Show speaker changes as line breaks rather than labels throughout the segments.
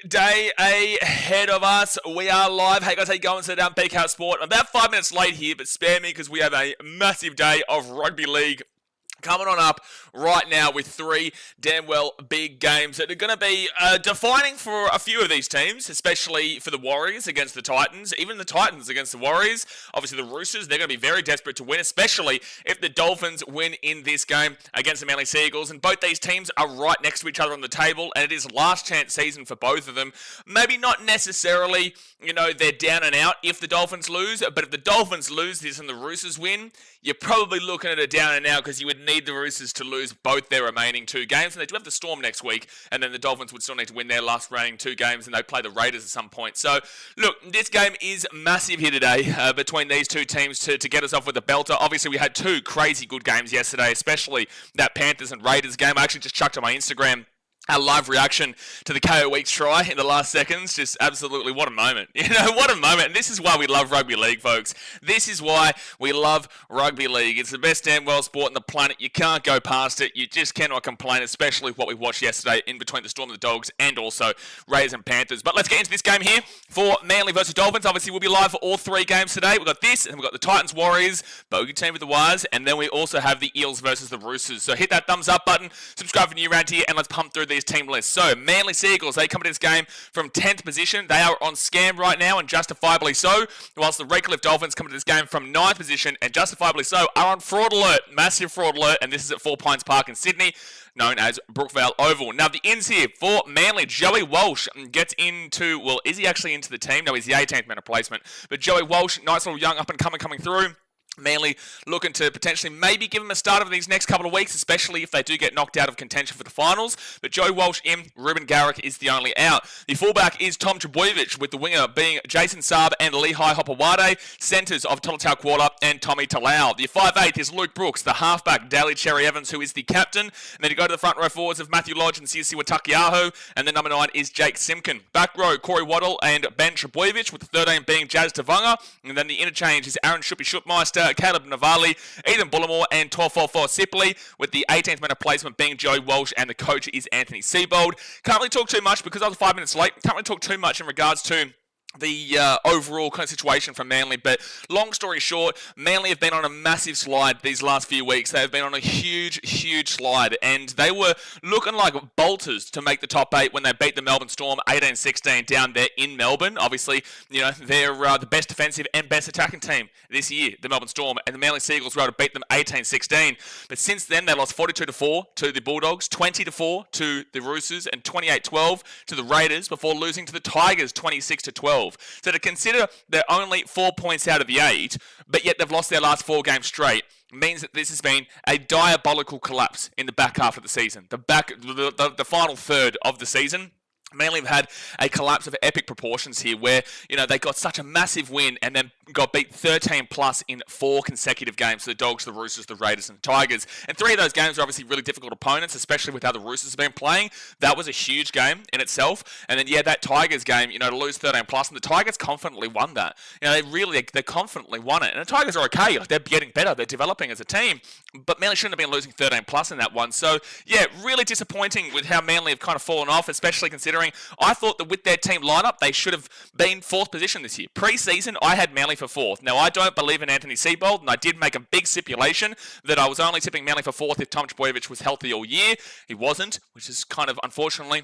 day ahead of us. We are live. Hey guys, how you going? So down BKR Sport. I'm about 5 minutes late here, but spare me because we have a massive day of rugby league coming on up right now with three damn well big games that are going to be defining for a few of these teams, especially for the Warriors against the Titans, even the Titans against the Warriors. Obviously the Roosters, they're going to be very desperate to win, especially if the Dolphins win in this game against the Manly Seagulls. And both these teams are right next to each other on the table, and it is last chance season for both of them. Maybe not necessarily, they're down and out if the Dolphins lose, but if the Dolphins lose this and the Roosters win, you're probably looking at a down and out because you would need the Roosters to lose both their remaining two games. And they do have the Storm next week, and then the Dolphins would still need to win their last remaining two games, and they play the Raiders at some point. So, look, this game is massive here today between these two teams to get us off with a belter. Obviously, we had two crazy good games yesterday, especially that Panthers and Raiders game. I actually just chucked on my Instagram our live reaction to the KO Weeks try in the last seconds. Just absolutely, what a moment. What a moment. And this is why we love rugby league, folks. This is why we love rugby league. It's the best damn well sport on the planet. You can't go past it. You just cannot complain, especially what we watched yesterday in between the Storm and the Dogs and also Raiders and Panthers. But let's get into this game here for Manly versus Dolphins. Obviously, we'll be live for all three games today. We've got this, and we've got the Titans Warriors, bogey team with the Wires, and then we also have the Eels versus the Roosters. So hit that thumbs up button, subscribe for new around here, and let's pump through these team lists. So, Manly Seagulls, they come into this game from 10th position. They are on scam right now, and justifiably so, whilst the Redcliffe Dolphins come into this game from 9th position, and justifiably so, are on fraud alert, massive fraud alert, and this is at 4 Pines Park in Sydney, known as Brookvale Oval. Now, the ins here for Manly, Joey Walsh gets into, well, is he actually into the team? No, he's the 18th man replacement, but Joey Walsh, nice little young up-and-coming coming through. Manly looking to potentially maybe give him a start over these next couple of weeks, especially if they do get knocked out of contention for the finals. But Joey Walsh in, Ruben Garrick is the only out. The fullback is Tom Trbojevic, with the winger being Jason Saab and Lehigh Hopewade, centres of Tolatau Quarter and Tommy Talau. The 5'8" is Luke Brooks, the halfback Daly Cherry Evans, who is the captain. And then you go to the front row forwards of Matthew Lodge and Siasiwa Takiaho, and then number 9 is Jake Simkin. Back row, Corey Waddle and Ben Trbojevic, with the 13 being Jazz Tavanga. And then the interchange is Aaron Shupi-Shupmeister, Caleb Navali, Ethan Bullimore, and Torfolfo Sipley, with the 18th man replacement being Joey Walsh, and the coach is Anthony Seibold. Can't really talk too much because I was 5 minutes late. Can't really talk too much in regards to the overall kind of situation from Manly, but long story short, Manly have been on a massive slide these last few weeks. They have been on a huge slide, and they were looking like bolters to make the top 8 when they beat the Melbourne Storm 18-16 down there in Melbourne. Obviously, they're the best defensive and best attacking team this year, the Melbourne Storm, and the Manly Seagulls were able to beat them 18-16. But since then, they lost 42-4 to the Bulldogs, 20-4 to the Roosters, and 28-12 to the Raiders before losing to the Tigers 26-12. So to consider they're only 4 points out of the 8, but yet they've lost their last 4 games straight, means that this has been a diabolical collapse in the back half of the season. The final third of the season. Manly have had a collapse of epic proportions here where, they got such a massive win and then got beat 13 plus in 4 consecutive games. So the Dogs, the Roosters, the Raiders, and the Tigers. And 3 of those games are obviously really difficult opponents, especially with how the Roosters have been playing. That was a huge game in itself. And then, that Tigers game, to lose 13 plus, and the Tigers confidently won that. They confidently won it. And the Tigers are okay. They're getting better. They're developing as a team. But Manly shouldn't have been losing 13 plus in that one. So, really disappointing with how Manly have kind of fallen off, especially considering I thought that with their team lineup, they should have been 4th position this year. Pre-season, I had Manly for 4th. Now, I don't believe in Anthony Seibold, and I did make a big stipulation that I was only tipping Manly for 4th if Tom Trbojevic was healthy all year. He wasn't, which is kind of unfortunately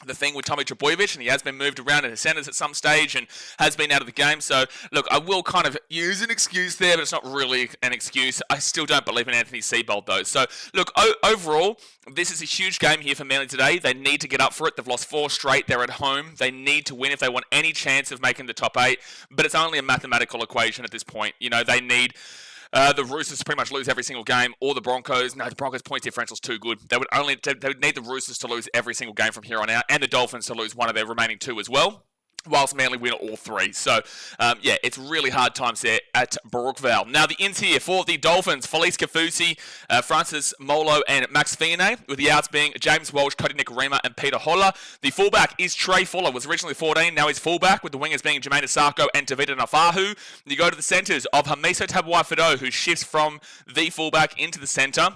the thing with Tommy Trbojevic, and he has been moved around in the centres at some stage and has been out of the game. So, look, I will kind of use an excuse there, but it's not really an excuse. I still don't believe in Anthony Seibold, though. So, look, overall, this is a huge game here for Manly today. They need to get up for it. They've lost 4 straight. They're at home. They need to win if they want any chance of making the top 8, but it's only a mathematical equation at this point. They need the Roosters pretty much lose every single game, or the Broncos. No, the Broncos' point differential is too good. They would need the Roosters to lose every single game from here on out, and the Dolphins to lose one of their remaining 2 as well, whilst Manly win all 3. So, it's really hard times there at Brookvale. Now, the ins here for the Dolphins, Felice Kafusi, Francis Molo, and Max Fiane, with the outs being James Walsh, Cody Nikorima, and Peter Holler. The fullback is Trey Fuller, was originally 14, now he's fullback, with the wingers being Jermaine Asako and Davida Nafahu. You go to the centres of Hamiso Tabuai-Fidow, who shifts from the fullback into the centre.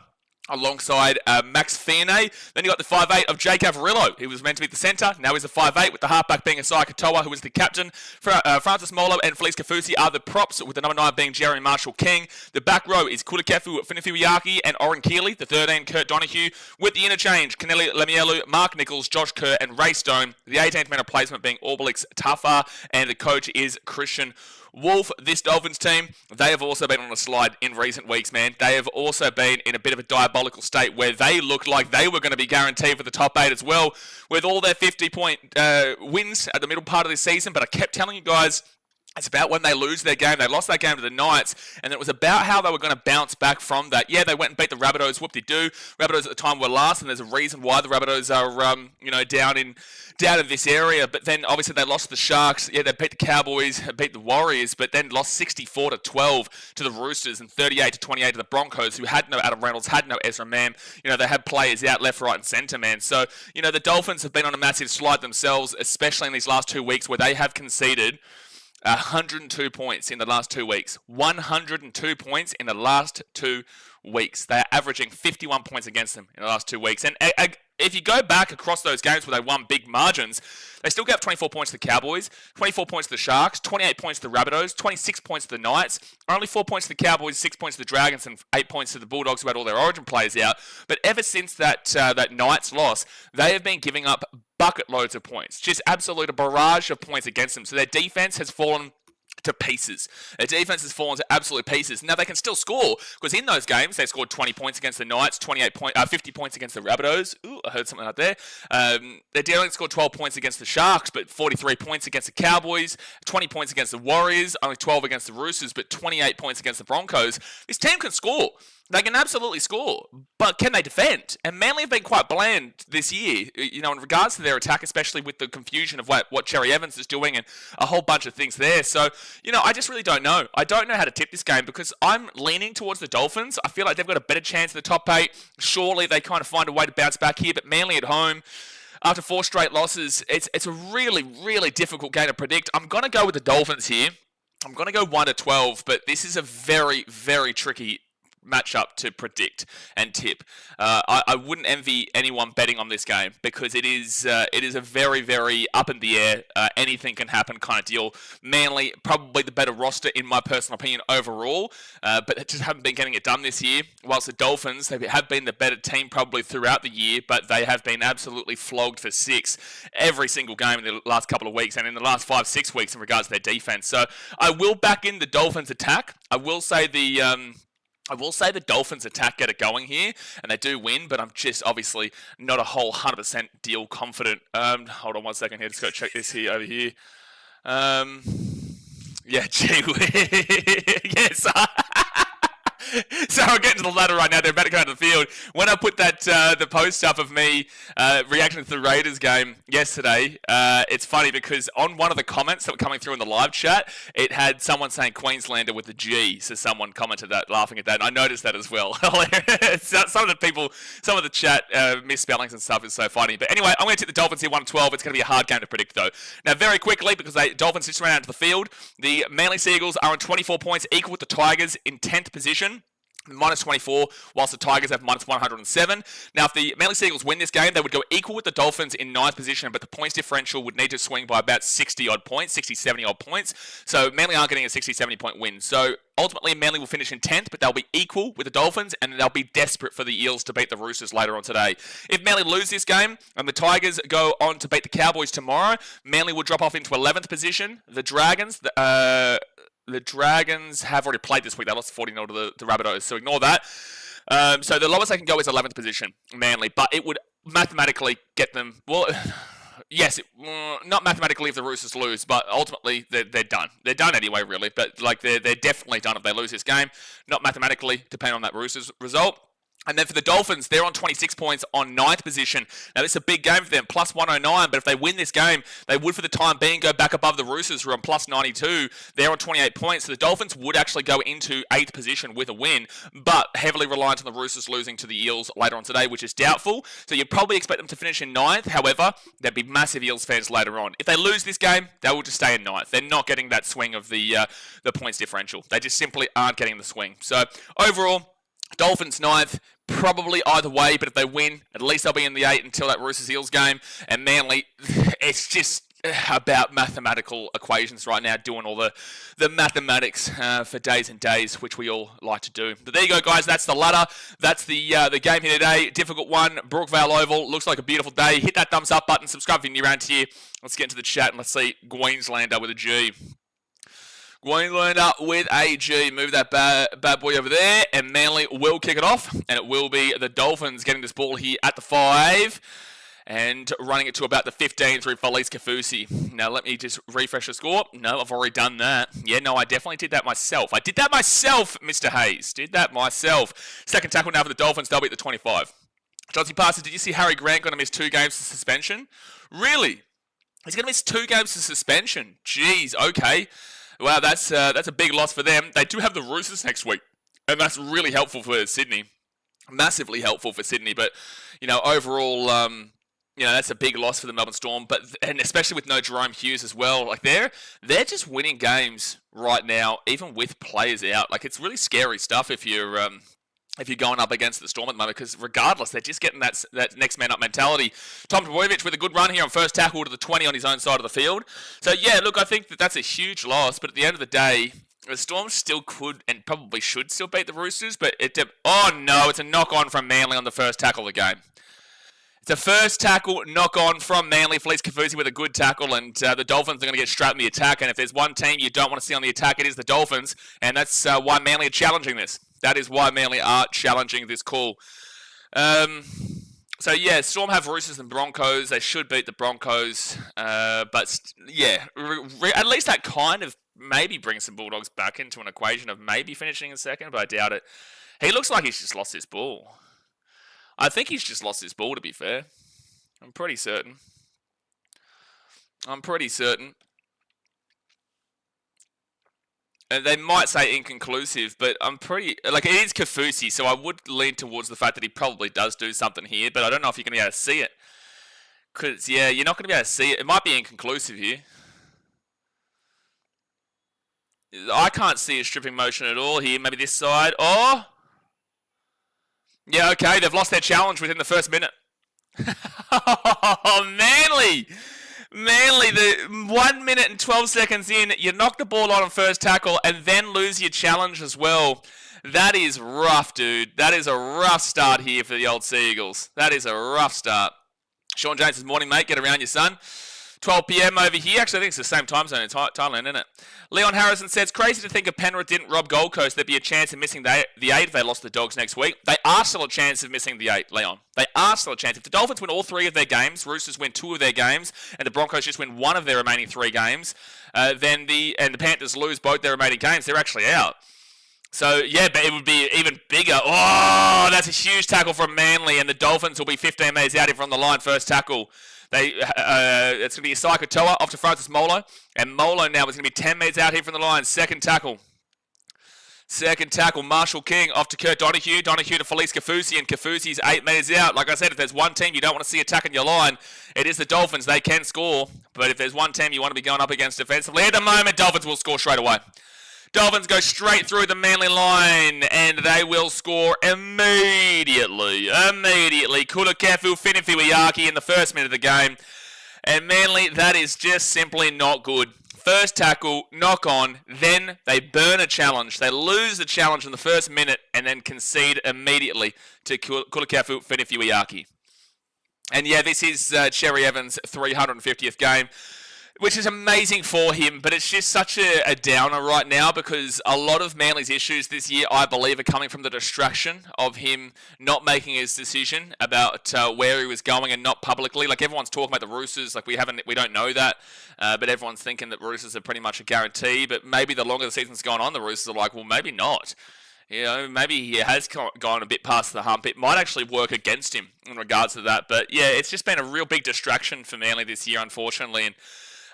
alongside Max Fiernay. Then you got the 5'8" of Jake Averillo. He was meant to be the centre. Now he's a 5'8", with the halfback being Asai Katoa, who was the captain. Francis Molo and Felice Kafusi are the props, with the number 9 being Jeremy Marshall-King. The back row is Kutakefu Finifuyaki and Oren Keeley. The 13, Kurt Donahue. With the interchange, Kaneli Lemielu, Mark Nichols, Josh Kerr, and Ray Stone. The 18th man of placement being Orbelix Tafar, and the coach is Christian Wolf. This Dolphins team, they have also been on a slide in recent weeks, man. They have also been in a bit of a diabolical state where they looked like they were going to be guaranteed for the top 8 as well, with all their 50-point wins at the middle part of this season. But I kept telling you guys, it's about when they lose their game. They lost that game to the Knights, and it was about how they were going to bounce back from that. Yeah, they went and beat the Rabbitohs. Whoop-de-doo. Rabbitohs at the time were last, and there's a reason why the Rabbitohs are, down in this area. But then obviously they lost to the Sharks. Yeah, they beat the Cowboys, beat the Warriors, but then lost 64-12 to the Roosters and 38-28 to the Broncos, who had no Adam Reynolds, had no Ezra Mam. They had players out left, right, and centre, man. So the Dolphins have been on a massive slide themselves, especially in these last 2 weeks where they have conceded 102 points in the last 2 weeks. 102 points in the last 2 weeks. They are averaging 51 points against them in the last 2 weeks. And if you go back across those games where they won big margins, they still gave 24 points to the Cowboys, 24 points to the Sharks, 28 points to the Rabbitohs, 26 points to the Knights, only 4 points to the Cowboys, 6 points to the Dragons, and 8 points to the Bulldogs, who had all their origin players out. But ever since that Knights loss, they have been giving up bucket loads of points. Just absolute a barrage of points against them. So their defense has fallen to pieces. Their defense has fallen to absolute pieces. Now they can still score, because in those games they scored 20 points against the Knights, 50 points against the Rabbitohs. Ooh, I heard something out there. They only scored 12 points against the Sharks, but 43 points against the Cowboys, 20 points against the Warriors, only 12 against the Roosters, but 28 points against the Broncos. This team can score. They can absolutely score, but can they defend? And Manly have been quite bland this year, in regards to their attack, especially with the confusion of what Cherry Evans is doing and a whole bunch of things there. So, I just really don't know. I don't know how to tip this game, because I'm leaning towards the Dolphins. I feel like they've got a better chance in the top 8. Surely they kind of find a way to bounce back here, but Manly at home, after 4 straight losses, it's a really, really difficult game to predict. I'm going to go with the Dolphins here. I'm going to go 1-12, but this is a very, very tricky matchup to predict and tip. I wouldn't envy anyone betting on this game, because it is a very, very up in the air, anything can happen kind of deal. Manly, probably the better roster in my personal opinion overall, but they just haven't been getting it done this year, whilst the Dolphins, they have been the better team probably throughout the year, but they have been absolutely flogged for 6 every single game in the last couple of weeks, and in the last 5-6 weeks in regards to their defense. So I will back in the Dolphins attack. I will say the Dolphins attack get it going here, and they do win, but I'm just obviously not a whole 100% deal confident. Hold on 1 second here, just got to check this here over here. Yeah, gee whiz. Yes. So I'm getting to the ladder right now. They're about to go out of the field. When I put that the post up of me reacting to the Raiders game yesterday, it's funny because on one of the comments that were coming through in the live chat, it had someone saying Queenslander with a G. So someone commented that, laughing at that, and I noticed that as well. Some of the chat misspellings and stuff is so funny. But anyway, I'm going to take the Dolphins here 1-12. It's going to be a hard game to predict though. Now, very quickly, because the Dolphins just ran out to the field, the Manly Seagulls are on 24 points, equal with the Tigers in 10th position. Minus 24, whilst the Tigers have minus 107. Now, if the Manly Seagulls win this game, they would go equal with the Dolphins in 9th position, but the points differential would need to swing by about 60-odd points, 60, 70-odd points. So Manly aren't getting a 60, 70-point win. So ultimately, Manly will finish in 10th, but they'll be equal with the Dolphins, and they'll be desperate for the Eels to beat the Roosters later on today. If Manly lose this game, and the Tigers go on to beat the Cowboys tomorrow, Manly will drop off into 11th position. The Dragons have already played this week. They lost 40-0 to the Rabbitohs, so ignore that. So the lowest they can go is 11th position, Manly, but it would mathematically get them, well, yes, not mathematically if the Roosters lose, but ultimately they're done. They're done anyway, really, but they're definitely done if they lose this game. Not mathematically, depending on that Roosters result. And then for the Dolphins, they're on 26 points on 9th position. Now, this is a big game for them, plus 109. But if they win this game, they would, for the time being, go back above the Roosters, who are on plus 92. They're on 28 points. So the Dolphins would actually go into 8th position with a win, but heavily reliant on the Roosters losing to the Eels later on today, which is doubtful. So you'd probably expect them to finish in 9th. However, there'd be massive Eels fans later on. If they lose this game, they will just stay in 9th. They're not getting that swing of the points differential. They just simply aren't getting the swing. So overall, Dolphins 9th, Probably either way, but if they win, at least they'll be in the 8 until that Roosters Eels game. And Manly, it's just about mathematical equations right now, doing all the mathematics for days and days, which we all like to do. But there you go, guys. That's the ladder. That's the game here today. Difficult one. Brookvale Oval. Looks like a beautiful day. Hit that thumbs up button. Subscribe if you're new around here. Let's get into the chat and let's see Queenslander with a G. Queenslander with a G. Move that bad boy over there, and Manly will kick it off, and it will be the Dolphins getting this ball here at the 5 and running it to about the 15 through Felice Kafusi. Now, let me just refresh the score. No, I've already done that. Yeah, no, I definitely did that myself. I did that myself, Mr. Hayes. Did that myself. Second tackle now for the Dolphins. They'll be at the 25. Chauncey Parsons, did you see Harry Grant going to miss 2 games to suspension? Really? He's going to miss 2 games to suspension? Jeez, okay. Wow, that's a big loss for them. They do have the Roosters next week, and that's really helpful for Sydney. Massively helpful for Sydney, but, overall, that's a big loss for the Melbourne Storm, and especially with no Jerome Hughes as well. Like, they're just winning games right now, even with players out. Like, it's really scary stuff if you're going up against the Storm at the moment, because regardless, they're just getting that next man up mentality. Tom Trbojevic with a good run here on first tackle to the 20 on his own side of the field. So yeah, look, I think that's a huge loss, but at the end of the day, the Storm still could and probably should still beat the Roosters, but oh no, it's a knock-on from Manly on the first tackle of the game. It's a first tackle knock-on from Manly. Felice Kafusi with a good tackle, and the Dolphins are going to get strapped in the attack. And if there's one team you don't want to see on the attack, it is the Dolphins, and that's why Manly are challenging this. That is why Manly are challenging this call. So yeah, Storm have Roosters and Broncos. They should beat the Broncos, but yeah, at least that kind of maybe brings some Bulldogs back into an equation of maybe finishing in second, but I doubt it. He looks like he's just lost his ball. I think he's just lost his ball, to be fair. I'm pretty certain. And they might say inconclusive, but it is Kafusi, so I would lean towards the fact that he probably does do something here, but I don't know if you're going to be able to see it. Because, yeah, you're not going to be able to see it. It might be inconclusive here. I can't see a stripping motion at all here. Maybe this side. Oh! Yeah, okay, they've lost their challenge within the first minute. Oh, Manly! Manly, the 1 minute and 12 seconds in, you knock the ball on first tackle and then lose your challenge as well. That is rough, dude. That is a rough start here for the old Sea Eagles. That is a rough start. Sean James says, morning, mate. Get around your son. 12 p.m. over here. Actually, I think it's the same time zone in Thailand, isn't it? Leon Harrison says, crazy to think if Penrith didn't rob Gold Coast, there'd be a chance of missing the 8 if they lost the Dogs next week. They are still a chance of missing the 8, Leon. They are still a chance. If the Dolphins win all 3 of their games, Roosters win 2 of their games, and the Broncos just win 1 of their remaining 3 games, then the Panthers lose both their remaining games, they're actually out. So, yeah, but it would be even bigger. Oh, that's a huge tackle from Manly, and the Dolphins will be 15 metres out here from the line, first tackle. It's going to be Isai Katoa off to Francis Molo, and Molo now is going to be 10 metres out here from the line, second tackle. Second tackle, Marshall King off to Kurt Donahue. Donahue to Felice Kafusi, and Kafusi's 8 metres out. Like I said, if there's one team you don't want to see attacking your line, it is the Dolphins. They can score, but if there's one team you want to be going up against defensively, at the moment, Dolphins will score straight away. Dolphins go straight through the Manly line, and they will score immediately. Kulakefu Finifiwiaki in the first minute of the game. And Manly, that is just simply not good. First tackle, knock on, then they burn a challenge. They lose the challenge in the first minute, and then concede immediately to Kulakefu Finifiwiaki. And yeah, this is Cherry Evans' 350th game, which is amazing for him, but it's just such a downer right now because a lot of Manly's issues this year, I believe, are coming from the distraction of him not making his decision about where he was going and not publicly. Like, everyone's talking about the Roosters, like we don't know that, but everyone's thinking that Roosters are pretty much a guarantee, but maybe the longer the season's gone on, the Roosters are like, well, maybe not. You know, maybe he has gone a bit past the hump. It might actually work against him in regards to that, but yeah, it's just been a real big distraction for Manly this year, unfortunately, and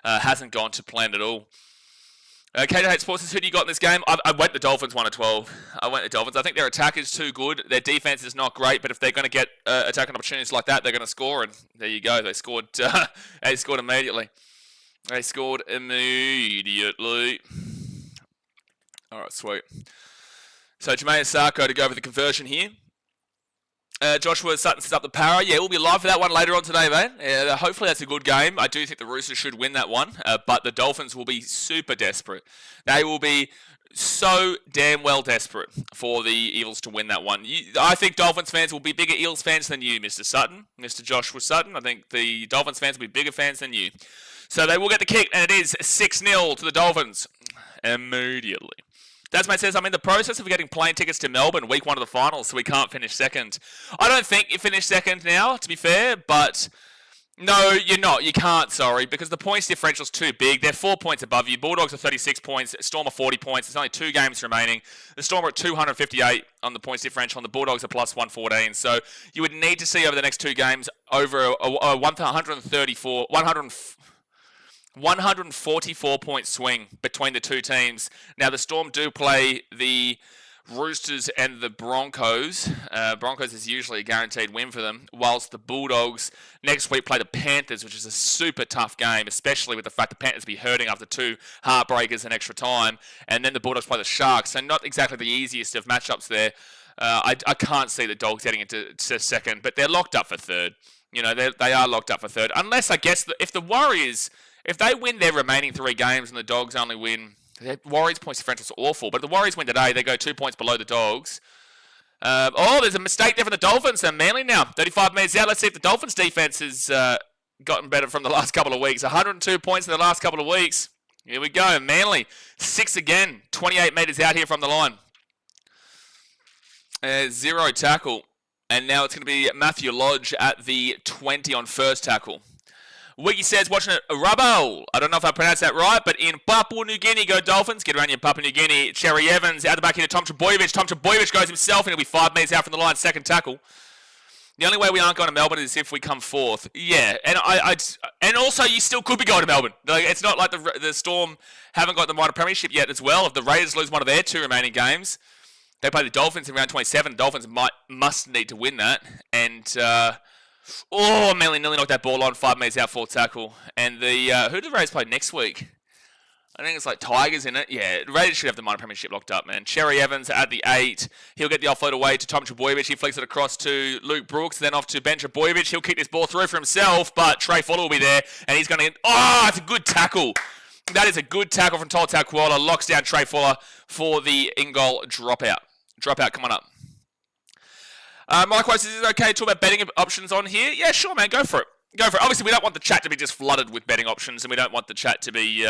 hasn't gone to plan at all. KJ Sports says, who do you got in this game? I went the Dolphins 1-12. I went the Dolphins. I think their attack is too good. Their defense is not great, but if they're going to get attacking opportunities like that, they're going to score, and there you go. They scored. They scored immediately. All right, sweet. So Jermaine Sarko to go for the conversion here. Joshua Sutton sets up the para. Yeah, we'll be live for that one later on today, mate. Hopefully that's a good game. I do think the Roosters should win that one, but the Dolphins will be super desperate. They will be so damn well desperate for the Eels to win that one. I think Dolphins fans will be bigger Eels fans than you, Mr. Sutton, Mr. Joshua Sutton. I think the Dolphins fans will be bigger fans than you. So they will get the kick, and it is 6-0 to the Dolphins immediately. Dasmate says, I'm in the process of getting plane tickets to Melbourne, week 1 of the finals, so we can't finish second. I don't think you finish second now, to be fair, but no, you're not. You can't, sorry, because the points differential's too big. They're 4 points above you. Bulldogs are 36 points. Storm are 40 points. There's only 2 games remaining. The Storm are at 258 on the points differential, and the Bulldogs are plus 114. So you would need to see over the next 2 games over a 144 point swing between the 2 teams. Now the Storm do play the Roosters and the Broncos. Broncos is usually a guaranteed win for them, whilst the Bulldogs next week play the Panthers, which is a super tough game, especially with the fact the Panthers be hurting after 2 heartbreakers in extra time, and then the Bulldogs play the Sharks, so not exactly the easiest of matchups there. I can't see the Dogs getting into second, but they're locked up for third. You know, they are locked up for third, unless I guess if the Warriors, if they win their remaining 3 games and the Dogs only win, the Warriors' points differential is awful. But if the Warriors win today, they go 2 points below the Dogs. There's a mistake there for the Dolphins. And Manly now, 35 metres out. Let's see if the Dolphins' defence has gotten better from the last couple of weeks. 102 points in the last couple of weeks. Here we go. Manly, 6 again. 28 metres out here from the line. 0 tackle. And now it's going to be Matthew Lodge at the 20 on first tackle. Wiggy says, watching it, Rubbo. I don't know if I pronounced that right, but in Papua New Guinea, go Dolphins. Get around you in Papua New Guinea. Cherry Evans out the back here to Tom Trbojevic. Tom Trbojevic goes himself, and he'll be 5 metres out from the line, second tackle. The only way we aren't going to Melbourne is if we come fourth. Yeah, and and also you still could be going to Melbourne. Like, it's not like the Storm haven't got the minor premiership yet as well. If the Raiders lose one of their 2 remaining games, they play the Dolphins in round 27. The Dolphins must need to win that. And Manly nearly knocked that ball on, 5 metres out, 4 tackle. And who do the Raiders play next week? I think it's like Tigers in it. Yeah, the Raiders should have the minor premiership locked up, man. Cherry Evans at the 8. He'll get the offload away to Tom Trbojevic. He flicks it across to Luke Brooks, then off to Ben Trbojevic. He'll kick this ball through for himself, but Trey Fuller will be there, and he's going to... it's a good tackle. That is a good tackle from Tolta Kuala. Locks down Trey Fuller for the in-goal dropout. Dropout, come on up. Likewise, is it okay to talk about betting options on here? Yeah, sure, man. Go for it. Go for it. Obviously, we don't want the chat to be just flooded with betting options, and we don't want the chat to be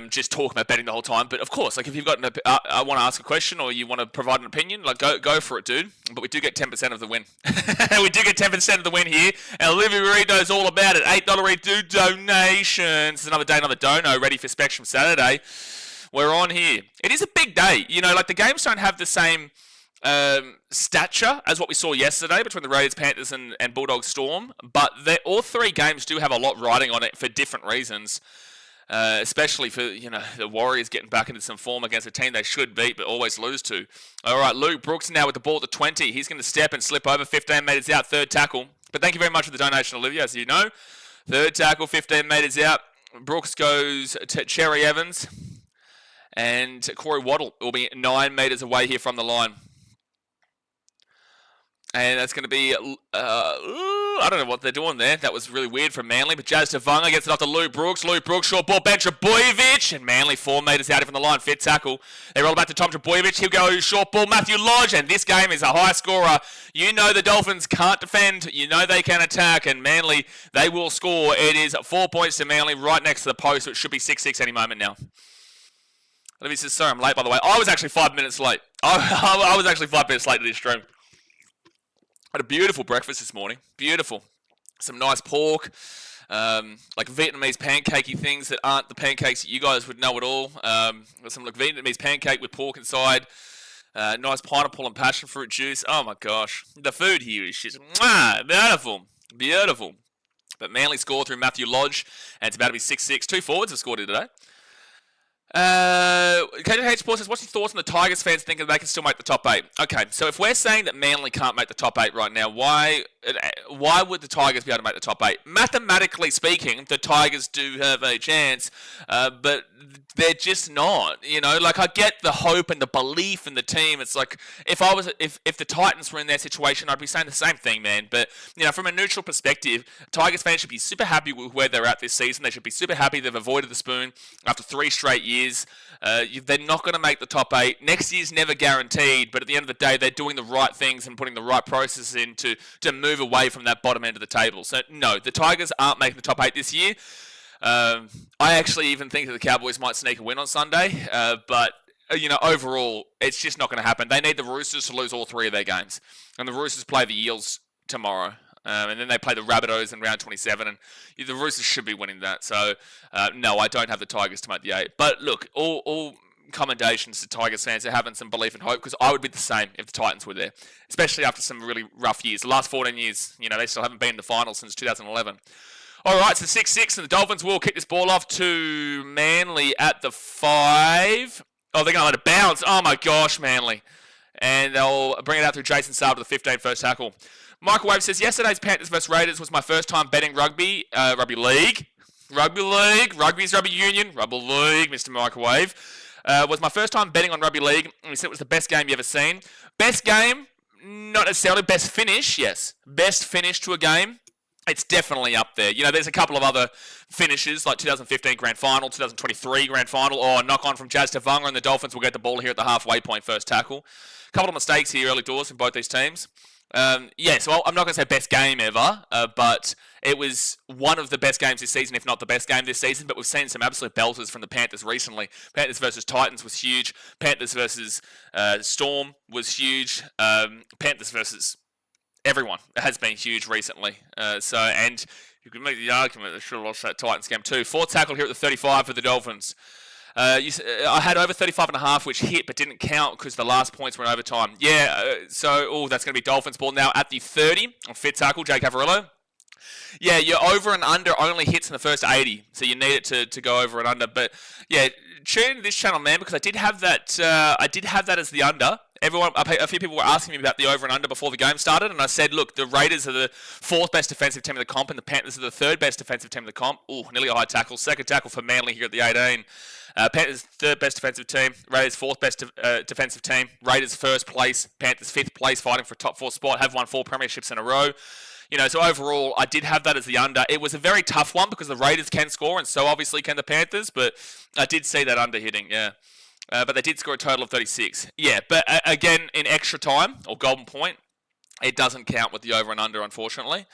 just talking about betting the whole time. But of course, like if you've got I want to ask a question or you want to provide an opinion, like go for it, dude. But we do get 10% of the win. We do get 10% of the win here. And Olivia Reed knows all about it. $8 Reed donations. It's another day, another dono ready for Spectrum Saturday. We're on here. It is a big day. You know, like the games don't have the same stature as what we saw yesterday between the Raiders, Panthers, and Bulldogs Storm, but all 3 games do have a lot riding on it for different reasons, especially for the Warriors getting back into some form against a team they should beat but always lose to. All right, Luke Brooks now with the ball at the 20. He's going to step and slip over, 15 metres out, 3rd tackle. But thank you very much for the donation, Olivia, as you know. 3rd tackle, 15 metres out. Brooks goes to Cherry Evans, and Corey Waddle will be 9 metres away here from the line. And that's going to be, I don't know what they're doing there. That was really weird from Manly. But Jazz Tavanga gets it off to Luke Brooks. Luke Brooks, short ball, Ben Trbojevic. And Manly 4 metres out from the line, 5th tackle. They roll back to Tom Trbojevic. He'll go short ball, Matthew Lodge. And this game is a high scorer. You know the Dolphins can't defend. You know they can attack. And Manly, they will score. It is 4 points to Manly right next to the post. So it should be 6-6 any moment now. Let me say, sorry, I'm late, by the way. I was actually 5 minutes late. I was actually 5 minutes late to this stream. I had a beautiful breakfast this morning. Beautiful. Some nice pork, like Vietnamese pancakey things that aren't the pancakes that you guys would know at all. Some like Vietnamese pancake with pork inside. Nice pineapple and passion fruit juice. Oh my gosh. The food here is just beautiful. Beautiful. But Manly scored through Matthew Lodge, and it's about to be 6-6. 2 forwards have scored here today. KJH Sports says, what's your thoughts on the Tigers fans thinking they can still make the top 8? Okay, so if we're saying that Manly can't make the top 8 right now, why would the Tigers be able to make the top 8? Mathematically speaking, the Tigers do have a chance, but they're just not. Like, I get the hope and the belief in the team. It's like, if the Titans were in their situation, I'd be saying the same thing, man. But, from a neutral perspective, Tigers fans should be super happy with where they're at this season. They should be super happy they've avoided the spoon after 3 straight years. They're not going to make the top 8. Next year's never guaranteed, but at the end of the day, they're doing the right things and putting the right processes in to move away from that bottom end of the table. So, no, the Tigers aren't making the top 8 this year. I actually even think that the Cowboys might sneak a win on Sunday, but overall, it's just not going to happen. They need the Roosters to lose all 3 of their games, and the Roosters play the Eels tomorrow. And then they play the Rabbitohs in round 27, and the Roosters should be winning that. So, no, I don't have the Tigers to make the 8. But look, all commendations to Tigers fans are having some belief and hope, because I would be the same if the Titans were there, especially after some really rough years. The last 14 years, they still haven't been in the finals since 2011. All right, so 6-6, and the Dolphins will kick this ball off to Manly at the 5. Oh, they're going to let it bounce. Oh, my gosh, Manly. And they'll bring it out through Jason Saab to the 15 first tackle. Microwave says, yesterday's Panthers vs Raiders was my first time betting rugby league. Rugby's rugby union, rugby league, Mr. Microwave. Was my first time betting on rugby league, and he said it was the best game you ever seen. Best game, not necessarily. Best finish, yes. Best finish to a game, it's definitely up there. There's a couple of other finishes, like 2015 Grand Final, 2023 Grand Final, or knock on from Jazz Tavanga, and the Dolphins will get the ball here at the halfway point first tackle. A couple of mistakes here early doors from both these teams. So I'm not going to say best game ever, but it was one of the best games this season, if not the best game this season. But we've seen some absolute belters from the Panthers recently. Panthers versus Titans was huge. Panthers versus Storm was huge. Panthers versus everyone has been huge recently. And you can make the argument they should have lost that Titans game too. 4th tackle here at the 35 for the Dolphins. I had over 35.5, which hit but didn't count because the last points were in overtime. That's going to be Dolphins ball now at the 30 on 5th tackle, Jake Cavarillo. Yeah, your over and under only hits in the first 80, so you need it to go over and under. But yeah, tune into this channel, man, because I did have that. As the under. A few people were asking me about the over and under before the game started, and I said, look, the Raiders are the 4th best defensive team in the comp, and the Panthers are the 3rd best defensive team in the comp. Ooh, nearly a high tackle. 2nd tackle for Manly here at the 18. Panthers 3rd best defensive team. Raiders 4th best defensive team. Raiders 1st place. Panthers 5th place, fighting for a top 4 spot. Have won 4 premierships in a row. So overall, I did have that as the under. It was a very tough one because the Raiders can score, and so obviously can the Panthers, but I did see that under hitting, yeah. But they did score a total of 36. Yeah, but again, in extra time, or golden point, it doesn't count with the over and under, unfortunately.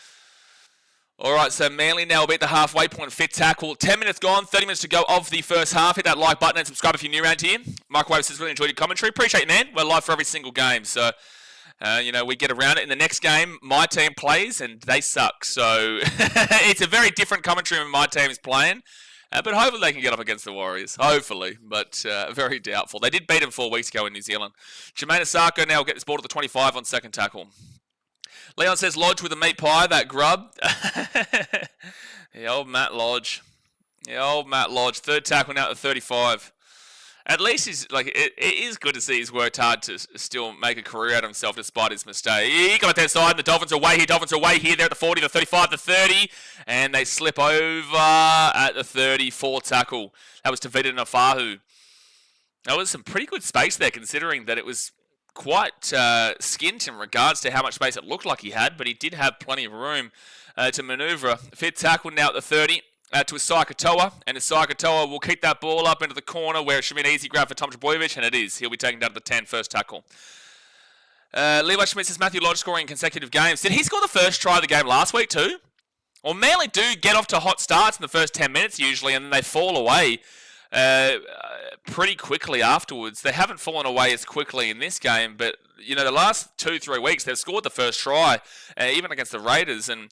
All right, so Manly now will be at the halfway point, 5th tackle. 10 minutes gone, 30 minutes to go of the first half. Hit that like button and subscribe if you're new around here. Microwave says, really enjoyed your commentary. Appreciate you, man. We're live for every single game, so... we get around it. In the next game, my team plays, and they suck. So it's a very different commentary when my team is playing. But hopefully they can get up against the Warriors. Hopefully, but very doubtful. They did beat them 4 weeks ago in New Zealand. Jermaine Asako now will get this ball to the 25 on 2nd tackle. Leon says, Lodge with a meat pie, that grub. The old Matt Lodge. 3rd tackle now at the 35. At least it is good to see he's worked hard to still make a career out of himself despite his mistake. He got that side, and the Dolphins are away here. They're at the 40, the 35, the 30, and they slip over at the 34 tackle. That was Tavita Nafahu. That was some pretty good space there, considering that it was quite skint in regards to how much space it looked like he had, but he did have plenty of room to manoeuvre. 5th tackle now at the 30. To Isai Katoa, and Isai Katoa will kick that ball up into the corner where it should be an easy grab for Tom Trbojevic, and it is. He'll be taken down to the 10, first tackle. Levi Schmidt says Matthew Lodge scoring in consecutive games. Did he score the first try of the game last week too? Well, Manly do get off to hot starts in the first 10 minutes usually, and then they fall away pretty quickly afterwards. They haven't fallen away as quickly in this game, but the last 2-3 weeks they've scored the first try, even against the Raiders, and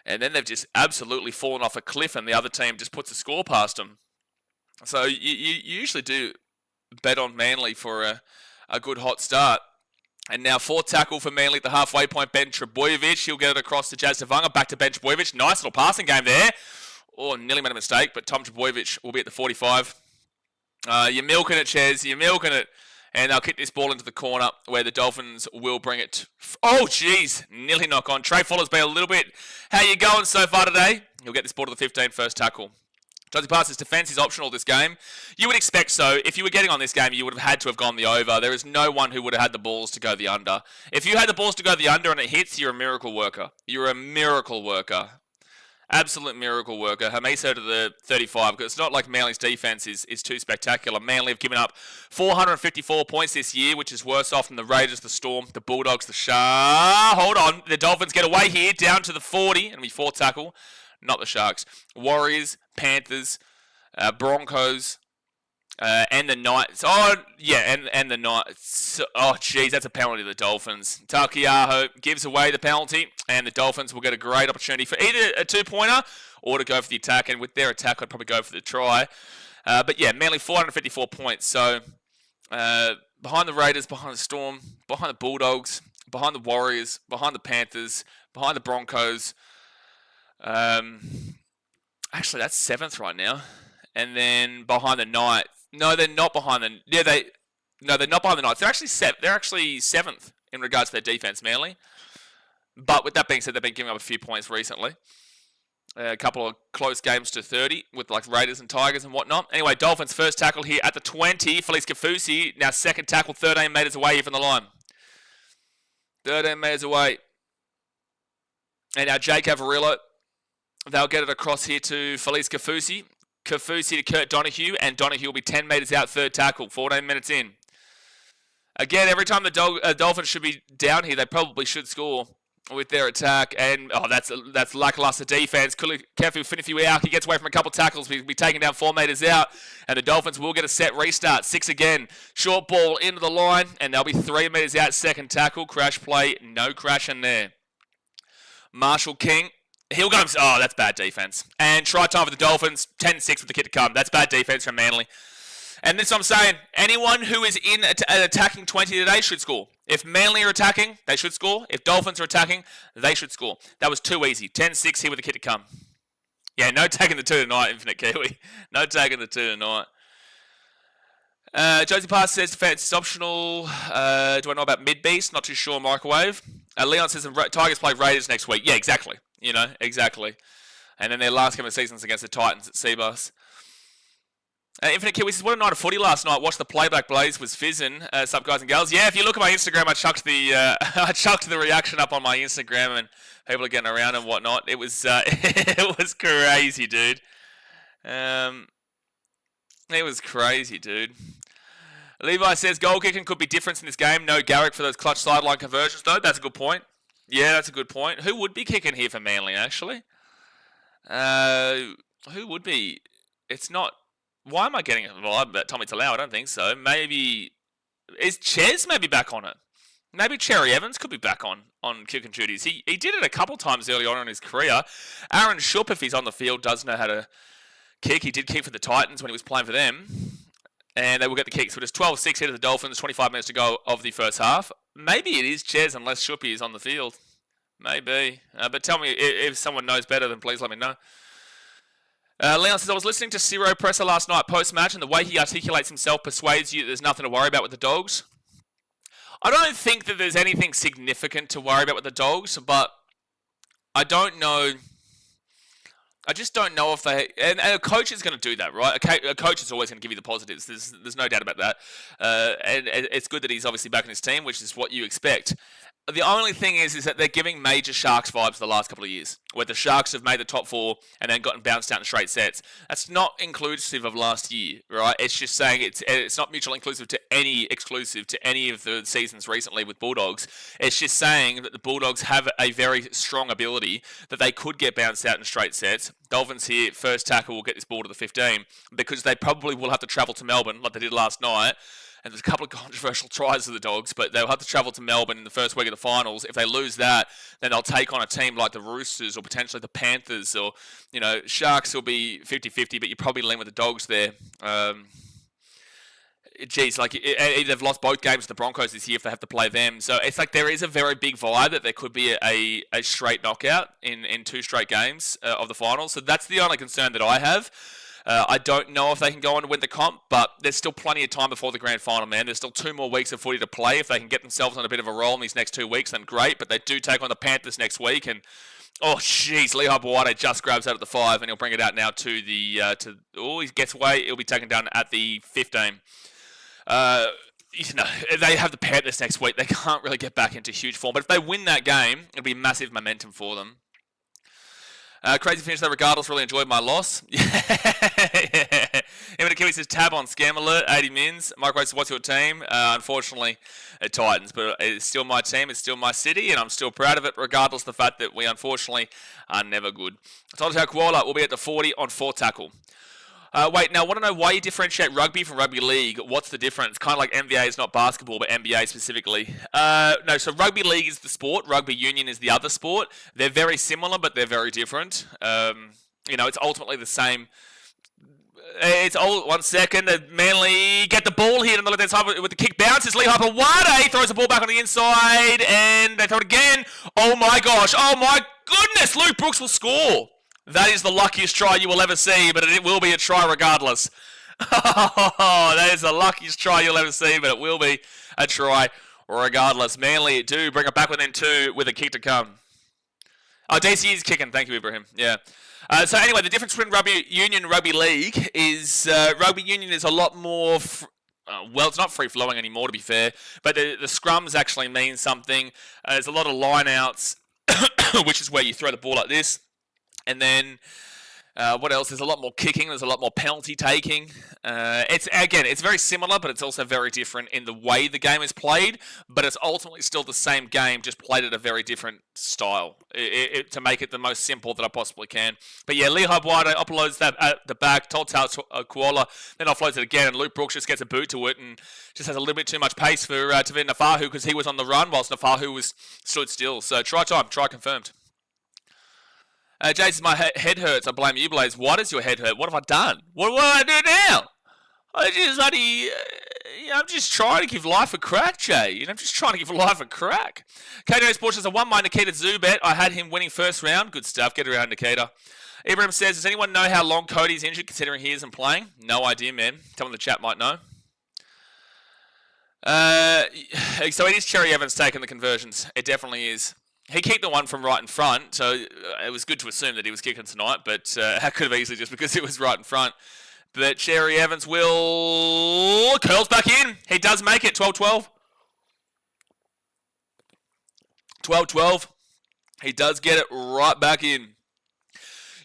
then they've just absolutely fallen off a cliff, and the other team just puts a score past them. So you usually do bet on Manly for a good hot start. And now 4th tackle for Manly at the halfway point, Ben Trbojevic. He'll get it across to Jazz Tavanga, back to Ben Trbojevic. Nice little passing game there. Oh, nearly made a mistake, but Tom Trbojevic will be at the 45. You're milking it, Ches. You're milking it. And they'll kick this ball into the corner where the Dolphins will bring it. Oh, jeez. Nearly knock on. Trey Fuller's been a little bit. How you going so far today? He'll get this ball to the 15, first tackle. Josie Parsons' defense is optional this game. You would expect so. If you were getting on this game, you would have had to have gone the over. There is no one who would have had the balls to go the under. If you had the balls to go the under and it hits, you're a miracle worker. You're a miracle worker. Absolute miracle worker. Hamiso to the 35. Because it's not like Manly's defense is too spectacular. Manly have given up 454 points this year, which is worse off than the Raiders, the Storm, the Bulldogs, the Sharks. Hold on. The Dolphins get away here, down to the 40, and we fourth tackle. Not the Sharks. Warriors, Panthers, Broncos, and the Knights. Oh, yeah, and the Knights. Oh, jeez, that's a penalty to the Dolphins. Takiaho gives away the penalty, and the Dolphins will get a great opportunity for either a two-pointer or to go for the attack. And with their attack, I'd probably go for the try. But yeah, Manly 454 points. So behind the Raiders, behind the Storm, behind the Bulldogs, behind the Warriors, behind the Panthers, behind the Broncos. Actually, that's seventh right now. And then behind the Knights. No, they're not behind the. Yeah, they're not behind the Knights. They're actually seventh in regards to their defense, Manly. But with that being said, they've been giving up a few points recently. A couple of close games to 30 with like Raiders and Tigers and whatnot. Anyway, Dolphins first tackle here at the 20. Felix Kafusi now second tackle, 13 metres away here from the line. 13 metres away. And now Jake Avarillo. They'll get it across here to Felix Kafusi. Kafusi to Kurt Donahue, and Donahue will be 10 metres out, third tackle, 14 minutes in. Again, every time the Dolphins should be down here, they probably should score with their attack. And, that's lackluster defense. Kefu Finifu-Out, he gets away from a couple tackles. He'll be taken down 4 metres out, and the Dolphins will get a set restart. 6 again. Short ball into the line, and they'll be 3 metres out, second tackle. Crash play, no crash in there. Marshall King. He'll go. Oh, that's bad defense. And try time for the Dolphins. 10-6 with the kick to come. That's bad defense from Manly. And this I'm saying. Anyone who is in an attacking 20 today should score. If Manly are attacking, they should score. If Dolphins are attacking, they should score. That was too easy. 10-6 here with the kick to come. Yeah, no taking the 2 tonight, Infinite Kiwi. No taking the 2 tonight. Josie Pass says defense is optional. Do I know about Mid-Beast? Not too sure. Microwave. Leon says Tigers play Raiders next week. Yeah, exactly. Exactly. And then their last game of seasons against the Titans at Seabus. Infinite Kiwi says, what a night of footy last night. Watch the playback Blaze was fizzing. Sup guys and girls. Yeah, if you look at my Instagram, I chucked the reaction up on my Instagram and people are getting around and whatnot. It was it was crazy, dude. It was crazy, dude. Levi says goal kicking could be different in this game. No Garrick for those clutch sideline conversions, though. That's a good point. Yeah, that's a good point. Who would be kicking here for Manly, actually? Who would be? It's not... Why am I getting a vibe about Tommy Talau? I don't think so. Maybe... Is Ches maybe back on it? Maybe Cherry Evans could be back on kicking duties. He did it a couple times early on in his career. Aaron Shupp, if he's on the field, does know how to kick. He did kick for the Titans when he was playing for them. And they will get the kick. So it is 12-6 here to the Dolphins, 25 minutes to go of the first half. Maybe it is Ches unless Shuppy is on the field. Maybe. But tell me if someone knows better, then please let me know. Leon says, I was listening to Ciro Presser last night post-match, and the way he articulates himself persuades you that there's nothing to worry about with the Dogs. I don't think that there's anything significant to worry about with the Dogs, but I don't know... I just don't know if they... And a coach is going to do that, right? A coach is always going to give you the positives. There's no doubt about that. And it's good that he's obviously back in his team, which is what you expect. The only thing is that they're giving major Sharks vibes the last couple of years, where the Sharks have made the top 4 and then gotten bounced out in straight sets. That's not inclusive of last year, right? It's just saying it's not mutually exclusive to any of the seasons recently with Bulldogs. It's just saying that the Bulldogs have a very strong ability that they could get bounced out in straight sets. Dolphins here, first tackle will get this ball to the 15 because they probably will have to travel to Melbourne like they did last night. And there's a couple of controversial tries of the Dogs, but they'll have to travel to Melbourne in the first week of the finals. If they lose that, then they'll take on a team like the Roosters or potentially the Panthers or, Sharks will be 50-50, but you probably lean with the Dogs there. They've lost both games to the Broncos this year if they have to play them. So it's like there is a very big vibe that there could be a straight knockout in 2 straight games of the finals. So that's the only concern that I have. I don't know if they can go on to win the comp, but there's still plenty of time before the grand final, man. There's still 2 more weeks of footy to play. If they can get themselves on a bit of a roll in these next 2 weeks, then great. But they do take on the Panthers next week, and oh, jeez, Lehigh Buade just grabs out at the 5, and he'll bring it out now to the he gets away. He'll be taken down at the 15. They have the Panthers next week. They can't really get back into huge form. But if they win that game, it'll be massive momentum for them. Crazy finish though, regardless, really enjoyed my loss. Even Achilles says tab on scam alert, 80 mins. Mike Rose, what's your team? Unfortunately, Titans, but it's still my team, it's still my city, and I'm still proud of it, regardless of the fact that we unfortunately are never good. Tolotau Koala will be at the 40 on 4 tackle. Wait, now I want to know why you differentiate rugby from rugby league. What's the difference? Kind of like NBA is not basketball, but NBA specifically. No, so rugby league is the sport. Rugby union is the other sport. They're very similar, but they're very different. It's ultimately the same. It's all 1 second. Manly get the ball here on the left-hand side with the kick bounces. Lehigh Buade throws the ball back on the inside, and they throw it again. Oh my gosh! Oh my goodness! Luke Brooks will score. That is the luckiest try you will ever see, but it will be a try regardless. That is the luckiest try you'll ever see, but it will be a try regardless. Manly do bring it back within 2 with a kick to come. Oh, DC is kicking. Thank you, Ibrahim. Yeah. So anyway, the difference between rugby union and rugby league is rugby union is a lot more... it's not free-flowing anymore, to be fair, but the scrums actually mean something. There's a lot of line-outs, which is where you throw the ball like this. And then, what else? There's a lot more kicking. There's a lot more penalty taking. It's very similar, but it's also very different in the way the game is played. But it's ultimately still the same game, just played at a very different style to make it the most simple that I possibly can. But yeah, Lehigh Buade uploads that at the back, Tolotau Koala, then offloads it again, and Luke Brooks just gets a boot to it and just has a little bit too much pace for Tavita Nafahu because he was on the run whilst Nafahu stood still. So try time, try confirmed. Jason, my head hurts. I blame you, Blaze. Why does your head hurt? What have I done? What do I do now? I'm just trying to give life a crack, Jay. I'm just trying to give life a crack. KDO Sports says, I won my Nikita Zoo bet. I had him winning first round. Good stuff. Get around, Nikita. Ibrahim says, does anyone know how long Cody's injured, considering he isn't playing? No idea, man. Someone in the chat might know. So it is Cherry Evans taking the conversions. It definitely is. He kicked the one from right in front, so it was good to assume that he was kicking tonight, but that could have easily just because it was right in front. But Cherry Evans will... curls back in. He does make it. 12-12. 12-12. He does get it right back in.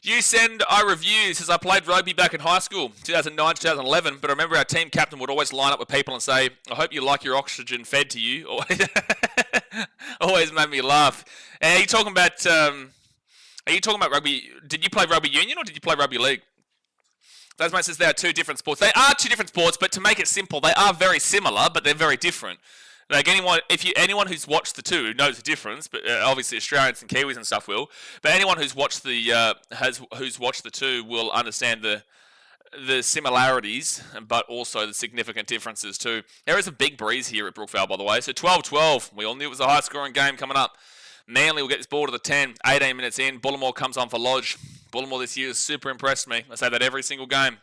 You send I review says I played rugby back in high school, 2009 2011, but I remember our team captain would always line up with people and say, I hope you like your oxygen fed to you. Always made me laugh. And are you talking about rugby? Did you play rugby union or did you play rugby league? Those mates says they are 2 different sports. They are 2 different sports, but to make it simple, they are very similar, but they're very different. Like anyone who's watched the 2 knows the difference, but obviously Australians and Kiwis and stuff will. But anyone who's watched the 2 will understand the similarities, but also the significant differences too. There is a big breeze here at Brookvale, by the way. So 12-12. We all knew it was a high-scoring game coming up. Manly will get this ball to the 10. 18 minutes in. Bullimore comes on for Lodge. Bullimore this year has super impressed me. I say that every single game.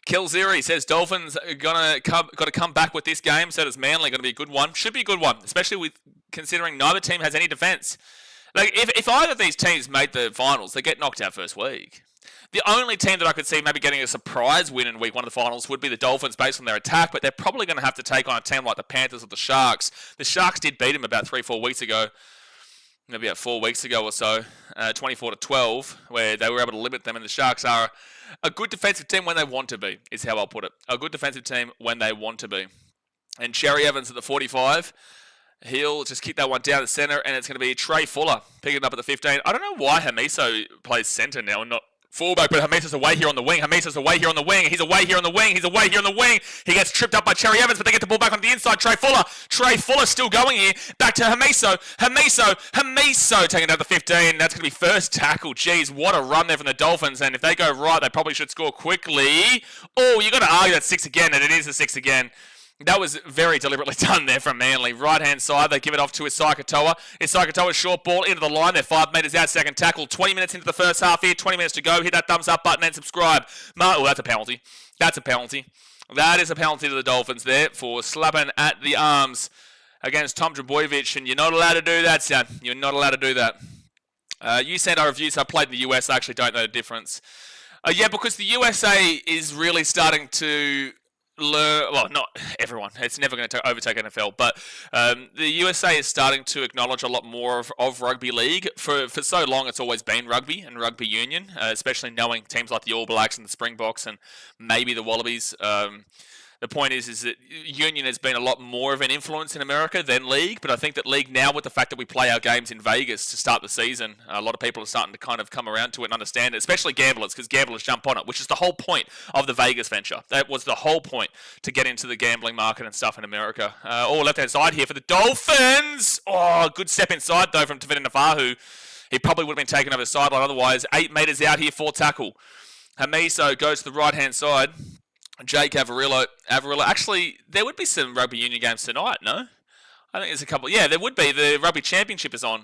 Kilziri says Dolphins are got to come back with this game. So does Manly. Going to be a good one. Should be a good one, especially with considering neither team has any defence. Like if either of these teams made the finals, they get knocked out first week. The only team that I could see maybe getting a surprise win in week 1 of the finals would be the Dolphins based on their attack, but they're probably going to have to take on a team like the Panthers or the Sharks. The Sharks did beat them about 3-4 weeks ago. Maybe about 4 weeks ago or so, 24-12, where they were able to limit them, and the Sharks are a good defensive team when they want to be, is how I'll put it. A good defensive team when they want to be. And Cherry Evans at the 45, he'll just kick that one down the centre, and it's going to be Trey Fuller picking it up at the 15. I don't know why Hamiso plays centre now and not fullback, but Hamisa's away here on the wing. He's away here on the wing. He's away here on the wing. He gets tripped up by Cherry Evans, but they get the ball back on the inside. Trey Fuller still going here. Back to Hamiso taking it out the 15. That's going to be first tackle. Jeez, what a run there from the Dolphins. And if they go right, they probably should score quickly. Oh, you got to argue that's 6 again, and it is a 6 again. That was very deliberately done there from Manly. Right-hand side, they give it off to Isai Katoa. Isai Katoa's short ball into the line. They're 5 metres out, second tackle. 20 minutes into the first half here, 20 minutes to go. Hit that thumbs up button and subscribe. Oh, that's a penalty. That's a penalty. That is a penalty to the Dolphins there for slapping at the arms against Tom Trbojevic, and you're not allowed to do that, son. You're not allowed to do that. You sent our reviews. I played in the US. I actually don't know the difference. Yeah, because the USA is really starting to learn. Well, not everyone. It's never going to overtake NFL, but the USA is starting to acknowledge a lot more of rugby league. For so long, it's always been rugby and rugby union, especially knowing teams like the All Blacks and the Springboks and maybe the Wallabies. The point is that union has been a lot more of an influence in America than league, but I think that league now, with the fact that we play our games in Vegas to start the season, a lot of people are starting to kind of come around to it and understand it, especially gamblers, because gamblers jump on it, which is the whole point of the Vegas venture. That was the whole point, to get into the gambling market and stuff in America. Left-hand side here for the Dolphins. Oh, good step inside, though, from Tavita Nafahu. He probably would have been taken over the sideline otherwise. 8 metres out here for tackle. Hamiso goes to the right-hand side. Jake Averillo. Actually, there would be some rugby union games tonight, no? I think there's a couple. Yeah, there would be. The Rugby Championship is on.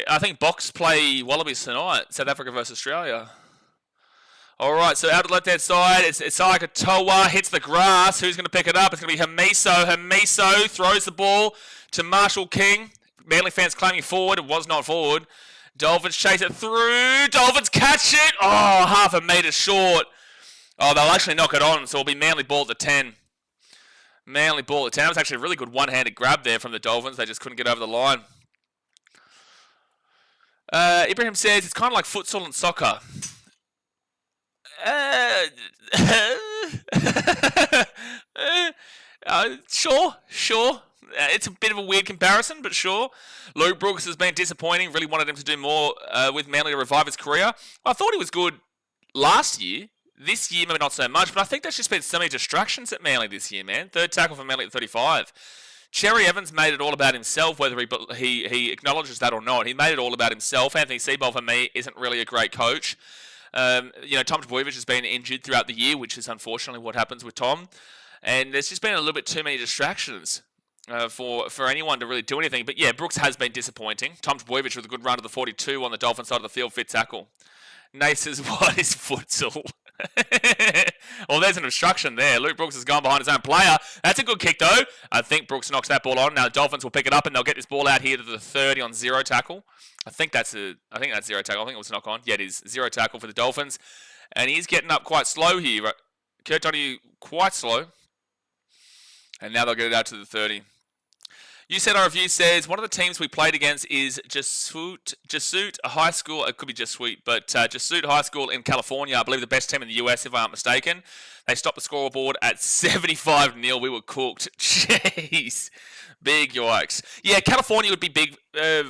I think Box play Wallabies tonight. South Africa versus Australia. All right, so out of the left-hand side, it's Isai Katoa, hits the grass. Who's going to pick it up? It's going to be Hamiso. Hamiso throws the ball to Marshall King. Manly fans claiming forward. It was not forward. Dolphins chase it through. Dolphins catch it. Oh, half a metre short. Oh, they'll actually knock it on, so it'll be Manly ball at the 10. Manly ball at 10. It was actually a really good one-handed grab there from the Dolphins. They just couldn't get over the line. Ibrahim says it's kind of like futsal and soccer. Sure. It's a bit of a weird comparison, but sure. Luke Brooks has been disappointing. Really wanted him to do more with Manly to revive his career. I thought he was good last year. This year, maybe not so much, but I think there's just been so many distractions at Manly this year, man. Third tackle for Manly at 35. Cherry Evans made it all about himself, whether he acknowledges that or not. He made it all about himself. Anthony Seibold, for me, isn't really a great coach. Tom Trbojevic has been injured throughout the year, which is unfortunately what happens with Tom. And there's just been a little bit too many distractions for anyone to really do anything. But yeah, Brooks has been disappointing. Tom Trbojevic with a good run to the 42 on the Dolphin side of the field, fit tackle. Nate says, what is futsal? Well, there's an obstruction there. Luke Brooks has gone behind his own player. That's a good kick, though. I think Brooks knocks that ball on. Now the Dolphins will pick it up, and they'll get this ball out here to the 30 on zero tackle. I think that's zero tackle. I think it was knock on. Yeah, it is zero tackle for the Dolphins. And he's getting up quite slow here. Kurt Donoghue quite slow. And now they'll get it out to the 30. You said our review says one of the teams we played against is Jesuit High School. It could be Jesuit, but Jesuit High School in California. I believe the best team in the US, if I aren't mistaken. They stopped the scoreboard at 75-0. We were cooked. Jeez. Big yikes. Yeah, California would be big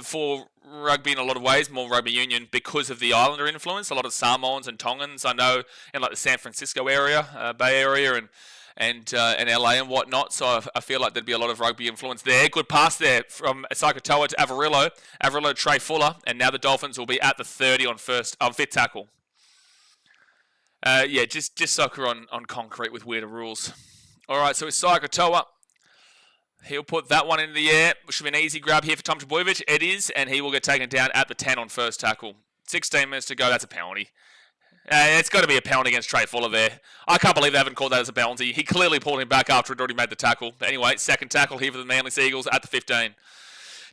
for rugby in a lot of ways, more rugby union, because of the Islander influence. A lot of Samoans and Tongans, I know, in like the San Francisco area, Bay Area, and LA and whatnot, so I feel like there'd be a lot of rugby influence there. Good pass there from Isai Katoa to Averillo. Averillo to Trey Fuller, and now the Dolphins will be at the 30 on fifth tackle. Just soccer on concrete with weirder rules. All right, so Isai Katoa. He'll put that one in the air, which should be an easy grab here for Tom Trbojevic. It is, and he will get taken down at the 10 on first tackle. 16 minutes to go. That's a penalty. It's got to be a penalty against Trey Fuller there. I can't believe they haven't called that as a penalty. He clearly pulled him back after he'd already made the tackle. But anyway, second tackle here for the Manly Seagulls at the 15.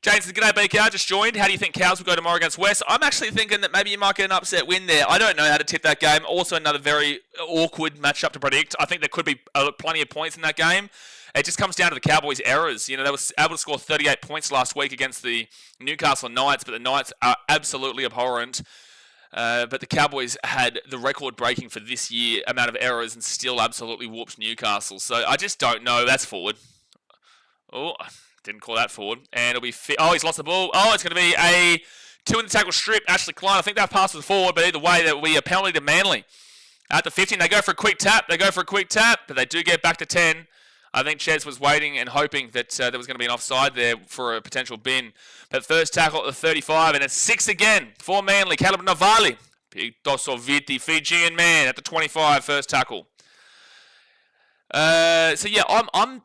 James says, g'day BKR, just joined. How do you think Cows will go tomorrow against West? I'm actually thinking that maybe you might get an upset win there. I don't know how to tip that game. Also another very awkward matchup to predict. I think there could be plenty of points in that game. It just comes down to the Cowboys' errors. They were able to score 38 points last week against the Newcastle Knights, but the Knights are absolutely abhorrent. But the Cowboys had the record-breaking for this year amount of errors and still absolutely whooped Newcastle. So I just don't know. That's forward. Oh, didn't call that forward. And it'll be... he's lost the ball. Oh, it's going to be a 2 in the tackle strip. Ashley Klein, I think that pass was forward, but either way, that will be a penalty to Manly. At the 15, they go for a quick tap. But they do get back to 10. I think Ches was waiting and hoping that there was going to be an offside there for a potential bin. But first tackle at the 35, and it's 6 again for Manly. Caleb Navali, Pidosoviti, Fijian man at the 25, first tackle. So yeah, I'm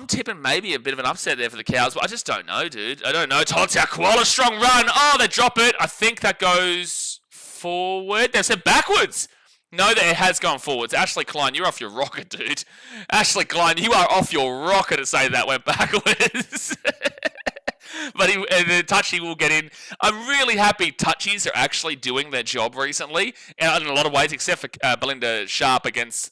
tipping maybe a bit of an upset there for the Cows, but I just don't know, dude. I don't know. Tolta Koala, strong run. Oh, they drop it. I think that goes forward. They said backwards. No, that it has gone forwards. Ashley Klein, you're off your rocker, dude. Ashley Klein, you are off your rocker to say that went backwards. But the touchy will get in. I'm really happy touchies are actually doing their job recently, in a lot of ways, except for Belinda Sharp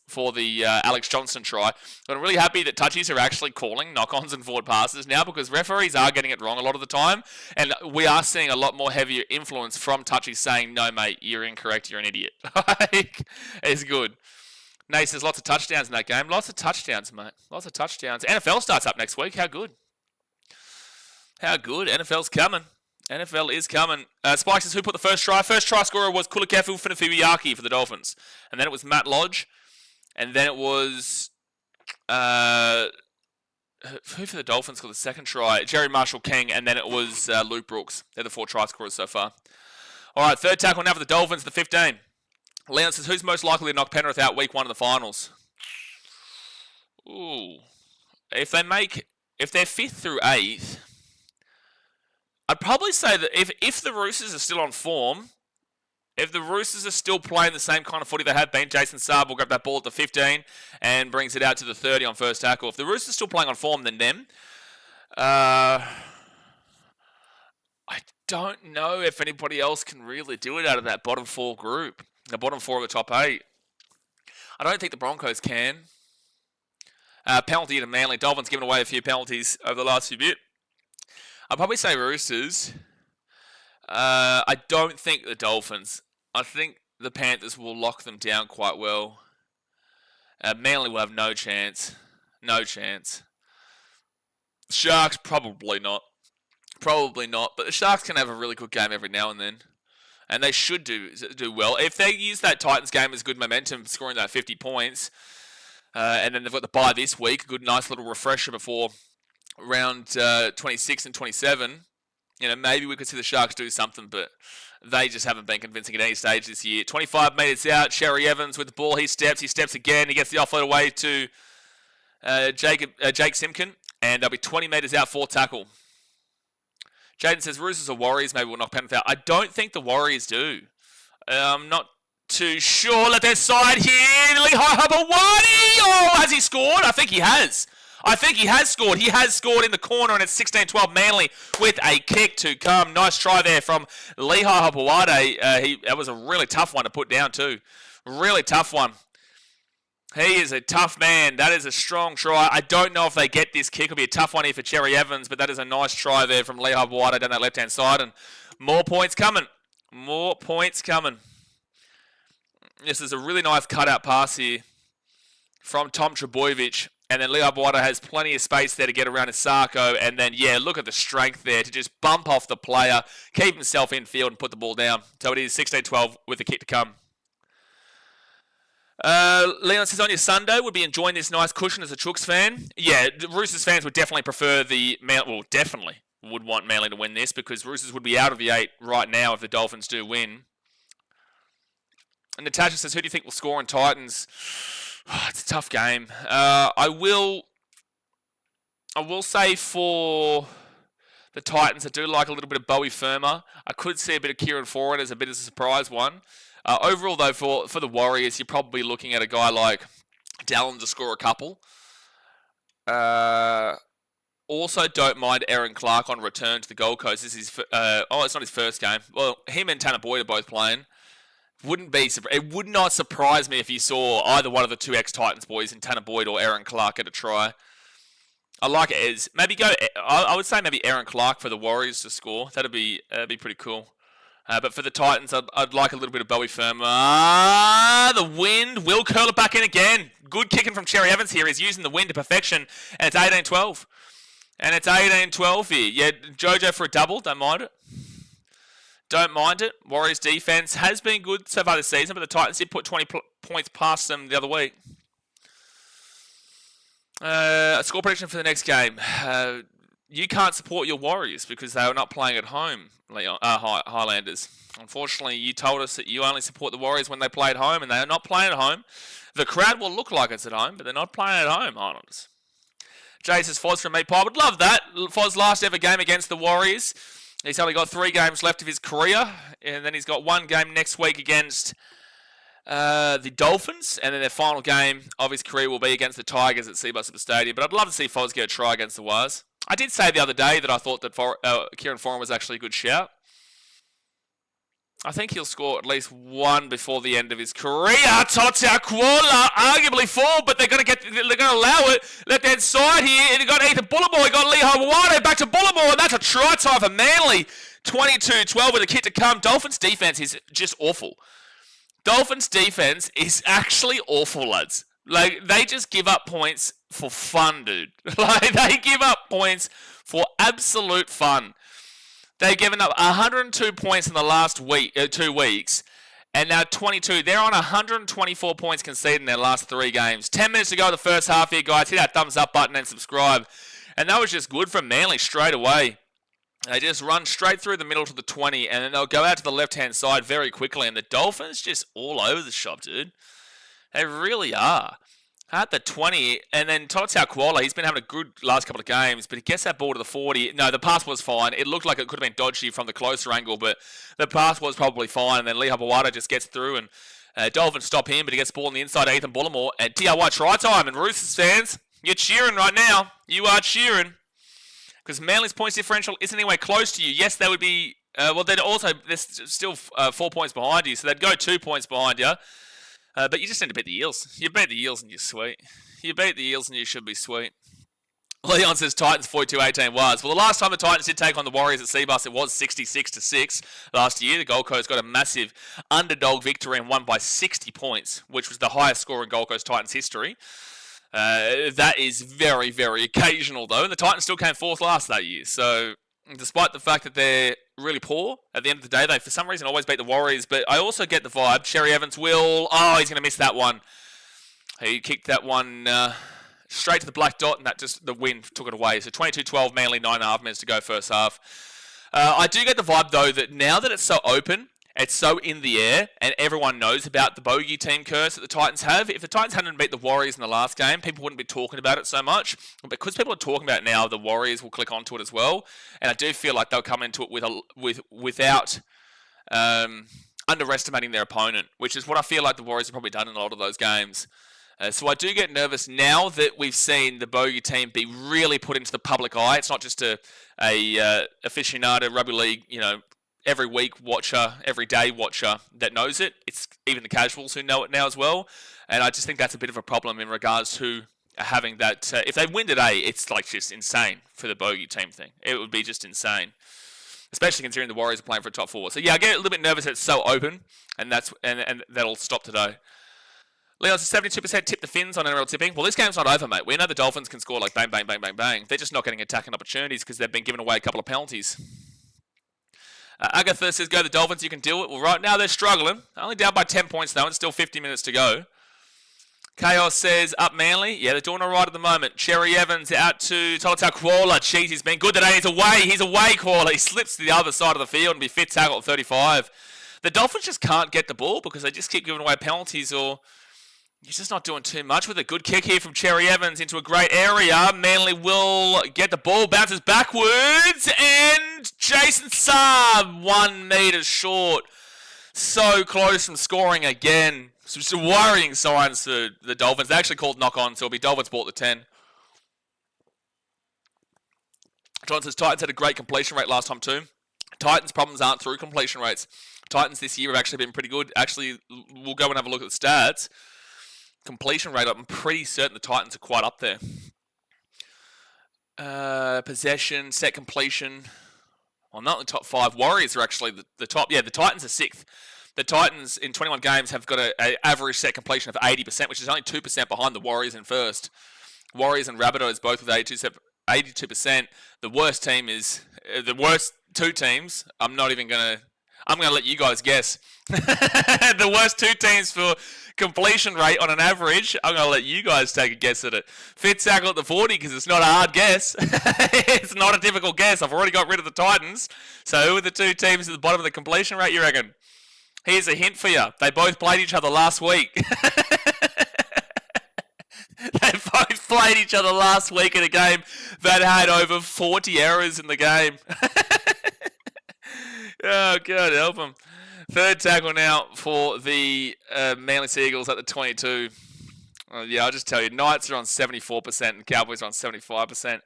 for the Alex Johnson try. But I'm really happy that touchies are actually calling knock-ons and forward passes now, because referees are getting it wrong a lot of the time, and we are seeing a lot more heavier influence from touchies saying, no, mate, you're incorrect, you're an idiot. It's good. Nace, there's lots of touchdowns in that game. Lots of touchdowns, mate. Lots of touchdowns. NFL starts up next week. How good? How good. NFL's coming. NFL is coming. Spike says, who put the first try? First try scorer was Kulikefu Finafibiyaki for the Dolphins. And then it was Matt Lodge. And then it was... who for the Dolphins got the second try? Jerry Marshall King. And then it was Luke Brooks. They're the 4 try scorers so far. All right, third tackle now for the Dolphins, the 15. Leon says, who's most likely to knock Penrith out week 1 of the finals? Ooh. If they're 5th through 8th... I'd probably say that if the Roosters are still on form, if the Roosters are still playing the same kind of footy they have been, Jason Saab will grab that ball at the 15 and brings it out to the 30 on first tackle. If the Roosters are still playing on form, then them. I don't know if anybody else can really do it out of that bottom 4 group, the bottom 4 of the top 8. I don't think the Broncos can. Penalty to Manly. Dolphins giving away a few penalties over the last few bit. I'd probably say Roosters. I don't think the Dolphins. I think the Panthers will lock them down quite well. Manly will have no chance. No chance. Sharks, probably not. Probably not. But the Sharks can have a really good game every now and then. And they should do well. If they use that Titans game as good momentum, scoring that 50 points, and then they've got the bye this week, a good nice little refresher before round 26 and 27, maybe we could see the Sharks do something, but they just haven't been convincing at any stage this year. 25 metres out, Sherry Evans with the ball. He steps again. He gets the offload away to Jake Simpkin, and they'll be 20 metres out, 4 tackle. Jaden says, Roosters or Warriors maybe will knock Penrith out. I don't think the Warriors do. I'm not too sure. Let their side here. Lehigh Habawadi. Oh, has he scored? I think he has. Scored. He has scored in the corner, and it's 16-12 Manly with a kick to come. Nice try there from Lehigh Habawadi. That was a really tough one to put down too. Really tough one. He is a tough man. That is a strong try. I don't know if they get this kick. It'll be a tough one here for Cherry Evans, but that is a nice try there from Lehigh Habawadi down that left-hand side, and more points coming. More points coming. This is a really nice cutout pass here from Tom Trebojevic. And then Lehigh Habawadi has plenty of space there to get around Isako. And then, look at the strength there to just bump off the player, keep himself in field and put the ball down. So it is 16-12 with the kick to come. Leon says, on your Sunday, would be enjoying this nice cushion as a Chooks fan. Yeah, the Roosters fans would definitely prefer definitely would want Manly to win this, because Roosters would be out of the 8 right now if the Dolphins do win. And Natasha says, who do you think will score in Titans? It's a tough game. I will say for the Titans, I do like a little bit of Bowie Firma. I could see a bit of Kieran Foran as a bit of a surprise one. Overall, though, for the Warriors, you're probably looking at a guy like Dallin to score a couple. Also, don't mind Aaron Clark on return to the Gold Coast. This is it's not his first game. Well, him and Tanner Boyd are both playing. It would not surprise me if you saw either one of the 2 ex-Titans boys in Tanner Boyd or Aaron Clark get a try. I like it as I would say maybe Aaron Clark for the Warriors to score. That'd be pretty cool. But for the Titans, I'd like a little bit of Bowie Firma. The wind will curl it back in again. Good kicking from Cherry Evans here. He's using the wind to perfection, and it's 18-12. And it's 18-12 here. Yeah, Jojo for a double. Don't mind it. Don't mind it. Warriors defense has been good so far this season, but the Titans did put 20 points past them the other week. A score prediction for the next game. You can't support your Warriors because they are not playing at home, Highlanders. Unfortunately, you told us that you only support the Warriors when they play at home, and they are not playing at home. The crowd will look like it's at home, but they're not playing at home, Islanders. Jay says, Foz from Meat Pie. Would love that. Foz last ever game against the Warriors. He's only got 3 games left of his career, and then he's got 1 game next week against the Dolphins, and then their final game of his career will be against the Tigers at Seabus Super Stadium. But I'd love to see Foz get a try against the Wars. I did say the other day that I thought that Kieran Foran was actually a good shout. I think he'll score at least 1 before the end of his career. Totia Kuala, arguably 4, but they're going to allow it. Left hand side here, and you got Ethan Bullimore, you got Lee Hawade, back to Bullimore, and that's a try time for Manly. 22-12 with a kick to come. Dolphins defense is just awful. Dolphins defense is actually awful, lads. Like, they just give up points for fun, dude. Like, they give up points for absolute fun. They've given up 102 points in the last 2 weeks, and now 22. They're on 124 points conceded in their last 3 games. 10 minutes to go in the first half here, guys. Hit that thumbs up button and subscribe. And that was just good from Manly straight away. They just run straight through the middle to the 20, and then they'll go out to the left-hand side very quickly. And the Dolphins just all over the shop, dude. They really are. At the 20, and then Totsau Kuala, he's been having a good last couple of games, but he gets that ball to the 40. No, the pass was fine. It looked like it could have been dodgy from the closer angle, but the pass was probably fine. And then Lee Hawade just gets through, and Dolphins stop him, but he gets the ball on the inside to Ethan Bullimore. And DIY try time, and Roosters fans, you're cheering right now. You are cheering. Because Manly's points differential isn't anywhere close to you. Yes, they would be, they're still 4 points behind you, so they'd go 2 points behind you. But you just need to beat the Eels. You beat the Eels and you're sweet. You beat the Eels and you should be sweet. Leon says Titans 42-18 was. Well, the last time the Titans did take on the Warriors at Seabus, it was 66-6 last year. The Gold Coast got a massive underdog victory and won by 60 points, which was the highest score in Gold Coast Titans history. That is very, very occasional, though. And the Titans still came 4th last that year. So, despite the fact that they're really poor, at the end of the day, they, for some reason, always beat the Warriors. But I also get the vibe. Sherry Evans will... Oh, he's going to miss that one. He kicked that one straight to the black dot, and that just the wind took it away. So 22-12, Manly, 9.5 minutes to go first half. I do get the vibe, though, that now that it's so open, it's so in the air, and everyone knows about the bogey team curse that the Titans have. If the Titans hadn't beat the Warriors in the last game, people wouldn't be talking about it so much. But because people are talking about it now, the Warriors will click onto it as well. And I do feel like they'll come into it without underestimating their opponent, which is what I feel like the Warriors have probably done in a lot of those games. So I do get nervous now that we've seen the bogey team be really put into the public eye. It's not just a aficionado rugby league, every week watcher, every day watcher that knows it. It's even the casuals who know it now as well. And I just think that's a bit of a problem in regards to having that. If they win today, it's like just insane for the bogey team thing. It would be just insane, especially considering the Warriors are playing for a top 4. So yeah, I get a little bit nervous that it's so open, and that'll stop today. Leon's 72% tip the Finns on NRL tipping. Well, this game's not over, mate. We know the Dolphins can score like bang, bang, bang, bang, bang. They're just not getting attacking opportunities because they've been giving away a couple of penalties. Agatha says, go the Dolphins, you can deal it. Well, right now they're struggling. Only down by 10 points, though, and still 50 minutes to go. Chaos says, up Manly. Yeah, they're doing all right at the moment. Cherry Evans out to Tolotau Kuala. Jeez, he's been good today. He's away, Kuala. He slips to the other side of the field and be fit tackle at 35. The Dolphins just can't get the ball because they just keep giving away penalties, or he's just not doing too much with a good kick here from Cherry Evans into a great area. Manly will get the ball, bounces backwards, and Jason Saab 1 metre short. So close from scoring again. Some worrying signs for the Dolphins. They actually called knock on, so it'll be Dolphins ball at the 10. John says Titans had a great completion rate last time too. Titans' problems aren't through completion rates. Titans this year have actually been pretty good. Actually, we'll go and have a look at the stats. Completion rate, I'm pretty certain the Titans are quite up there. Possession, set completion. Well, not in the top 5. Warriors are actually the top. Yeah, the Titans are 6th. The Titans in 21 games have got an average set completion of 80%, which is only 2% behind the Warriors in first. Warriors and Rabbitohs both with 82%. The worst team is the worst 2 teams. I'm going to let you guys guess. The worst 2 teams for completion rate on an average. I'm going to let you guys take a guess at it. Fit tackle at the 40 because it's not a hard guess. It's not a difficult guess. I've already got rid of the Titans. So who are the 2 teams at the bottom of the completion rate, you reckon? Here's a hint for you. They both played each other last week. played each other last week in a game that had over 40 errors in the game. Oh, God, help them. Third tackle now for the Manly Seagulls at the 22. Yeah, I'll just tell you, Knights are on 74% and Cowboys are on 75%.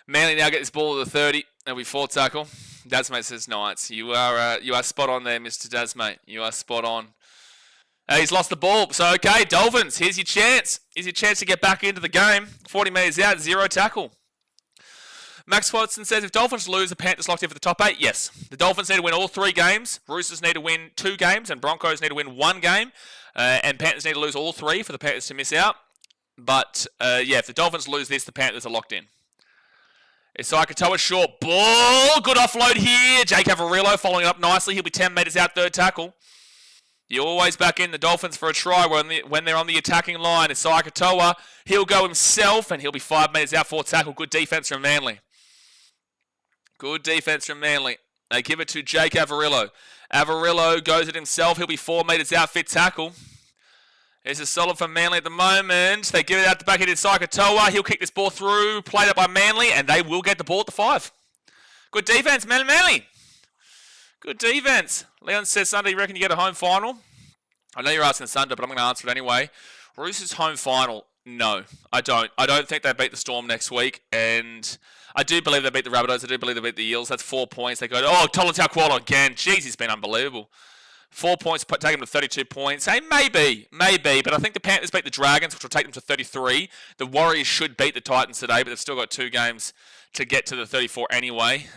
Manly now get this ball at the 30. It'll be fourth tackle. Dasmate says Knights. You are spot on there, Mr. Dasmate. You are spot on. He's lost the ball. So, okay, Dolphins, here's your chance. Here's your chance to get back into the game. 40 metres out, 0 tackle. Max Watson says, if Dolphins lose, the Panthers locked in for the top 8? Yes. The Dolphins need to win all 3 games. Roosters need to win 2 games. And Broncos need to win 1 game. And Panthers need to lose all 3 for the Panthers to miss out. But, yeah, if the Dolphins lose this, the Panthers are locked in. Isaiah Katoa short ball. Good offload here. Jake Averillo following up nicely. He'll be 10 metres out, third tackle. You always back in the Dolphins for a try when they're on the attacking line. Isaiah Katoa, he'll go himself and he'll be 5 metres out, fourth tackle. Good defence from Manly. Good defence from Manly. They give it to Jake Averillo. Averillo goes it himself. He'll be 4 metres out, fifth tackle. This is solid from Manly at the moment. They give it out the back into Isaiah Katoa. He'll kick this ball through. Played up by Manly, and they will get the ball at the 5. Good defence, Manly. Good defence. Leon says, Sunday, you reckon you get a home final? I know you're asking Sunday, but I'm going to answer it anyway. Roosters home final? No, I don't. I don't think they beat the Storm next week, and I do believe they beat the Rabbitohs. I do believe they beat the Eels. That's 4 points. They go, Tolentau Kuala again. Jeez, he's been unbelievable. 4 points, take them to 32 points. Hey, maybe, but I think the Panthers beat the Dragons, which will take them to 33. The Warriors should beat the Titans today, but they've still got 2 games to get to the 34 anyway.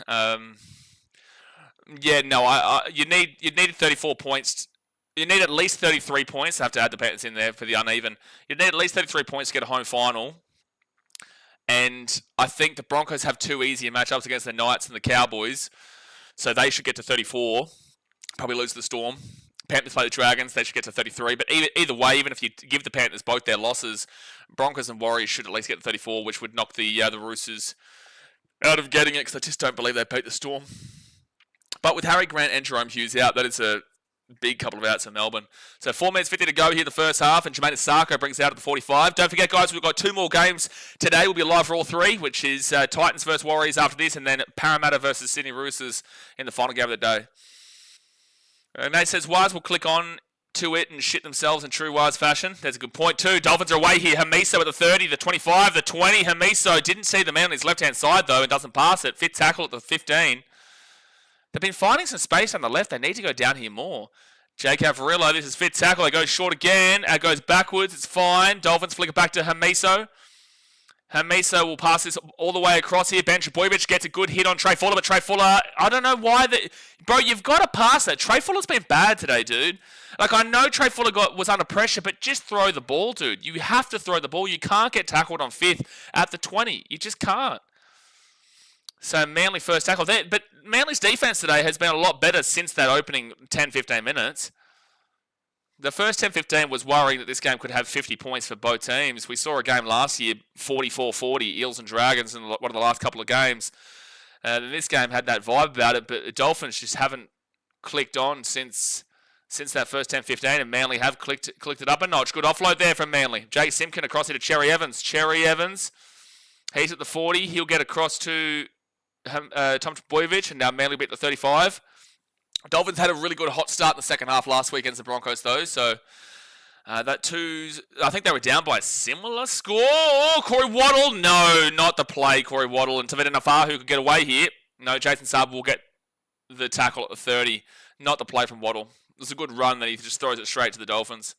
You need 34 points. You need at least 33 points. I have to add the Panthers in there for the uneven. You need at least 33 points to get a home final. And I think the Broncos have 2 easier matchups against the Knights and the Cowboys. So they should get to 34. Probably lose to the Storm. Panthers play the Dragons. They should get to 33. But either way, even if you give the Panthers both their losses, Broncos and Warriors should at least get to 34, which would knock the Roosters out of getting it, because I just don't believe they beat the Storm. But with Harry Grant and Jerome Hughes out, that is a big couple of outs for Melbourne. So 4 minutes 50 to go here the first half, and Jermaine Asako brings it out at the 45. Don't forget, guys, we've got 2 more games today. We'll be live for all 3, which is Titans versus Warriors after this, and then Parramatta versus Sydney Roosters in the final game of the day. Nate says, Wise will click on to it and shit themselves in true Wise fashion. There's a good point too. Dolphins are away here. Hamiso at the 30, the 25, the 20. Hamiso didn't see the man on his left-hand side, though, and doesn't pass it. Fifth tackle at the 15. They've been finding some space on the left. They need to go down here more. Jake Averillo, this is fifth tackle. It goes short again. It goes backwards. It's fine. Dolphins flick it back to Hamiso. Hamiso will pass this all the way across here. Ben Trbojevic gets a good hit on Trey Fuller, but Trey Fuller, I don't know why. Bro, you've got to pass it. Trey Fuller's been bad today, dude. Like, I know Trey Fuller was under pressure, but just throw the ball, dude. You have to throw the ball. You can't get tackled on 5th at the 20. You just can't. So, Manly first tackle there. But Manly's defense today has been a lot better since that opening 10-15 minutes. The first 10-15 was worrying that this game could have 50 points for both teams. We saw a game last year, 44-40, Eels and Dragons, in one of the last couple of games. And this game had that vibe about it, but the Dolphins just haven't clicked on since that first 10-15, and Manly have clicked it up a notch. Good offload there from Manly. Jake Simpkin across here to Cherry Evans. Cherry Evans, he's at the 40. He'll get across to Tom Trbojevic, and now Manly beat the 35. Dolphins had a really good hot start in the second half last week against the Broncos, though. So I think they were down by a similar score. Oh, Corey Waddle. No, not the play, Corey Waddle. And Tavita Nafar, who could get away here. No, Jason Saab will get the tackle at the 30. Not the play from Waddle. It was a good run that he just throws it straight to the Dolphins.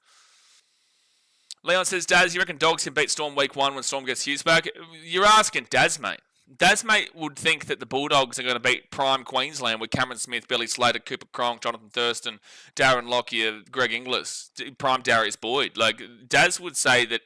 Leon says, Daz, you reckon Dogs can beat Storm week 1 when Storm gets Hughes back? You're asking Daz, mate. Dazmate would think that the Bulldogs are going to beat prime Queensland with Cameron Smith, Billy Slater, Cooper Cronk, Jonathan Thurston, Darren Lockyer, Greg Inglis, prime Darius Boyd. Like, Daz would say that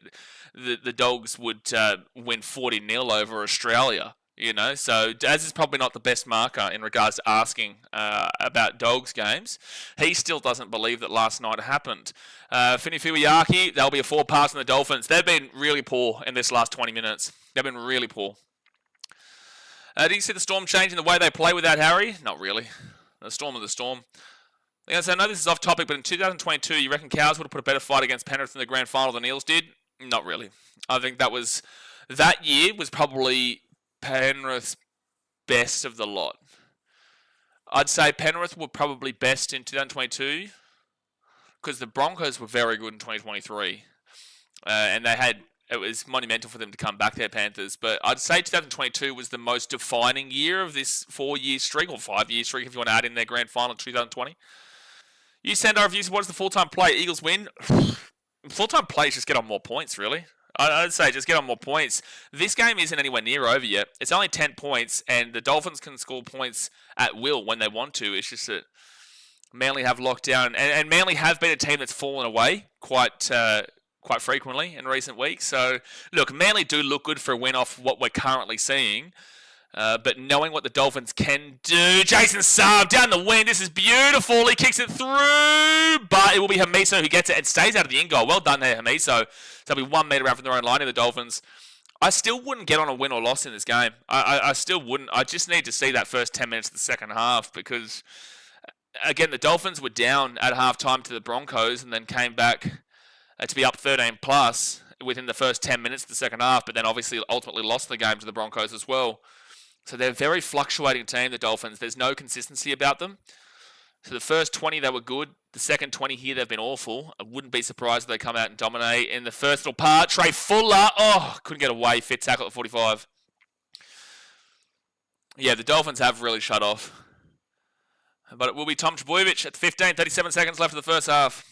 the Dogs would win 40-0 over Australia, you know. So Daz is probably not the best marker in regards to asking about Dogs games. He still doesn't believe that last night happened. Fini Fuiaki, they'll be a 4-pass on the Dolphins. They've been really poor in this last 20 minutes. They've been really poor. Do you see the Storm changing the way they play without Harry? Not really. The Storm of the Storm. I know this is off topic, but in 2022, you reckon Cows would have put a better fight against Penrith in the grand final than Eels did? Not really. I think that was That year was probably Penrith's best of the lot. I'd say Penrith were probably best in 2022 because the Broncos were very good in 2023. And it was monumental for them to come back there, Panthers. But I'd say 2022 was the most defining year of this 4-year streak, or 5-year streak if you want to add in their grand final 2020. You send our reviews. What is the full-time play? Eagles win. Full-time play is just get on more points, really. I'd say just get on more points. This game isn't anywhere near over yet. It's only 10 points, and the Dolphins can score points at will when they want to. It's just that Manly have locked down, and Manly have been a team that's fallen away quite frequently in recent weeks. So, look, Manly do look good for a win off what we're currently seeing. But knowing what the Dolphins can do, Jason Saab down the wing. This is beautiful. He kicks it through, but it will be Hamiso who gets it and stays out of the in goal. Well done there, Hamiso. So it'll be 1 metre out from their own line of the Dolphins. I still wouldn't get on a win or loss in this game. I still wouldn't. I just need to see that first 10 minutes of the second half because, again, the Dolphins were down at halftime to the Broncos and then came back to be up 13 plus within the first 10 minutes of the second half, but then obviously ultimately lost the game to the Broncos as well. So they're a very fluctuating team, the Dolphins. There's no consistency about them. So the first 20, they were good. The second 20 here, they've been awful. I wouldn't be surprised if they come out and dominate. In the first little part, Trey Fuller, couldn't get away. Fit tackle at 45. Yeah, the Dolphins have really shut off. But it will be Tom Trbojevic at 15, 37 seconds left of the first half.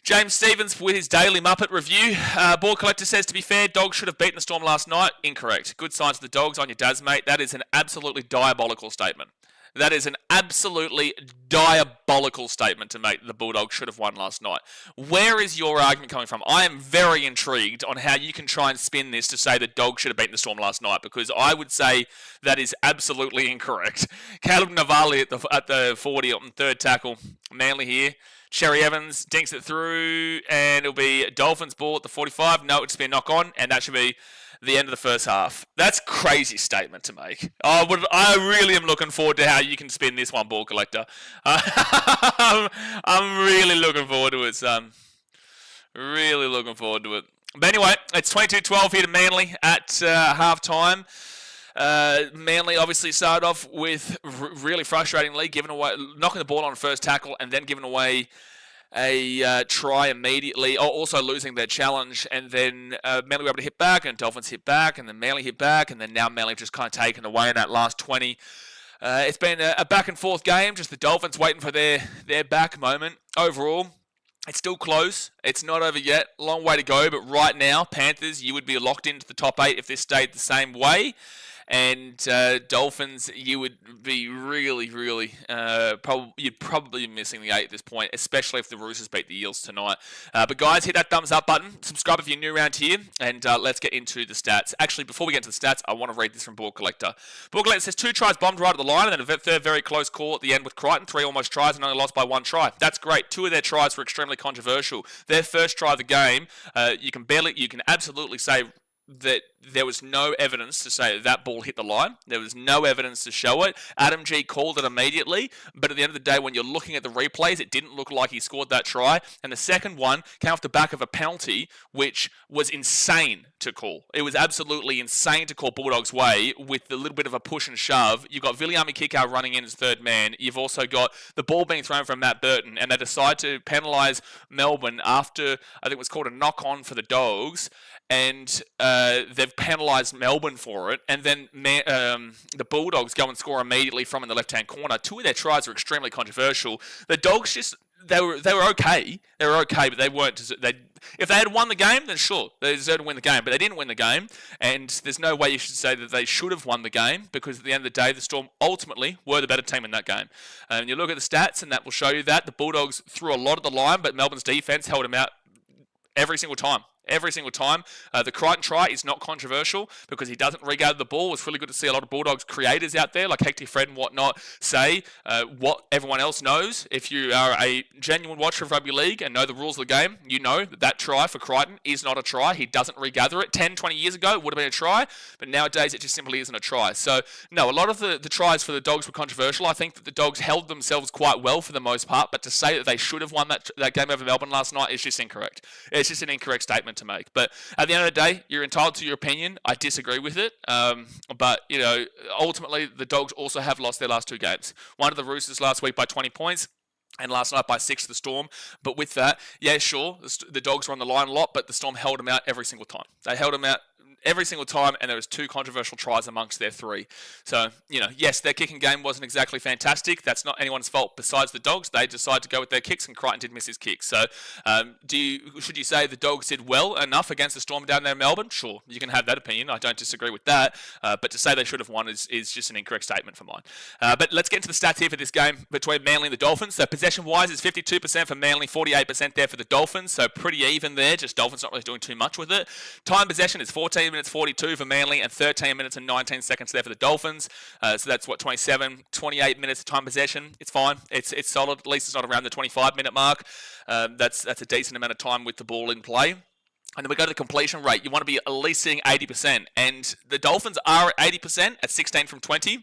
James Stevens with his daily Muppet review. Ball collector says, to be fair, Dogs should have beaten the Storm last night. Incorrect. Good signs of the Dogs on your dads, mate. That is an absolutely diabolical statement. That is an absolutely diabolical statement to make. The Bulldogs should have won last night. Where is your argument coming from? I am very intrigued on how you can try and spin this to say the Dogs should have beaten the Storm last night, because I would say that is absolutely incorrect. Caleb Navali at the 40 on third tackle. Manly here. Cherry Evans dinks it through, and it'll be Dolphins ball at the 45. No, it'll just be a knock on, and that should be the end of the first half. That's a crazy statement to make. I really am looking forward to how you can spin this one, Ball Collector. I'm really looking forward to it, son. Really looking forward to it. But anyway, it's 22-12 here to Manly at halftime. Manly obviously started off with really frustratingly knocking the ball on first tackle and then giving away a try immediately, also losing their challenge, and then Manly were able to hit back, and Dolphins hit back, and then Manly hit back, and then now Manly just kind of taken away in that last 20. It's been a back and forth game, just the Dolphins waiting for their back moment. Overall, it's still close. It's not over yet. Long way to go, but right now, Panthers, you would be locked into the top 8 if this stayed the same way. And Dolphins, you would be really, you'd probably be missing the 8 at this point, especially if the Roosters beat the Eels tonight. But guys, hit that thumbs up button. Subscribe if you're new around here, and let's get into the stats. Actually, before we get into the stats, I want to read this from Ball Collector. Ball Collector says 2 tries bombed right at the line, and then a third very close call at the end with Crichton. 3 almost tries and only lost by 1 try. That's great. 2 of their tries were extremely controversial. Their first try of the game, you can absolutely say that there was no evidence to say that ball hit the line. There was no evidence to show it. Adam G called it immediately, but at the end of the day, when you're looking at the replays, it didn't look like he scored that try. And the second one came off the back of a penalty, which was insane to call. It was absolutely insane to call Bulldogs' way with a little bit of a push and shove. You've got Viliami Kikau running in as third man. You've also got the ball being thrown from Matt Burton, and they decide to penalise Melbourne after, I think it was called a knock-on for the Dogs, and they've penalised Melbourne for it, and then the Bulldogs go and score immediately from in the left-hand corner. 2 of their tries were extremely controversial. The Dogs just, they were okay. They were okay, but they weren't. If they had won the game, then sure, they deserved to win the game, but they didn't win the game, and there's no way you should say that they should have won the game, because at the end of the day, the Storm ultimately were the better team in that game. And you look at the stats, and that will show you that. The Bulldogs threw a lot of the line, but Melbourne's defence held them out every single time. Every single time. The Crichton try is not controversial because he doesn't regather the ball. It's really good to see a lot of Bulldogs creators out there like Hector Fred and whatnot say what everyone else knows. If you are a genuine watcher of rugby league and know the rules of the game, you know that try for Crichton is not a try. He doesn't regather it. 10, 20 years ago, it would have been a try, but nowadays it just simply isn't a try. So, no, a lot of the tries for the Dogs were controversial. I think that the Dogs held themselves quite well for the most part, but to say that they should have won that game over Melbourne last night is just incorrect. It's just an incorrect statement to make. But at the end of the day, you're entitled to your opinion. I disagree with it. But, ultimately, the Dogs also have lost their last 2 games. One to the Roosters last week by 20 points. And last night by 6 to the Storm. But with that, yeah, sure, the Dogs were on the line a lot, but the Storm held them out every single time. They held them out every single time, and there was 2 controversial tries amongst their 3. So, yes, their kicking game wasn't exactly fantastic. That's not anyone's fault besides the Dogs. They decided to go with their kicks, and Crichton did miss his kicks. So, should you say the Dogs did well enough against the Storm down there in Melbourne? Sure, you can have that opinion. I don't disagree with that. But to say they should have won is just an incorrect statement for mine. But let's get into the stats here for this game between Manly and the Dolphins. So, possession-wise, it's 52% for Manly, 48% there for the Dolphins. So, pretty even there. Just Dolphins not really doing too much with it. Time possession is 14 minutes 42 for Manly and 13 minutes and 19 seconds there for the Dolphins. So that's 28 minutes of time possession. It's fine. It's solid. At least it's not around the 25-minute mark. That's a decent amount of time with the ball in play. And then we go to the completion rate. You want to be at least seeing 80%. And the Dolphins are at 80% at 16 from 20.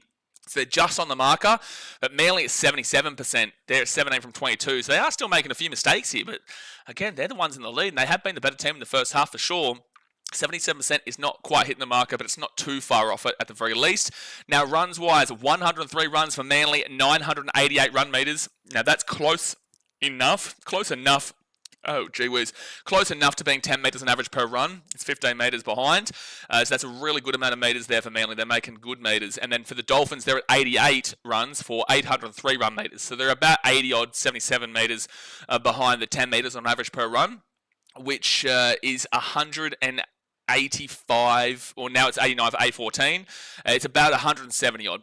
So they're just on the marker, but Manly is 77%. They're at 17 from 22. So they are still making a few mistakes here, but again, they're the ones in the lead, and they have been the better team in the first half for sure. 77% is not quite hitting the marker, but it's not too far off it at the very least. Now, runs-wise, 103 runs for Manly, 988 run meters. Now, that's close enough. Oh, gee whiz. Close enough to being 10 metres on average per run. It's 15 metres behind. So that's a really good amount of metres there for Manly. They're making good metres. And then for the Dolphins, they're at 88 runs for 803 run metres. So they're about 80-odd, 77 metres behind the 10 metres on average per run, which is 185, or now it's 89 for A14. It's about 170 odd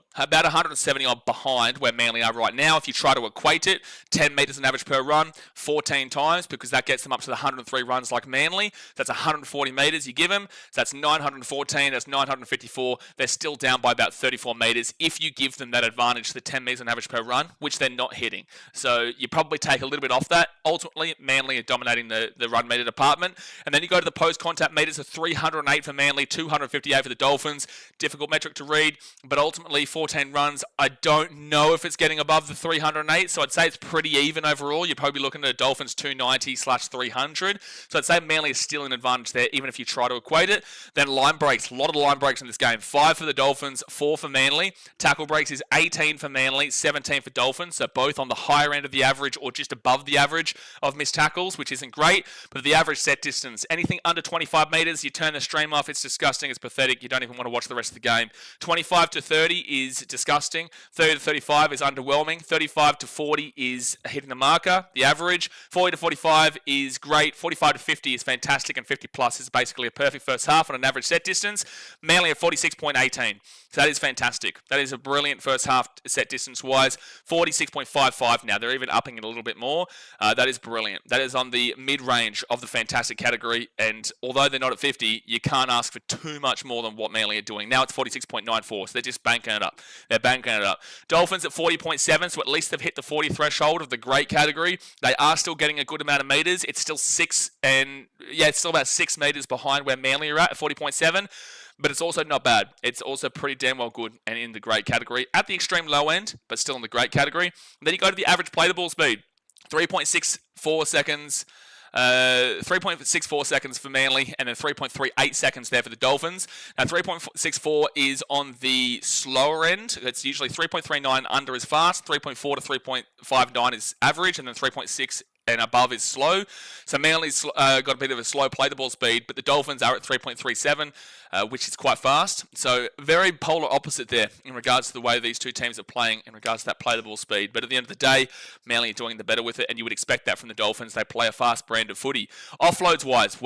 behind where Manly are right now. If you try to equate it, 10 metres on average per run, 14 times, because that gets them up to the 103 runs like Manly. So that's 140 metres you give them. So that's 914, that's 954. They're still down by about 34 metres if you give them that advantage to the 10 metres on average per run, which they're not hitting. So you probably take a little bit off that. Ultimately, Manly are dominating the run metre department. And then you go to the post-contact metres of 308 for Manly, 258 for the Dolphins. Difficult metric to read, but ultimately 14 runs. I don't know if it's getting above the 308, so I'd say it's pretty even overall. You're probably looking at a Dolphins 290/300. So I'd say Manly is still an advantage there, even if you try to equate it. Then line breaks, a lot of line breaks in this game. 5 for the Dolphins, 4 for Manly. Tackle breaks is 18 for Manly, 17 for Dolphins, so both on the higher end of the average or just above the average of missed tackles, which isn't great. But the average set distance, anything under 25 metres, you turn the stream off. It's disgusting. It's pathetic. You don't even want to watch the rest of the game. 25 to 30 is disgusting. 30 to 35 is underwhelming. 35 to 40 is hitting the marker, the average. 40 to 45 is great. 45 to 50 is fantastic, and 50 plus is basically a perfect first half on an average set distance. Manly at 46.18. So that is fantastic. That is a brilliant first half set distance-wise. 46.55 now. They're even upping it a little bit more. That is brilliant. That is on the mid-range of the fantastic category, and although they're not at 50, you can't ask for too much more than what Manly are doing. Now it's 46.94, so they're just banking it up. Dolphins at 40.7, so at least they've hit the 40 threshold of the great category. They are still getting a good amount of meters. It's still it's still about 6 meters behind where Manly are at 40.7. But it's also not bad. It's also pretty damn well good and in the great category. At the extreme low end, but still in the great category. And then you go to the average play the ball speed. 3.64 seconds. 3.64 seconds for Manly, and then 3.38 seconds there for the Dolphins. Now, 3.64 is on the slower end. It's usually 3.39 under is fast, 3.4 to 3.59 is average, and then 3.6 and above is slow. So Manly's got a bit of a slow play the ball speed, but the Dolphins are at 3.37, which is quite fast. So very polar opposite there in regards to the way these two teams are playing in regards to that play the ball speed. But at the end of the day, Manly are doing the better with it, and you would expect that from the Dolphins. They play a fast brand of footy. Offloads-wise,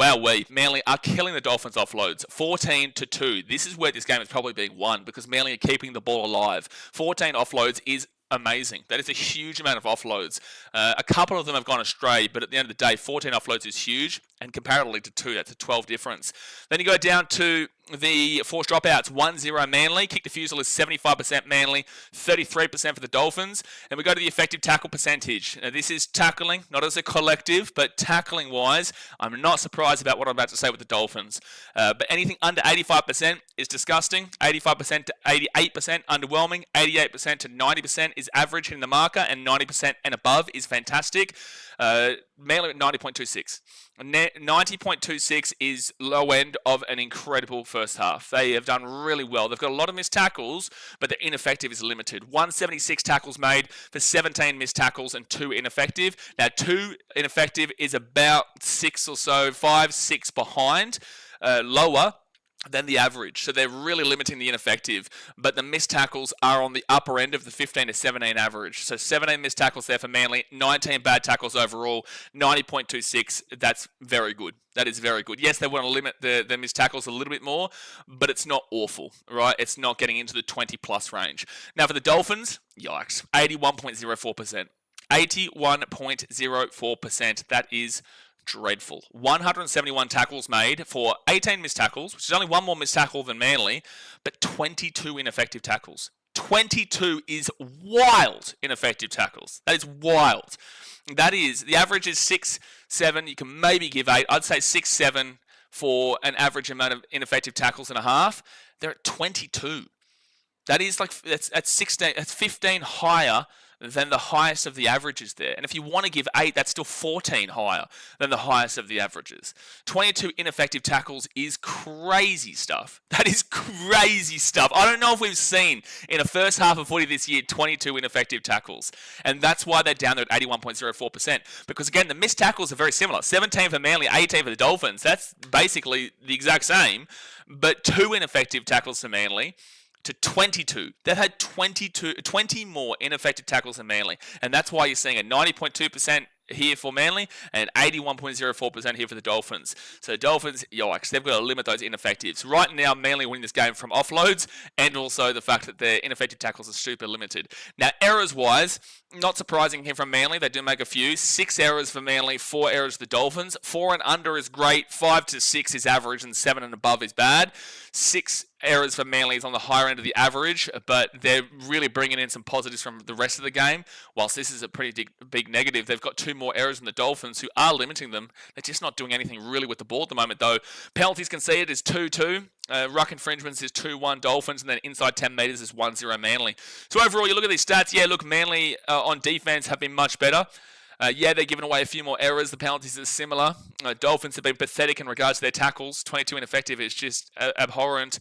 Manly are killing the Dolphins offloads. 14-2. This is where this game is probably being won because Manly are keeping the ball alive. 14 offloads is amazing. That is a huge amount of offloads. A couple of them have gone astray, but at the end of the day, 14 offloads is huge, and comparatively to 2, that's a 12 difference. Then you go down to the forced dropouts, 1-0 Manly. Kick defusal is 75% Manly, 33% for the Dolphins. And we go to the effective tackle percentage. Now, this is tackling, not as a collective, but tackling-wise, I'm not surprised about what I'm about to say with the Dolphins. But anything under 85% is disgusting. 85% to 88% underwhelming. 88% to 90% is average in the marker, and 90% and above is fantastic. Manly at 90.26. 90.26 is low end of an incredible first half. They have done really well. They've got a lot of missed tackles, but the ineffective is limited. 176 tackles made for 17 missed tackles and 2 ineffective. Now, 2 ineffective is about 6 or so, 5, 6 behind, lower than the average. So they're really limiting the ineffective, but the missed tackles are on the upper end of the 15 to 17 average. So 17 missed tackles there for Manly, 19 bad tackles overall, 90.26. That's very good. That is very good. Yes, they want to limit the missed tackles a little bit more, but it's not awful, right? It's not getting into the 20 plus range. Now for the Dolphins, yikes, 81.04%. 81.04%. That is dreadful. 171 tackles made for 18 missed tackles, which is only one more missed tackle than Manly, but 22 ineffective tackles. 22 is wild ineffective tackles. That is wild. That is, the average is 6, 7. You can maybe give 8. I'd say 6, 7 for an average amount of ineffective tackles and a half. They're at 22. That is like, that's 16, that's 15 higher than the highest of the averages there. And if you want to give 8, that's still 14 higher than the highest of the averages. 22 ineffective tackles is crazy stuff. That is crazy stuff. I don't know if we've seen in a first half of footy this year 22 ineffective tackles. And that's why they're down there at 81.04%. Because again, the missed tackles are very similar. 17 for Manly, 18 for the Dolphins. That's basically the exact same. But 2 ineffective tackles for Manly to 22. They've had 20 more ineffective tackles than Manly. And that's why you're seeing a 90.2% here for Manly and 81.04% here for the Dolphins. So the Dolphins, yikes, they've got to limit those ineffectives. Right now, Manly winning this game from offloads and also the fact that their ineffective tackles are super limited. Now, errors-wise, not surprising here from Manly. They do make a few. 6 errors for Manly, 4 errors for the Dolphins. 4 and under is great. 5 to 6 is average and 7 and above is bad. 6 errors for Manly is on the higher end of the average, but they're really bringing in some positives from the rest of the game. Whilst this is a pretty big negative, they've got 2 more errors than the Dolphins, who are limiting them. They're just not doing anything really with the ball at the moment, though. Penalties conceded is 2-2. Ruck infringements is 2-1 Dolphins, and then inside 10 metres is 1-0 Manly. So overall, you look at these stats, yeah, look, Manly on defence have been much better. Yeah, they're giving away a few more errors. The penalties are similar. Dolphins have been pathetic in regards to their tackles. 22 ineffective is just abhorrent.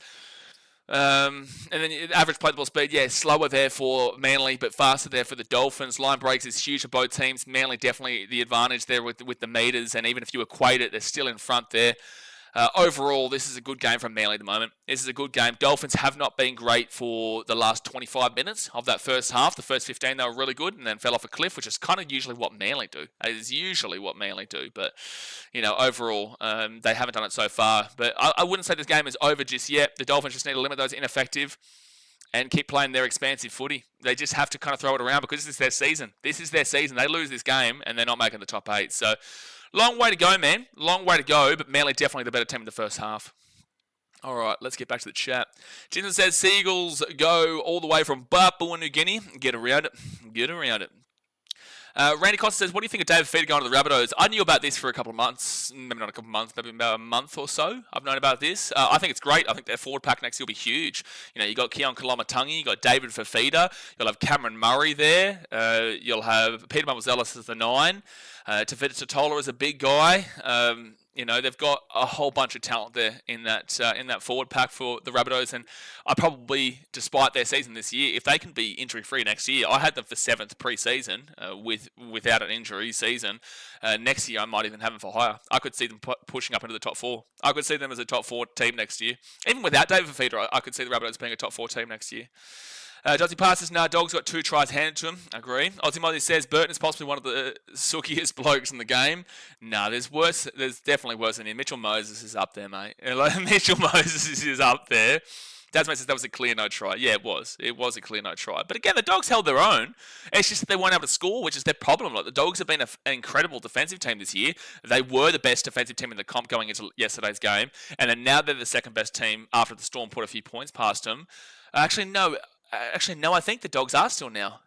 And then average play the ball speed, yeah, slower there for Manly, but faster there for the Dolphins. Line breaks is huge for both teams. Manly definitely the advantage there with the meters, and even if you equate it, they're still in front there. Overall, this is a good game from Manly at the moment. This is a good game. Dolphins have not been great for the last 25 minutes of that first half. The first 15, they were really good and then fell off a cliff, which is kind of usually what Manly do. It is usually what Manly do. But, you know, overall, they haven't done it so far. But I wouldn't say this game is over just yet. The Dolphins just need to limit those ineffective and keep playing their expansive footy. They just have to kind of throw it around because this is their season. This is their season. They lose this game and they're not making the top 8. So, long way to go, man. Long way to go, but Manly definitely the better team in the first half. All right, let's get back to the chat. Jinson says, Seagulls go all the way from Papua New Guinea. Get around it. Get around it. Randy Costa says, what do you think of David Feeder going to the Rabbitohs? I knew about this for a couple of months. Maybe not a couple of months, maybe about a month or so. I've known about this. I think it's great. I think their forward pack next year will be huge. You know, you got Keon Kolomatangi, you got David Fafita, you'll have Cameron Murray there. You'll have Peter Mamazelis as the 9. Tafita Totola is a big guy. You know, they've got a whole bunch of talent there in that forward pack for the Rabbitohs, and I probably, despite their season this year, if they can be injury-free next year, I had them for 7th pre-season without an injury season. Next year, I might even have them for higher. I could see them pushing up into the top 4. I could see them as a top 4 team next year. Even without David Fafita, I could see the Rabbitohs being a top 4 team next year. Josie Pass says, Dogs got 2 tries handed to him. Agree. Aussie Mozzie says, Burton is possibly one of the sookiest blokes in the game. There's worse. There's definitely worse than him. Mitchell Moses is up there, mate. Mitchell Moses is up there. Dasman says that was a clear no try. Yeah, it was. It was a clear no try. But again, the Dogs held their own. It's just that they weren't able to score, which is their problem. Like, the Dogs have been an incredible defensive team this year. They were the best defensive team in the comp going into yesterday's game. And then now they're the second best team after the Storm put a few points past them. Actually, no, I think the Dogs are still now.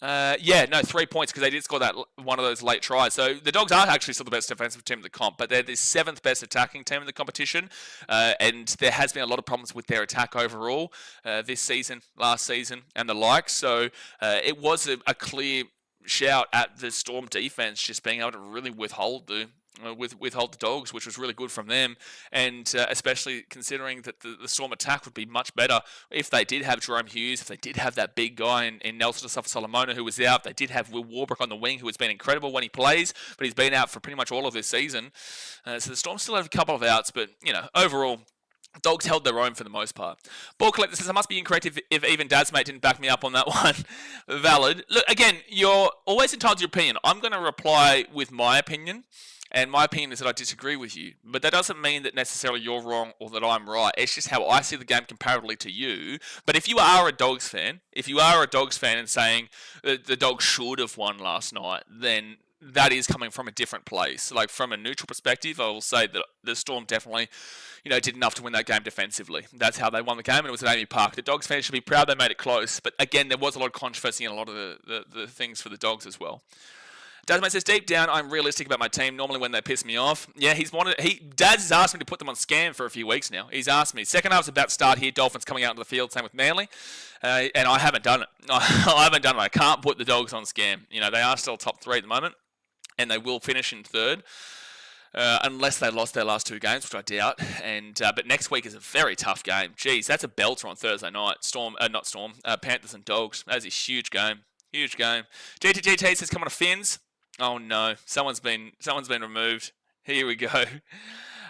3 points because they did score that one of those late tries. So the Dogs are actually still the best defensive team in the comp, but they're the 7th best attacking team in the competition. And there has been a lot of problems with their attack overall this season, last season, and the like. So it was a clear shout at the Storm defense just being able to really withhold the withhold the Dogs, which was really good from them, and especially considering that the Storm attack would be much better if they did have Jerome Hughes, if they did have that big guy in Nelson Asafa-Solomona who was out. They did have Will Warbrick on the wing, who has been incredible when he plays, but he's been out for pretty much all of this season. So the Storm still have a couple of outs, but overall, Dogs held their own for the most part. Ball Collector says, I must be incorrect if even Dad's mate didn't back me up on that one. Valid. Look, again, you're always entitled to your opinion. I'm going to reply with my opinion, and my opinion is that I disagree with you. But that doesn't mean that necessarily you're wrong or that I'm right. It's just how I see the game comparatively to you. But if you are a Dogs fan, and saying the Dogs should have won last night, then that is coming from a different place. Like, from a neutral perspective, I will say that the Storm definitely, did enough to win that game defensively. That's how they won the game, and it was at Amy Park. The Dogs fans should be proud they made it close, but again, there was a lot of controversy in a lot of the things for the Dogs as well. Dazmate says, deep down, I'm realistic about my team. Normally when they piss me off. Yeah, Daz has asked me to put them on scan for a few weeks now. He's asked me. Second half's about to start here. Dolphins coming out into the field, same with Manly. And I haven't done it. I can't put the Dogs on scan. They are still top 3 at the moment, and they will finish in 3rd. Unless they lost their last 2 games, which I doubt. But next week is a very tough game. Jeez, that's a belter on Thursday night. Panthers and Dogs. That is a huge game. Huge game. GTGT says, come on to Finns. Oh no, someone's been removed. Here we go.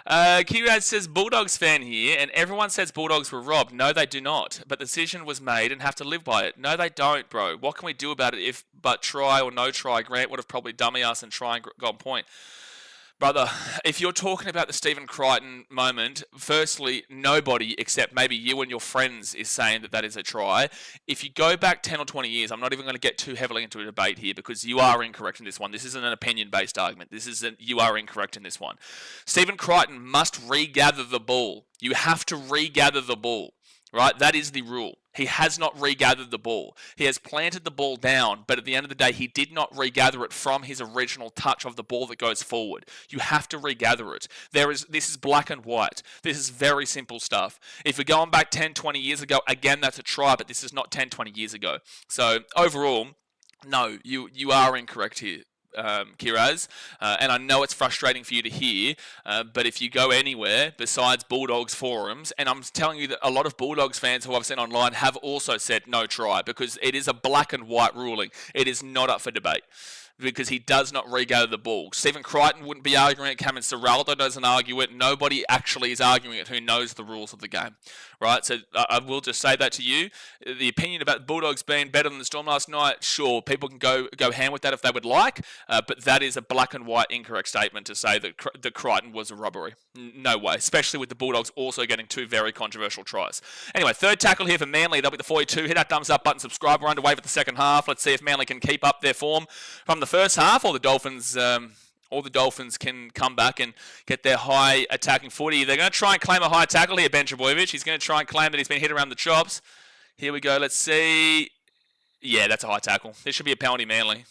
Kiraz says, Bulldogs fan here, and everyone says Bulldogs were robbed. No, they do not. But the decision was made and have to live by it. No, they don't, bro. What can we do about it but try or no try? Grant would have probably dummy us and try and got on point. Brother, if you're talking about the Stephen Crichton moment, firstly, nobody except maybe you and your friends is saying that is a try. If you go back 10 or 20 years, I'm not even going to get too heavily into a debate here because you are incorrect in this one. This isn't an opinion-based argument. You are incorrect in this one. Stephen Crichton must regather the ball. You have to regather the ball, right? That is the rule. He has not regathered the ball. He has planted the ball down, but at the end of the day, he did not regather it from his original touch of the ball that goes forward. You have to regather it. This is black and white. This is very simple stuff. If we're going back 10, 20 years ago, again, that's a try, but this is not 10, 20 years ago. So overall, no, you are incorrect here. Kiraz, and I know it's frustrating for you to hear, but if you go anywhere besides Bulldogs forums, and I'm telling you that a lot of Bulldogs fans who I've seen online have also said no try, because it is a black and white ruling. It is not up for debate, because he does not regather the ball. Stephen Crichton wouldn't be arguing it. Cameron Serraldo doesn't argue it. Nobody actually is arguing it who knows the rules of the game, right? So I will just say that to you. The opinion about the Bulldogs being better than the Storm last night, sure, people can go ham with that if they would like, but that is a black and white incorrect statement to say that Crichton was a robbery. No way, especially with the Bulldogs also getting 2 very controversial tries. Anyway, 3rd tackle here for Manly. That'll be the 42. Hit that thumbs up button, subscribe. We're underway for the second half. Let's see if Manly can keep up their form from the first half, or the Dolphins can come back and get their high attacking footy. They're going to try and claim a high tackle here, Ben Trbojevic. He's going to try and claim that he's been hit around the chops. Here we go. Let's see. Yeah, that's a high tackle. There should be a penalty, Manly.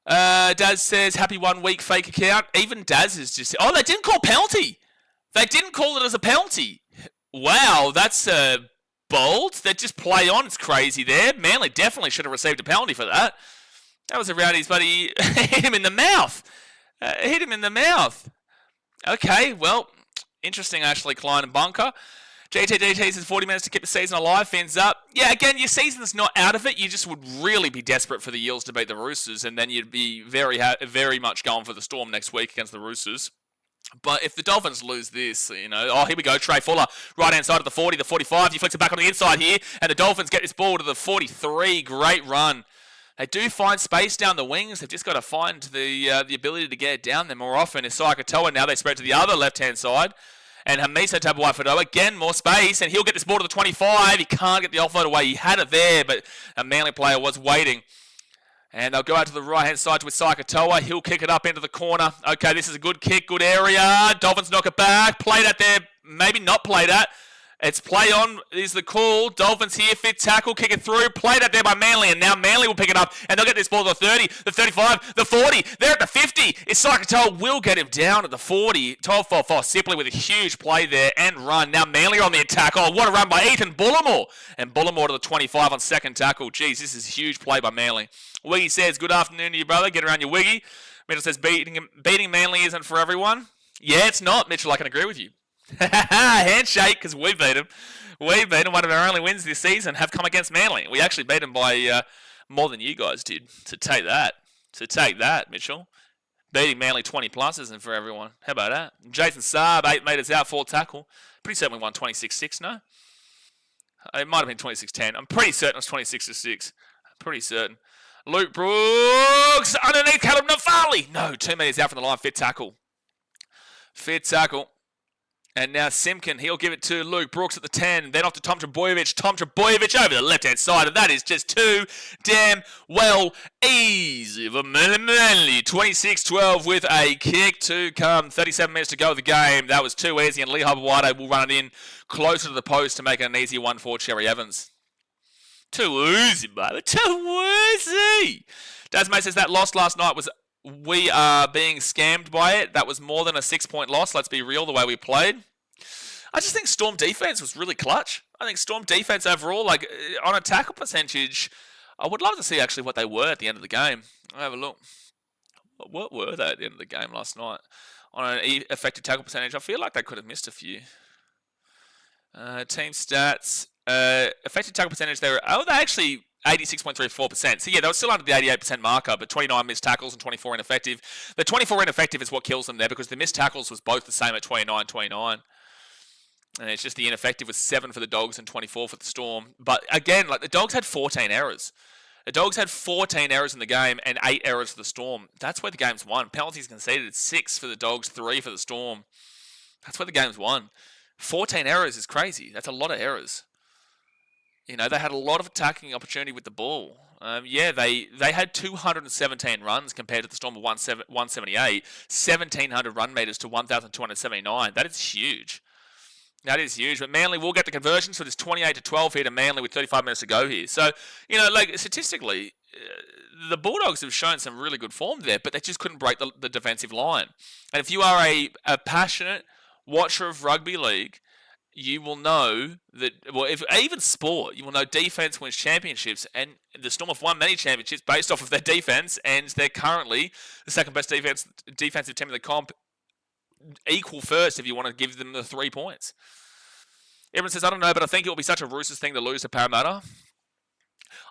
Daz says, happy 1 week fake account. Even Daz is just... Oh, they didn't call penalty. They didn't call it as a penalty. Wow, that's... bold. They just play on. It's crazy there. Manly definitely should have received a penalty for that. That was around his buddy. Hit him in the mouth. Okay, well, interesting, Ashley Klein and Bunker. GTDT says 40 minutes to keep the season alive. Fins up. Yeah, again, your season's not out of it. You just would really be desperate for the Eels to beat the Roosters, and then you'd be very much going for the Storm next week against the Roosters. But if the Dolphins lose this, oh, here we go, Trey Fuller, right-hand side of the 40, the 45, he flicks it back on the inside here, and the Dolphins get this ball to the 43, great run. They do find space down the wings, they've just got to find the ability to get it down there more often. Isaiah Katoa, now they spread to the other left-hand side, and Hamiso Tabuai-Fidow, again, more space, and he'll get this ball to the 25, he can't get the offload away, he had it there, but a Manly player was waiting. And they'll go out to the right-hand side to Isaiah Katoa. He'll kick it up into the corner. Okay, this is a good kick, good area. Dolphins knock it back. Played at there, maybe not played at. It's play on is the call. Dolphins here, fit tackle, kick it through. Played out there by Manly, and now Manly will pick it up, and they'll get this ball to the 30, the 35, the 40. They're at the 50. Isakatoa will get him down at the 40. 12-4 Sipley with a huge play there and run. Now Manly on the attack. Oh, what a run by Ethan Bullimore. And Bullimore to the 25 on second tackle. Jeez, this is a huge play by Manly. Wiggy says, good afternoon to you, brother. Get around your Wiggy. Mitchell says, beating Manly isn't for everyone. Yeah, it's not, Mitchell. I can agree with you. Handshake, because we beat him. We beat him. One of our only wins this season have come against Manly. We actually beat him by more than you guys did. So take that, Mitchell. Beating Manly 20 plus isn't for everyone. How about that? Jason Saab, 8 metres out, 4 tackle. Pretty certain we won 26-6, no? It might have been 26-10. I'm pretty certain it was 26-6. Pretty certain. Luke Brooks underneath Caleb Nafali. No, 2 metres out from the line. Fit tackle. And now Simkin, he'll give it to Luke Brooks at the 10. Then off to Tom Trbojevic. Tom Trbojevic over the left-hand side. And that is just too damn well easy for Manly. 26-12 with a kick to come. 37 minutes to go of the game. That was too easy. And Lee Hubawade will run it in closer to the post to make it an easy one for Cherry Evans. Too easy, baby. Too easy. Dasmate says that loss last night was... We are being scammed by it. That was more than a 6-point loss. Let's be real, the way we played. I just think Storm defense was really clutch. I think Storm defense overall, like on a tackle percentage, I would love to see actually what they were at the end of the game. I'll have a look. What were they at the end of the game last night? On an effective tackle percentage, I feel like they could have missed a few. Team stats. Effective tackle percentage, they actually... 86.34%. So yeah, they were still under the 88% marker, but 29 missed tackles and 24 ineffective. The 24 ineffective is what kills them there because the missed tackles was both the same at 29-29. And it's just the ineffective was 7 for the Dogs and 24 for the Storm. But again, like the Dogs had 14 errors. The Dogs had 14 errors in the game and 8 errors for the Storm. That's where the game's won. Penalties conceded, 6 for the Dogs, 3 for the Storm. That's where the game's won. 14 errors is crazy. That's a lot of errors. You know, they had a lot of attacking opportunity with the ball. They had 217 runs compared to the Storm of 178. 1,700 run meters to 1,279. That is huge. That is huge. But Manly will get the conversion, so there's 28-12 here to Manly with 35 minutes to go here. So, you know, like statistically, the Bulldogs have shown some really good form there, but they just couldn't break the defensive line. And if you are a passionate watcher of rugby league, you will know that, well, if even sport, you will know defense wins championships, and the Storm have won many championships based off of their defense, and they're currently the second best defensive team in the comp, equal first if you want to give them the 3 points. Everyone says, I don't know, but I think it will be such a Roosters thing to lose to Parramatta.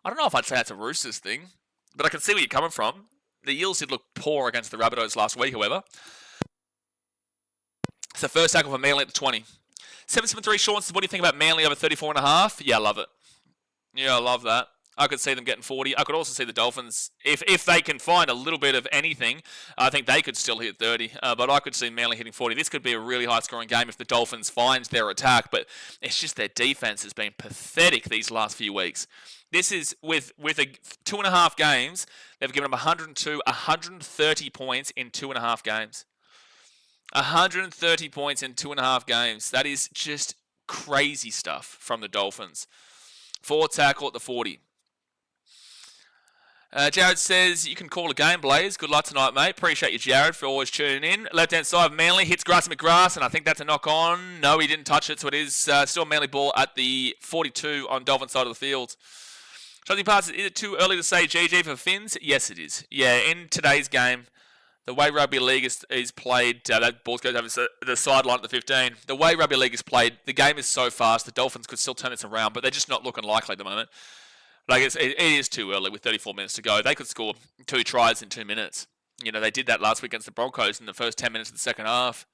I don't know if I'd say that's a Roosters thing, but I can see where you're coming from. The Eels did look poor against the Rabbitohs last week, however. It's the first tackle for Manly at the 20. 773 Sean says, what do you think about Manly over 34.5? Yeah, I love it. Yeah, I love that. I could see them getting 40. I could also see the Dolphins, if they can find a little bit of anything, I think they could still hit 30. But I could see Manly hitting 40. This could be a really high-scoring game if the Dolphins find their attack. But it's just their defense has been pathetic these last few weeks. This is with 2.5 games, they've given them 130 points in 2.5 games. 130 points in 2.5 games. That is just crazy stuff from the Dolphins. 4 tackle at the 40. Jared says, you can call a game, Blaze. Good luck tonight, mate. Appreciate you, Jared, for always tuning in. Left-hand side of Manly hits Grassy McGrath, and I think that's a knock-on. No, he didn't touch it, so it is still a Manly ball at the 42 on Dolphin side of the field. Shotty Parts, is it too early to say GG for Finns? Yes, it is. Yeah, in today's game, the way rugby league is played, that ball goes over the sideline at the 15. The way rugby league is played, the game is so fast, the Dolphins could still turn this around, but they're just not looking likely at the moment. Like it is too early with 34 minutes to go. They could score 2 tries in 2 minutes. You know, they did that last week against the Broncos in the first 10 minutes of the second half.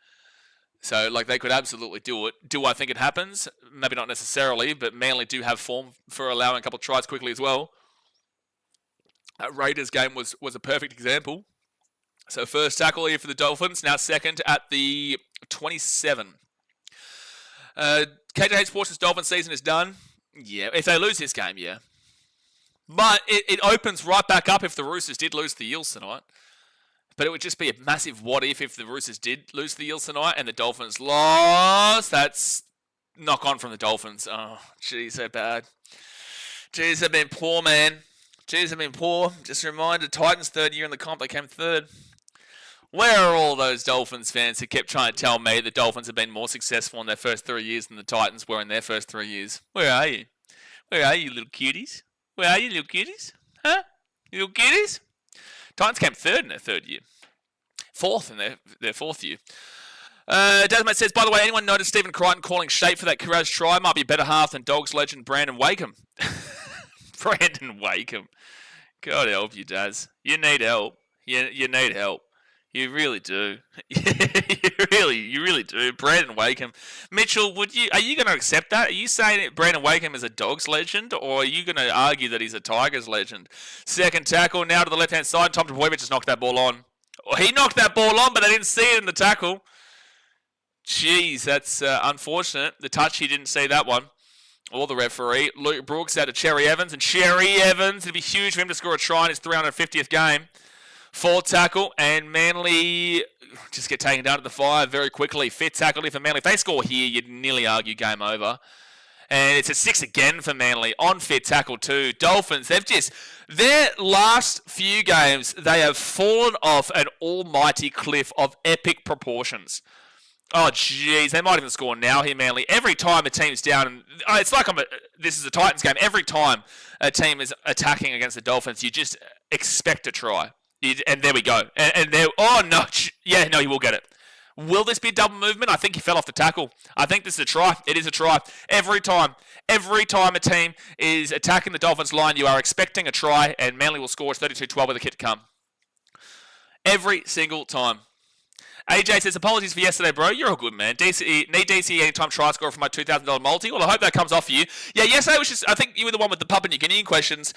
So, like, they could absolutely do it. Do I think it happens? Maybe not necessarily, but Manly do have form for allowing a couple of tries quickly as well. That Raiders game was a perfect example. So first tackle here for the Dolphins, now second at the 27. KJH Sports' Dolphins season is done. Yeah, if they lose this game, yeah. But it opens right back up if the Roosters did lose to the Eels tonight. But it would just be a massive what if the Roosters did lose to the Eels tonight and the Dolphins lost. That's knock on from the Dolphins. Oh, jeez, they're bad. Jeez, they've been poor, man. Jeez, they've been poor. Just a reminder, Titans' third year in the comp, they came third. Where are all those Dolphins fans who kept trying to tell me the Dolphins have been more successful in their first 3 years than the Titans were in their first 3 years? Where are you? Where are you, little cuties? Where are you, little cuties? Huh? Little cuties? Titans came third in their third year. Fourth in their fourth year. Desmond says, by the way, anyone noticed Stephen Crichton calling shape for that Kiraz try? Might be better half than Dogs legend Brandon Wakeham. Brandon Wakeham. God help you, Daz. You need help. You need help. You really do. you really do. Brandon Wakeham. Mitchell, are you going to accept that? Are you saying that Brandon Wakeham is a Dogs legend, or are you going to argue that he's a Tigers legend? Second tackle, now to the left-hand side. Tom Trbojevic just knocked that ball on. He knocked that ball on, but they didn't see it in the tackle. Jeez, that's unfortunate. The touch, he didn't see that one. Or the referee. Luke Brooks out to Cherry Evans. And Cherry Evans, it'd be huge for him to score a try in his 350th game. Fourth tackle. And Manly just get taken down to the 5 very quickly. Fifth tackle here for Manly. If they score here, you'd nearly argue game over. And it's a 6 again for Manly. On fifth tackle too. Dolphins, their last few games, they have fallen off an almighty cliff of epic proportions. Oh, jeez, they might even score now here, Manly. Every time a team's down, and it's like this is a Titans game. Every time a team is attacking against the Dolphins, you just expect a try. And there we go. And there, oh, no. Yeah, no, he will get it. Will this be a double movement? I think he fell off the tackle. I think this is a try. It is a try. Every time a team is attacking the Dolphins line, you are expecting a try, and Manly will score 32-12 with a kick to come. Every single time. AJ says, apologies for yesterday, bro. You're all good, man. Need DC anytime try score for my $2,000 multi. Well, I hope that comes off for you. Yeah, yesterday was just, I think you were the one with the Papua New Guinea questions.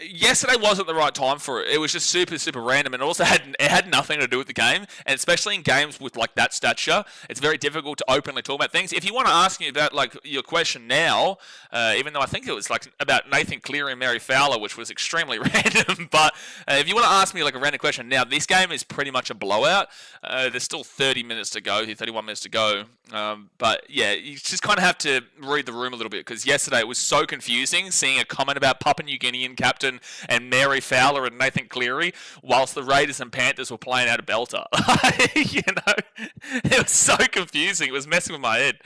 Yesterday wasn't the right time for it. It was just super, super random, and also had nothing to do with the game. And especially in games with like that stature, it's very difficult to openly talk about things. If you want to ask me about like your question now, even though I think it was like about Nathan Cleary and Mary Fowler, which was extremely random, but if you want to ask me like a random question now, this game is pretty much a blowout. There's still 30 minutes to go, 31 minutes to go. But yeah, you just kind of have to read the room a little bit, because yesterday it was so confusing seeing a comment about Papua New Guinean captain and Mary Fowler and Nathan Cleary whilst the Raiders and Panthers were playing out of belter. It was so confusing. It was messing with my head.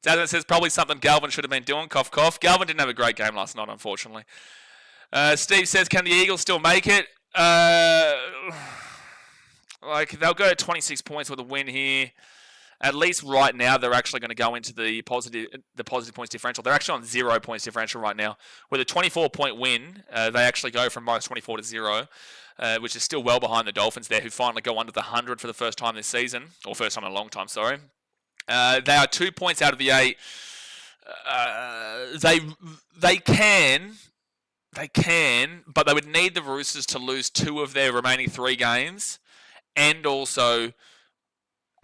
Dazman says probably something Galvin should have been doing. Cough, cough. Galvin didn't have a great game last night, unfortunately. Steve says, can the Eagles still make it? They'll go to 26 points with a win here. At least right now, they're actually going to go into the positive points differential. They're actually on 0 points differential right now. With a 24-point win, they actually go from minus 24 to 0, which is still well behind the Dolphins there, who finally go under the 100 for the first time this season. Or first time in a long time, sorry. They are 2 points out of the 8. They can, but they would need the Roosters to lose 2 of their remaining 3 games, and also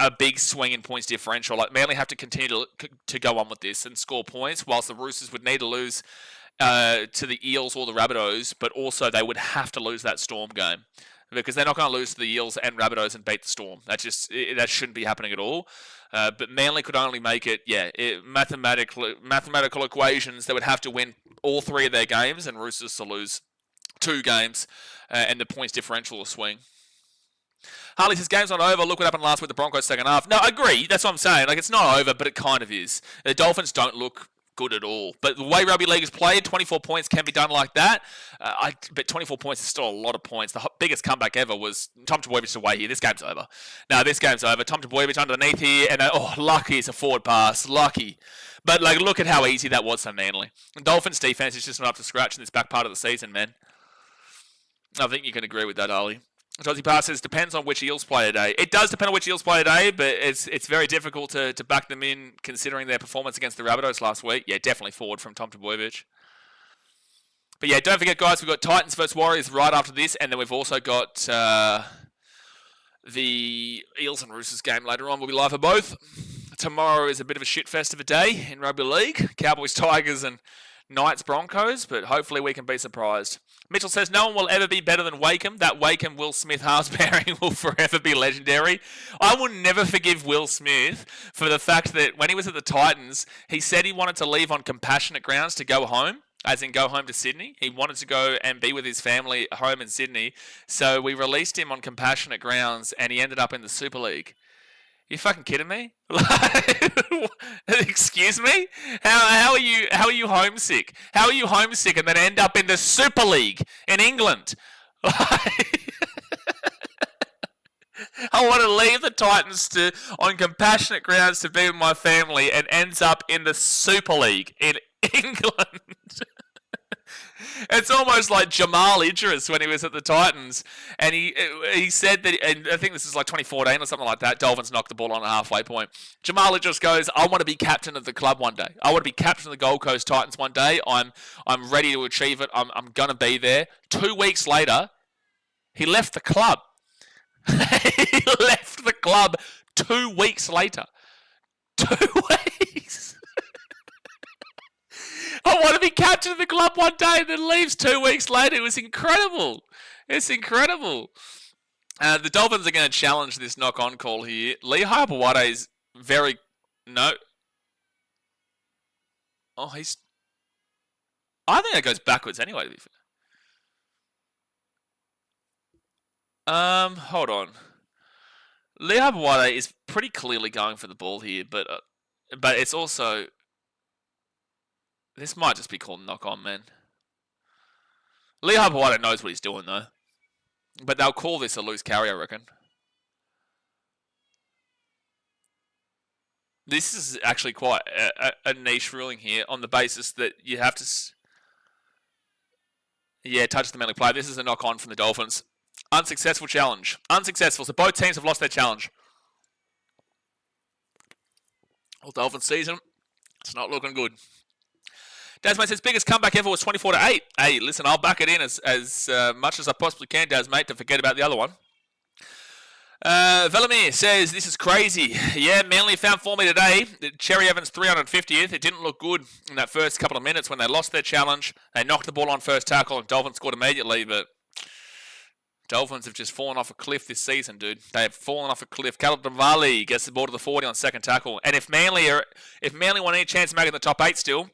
a big swing in points differential. Like Manly have to continue to go on with this and score points, whilst the Roosters would need to lose to the Eels or the Rabbitohs, but also they would have to lose that Storm game, because they're not going to lose to the Eels and Rabbitohs and beat the Storm. That shouldn't be happening at all. But Manly could only make it, mathematical equations. They would have to win all 3 of their games, and Roosters to lose 2 games, and the points differential will swing. Harley says, game's not over. Look what happened last week, the Broncos second half. No, I agree. That's what I'm saying. Like, it's not over, but it kind of is. The Dolphins don't look good at all. But the way rugby league is played, 24 points can be done like that. But 24 points is still a lot of points. The biggest comeback ever was Tom Trbojevic away here. This game's over. No, this game's over. Tom Trbojevic underneath here, and lucky it's a forward pass. Lucky. But, like, look at how easy that was for Manly. The Dolphins' defense is just not up to scratch in this back part of the season, man. I think you can agree with that, Harley. Josie Parr says, depends on which Eels play today. It does depend on which Eels play today, but it's very difficult to back them in considering their performance against the Rabbitohs last week. Yeah, definitely forward from Tom Trbojevic. But yeah, don't forget, guys, we've got Titans versus Warriors right after this, and then we've also got the Eels and Roosters game later on. We'll be live for both. Tomorrow is a bit of a shitfest of a day in rugby league. Cowboys, Tigers, and Knights, Broncos, but hopefully we can be surprised. Mitchell says, no one will ever be better than Wakeham. That Wakeham Will Smith halves pairing will forever be legendary. I will never forgive Will Smith for the fact that when he was at the Titans, he said he wanted to leave on compassionate grounds to go home. as in go home to Sydney. He wanted to go and be with his family home in Sydney. So we released him on compassionate grounds, and he ended up in the Super League. You fucking kidding me? Excuse me? How are you homesick? How are you homesick and then end up in the Super League in England? I want to leave the Titans on compassionate grounds to be with my family and ends up in the Super League in England. It's almost like Jamal Idris when he was at the Titans, and he said that, and I think this is like 2014 or something like that. Dolphins knocked the ball on a halfway point. Jamal Idris goes, "I want to be captain of the club one day. I want to be captain of the Gold Coast Titans one day. I'm ready to achieve it. I'm gonna be there." 2 weeks later, he left the club. He left the club 2 weeks later. 2 weeks. I want to be captain of the club one day, and then leaves 2 weeks later. It was incredible. It's incredible. The Dolphins are going to challenge this knock-on call here. Lee Harpawade is very... No. Oh, he's... I think it goes backwards anyway, to be fair. Hold on. Lee Harpawade is pretty clearly going for the ball here, but it's also... This might just be called knock-on, man. Lee Harpawade knows what he's doing, though. But they'll call this a loose carry, I reckon. This is actually quite a niche ruling here on the basis that you have to... Yeah, touch the Manly player. This is a knock-on from the Dolphins. Unsuccessful challenge. Unsuccessful. So both teams have lost their challenge. Well, Dolphins season, it's not looking good. Dasmate says, biggest comeback ever was 24-8. Hey, listen, I'll back it in as much as I possibly can, Dasmate, to forget about the other one. Velimir says, this is crazy. Yeah, Manly found for me today. Cherry Evans 350th. It didn't look good in that first couple of minutes when they lost their challenge. They knocked the ball on first tackle and Dolphins scored immediately, but Dolphins have just fallen off a cliff this season, dude. They have fallen off a cliff. Caleb Damvali gets the ball to the 40 on second tackle. And if Manly want any chance of making the top 8 still,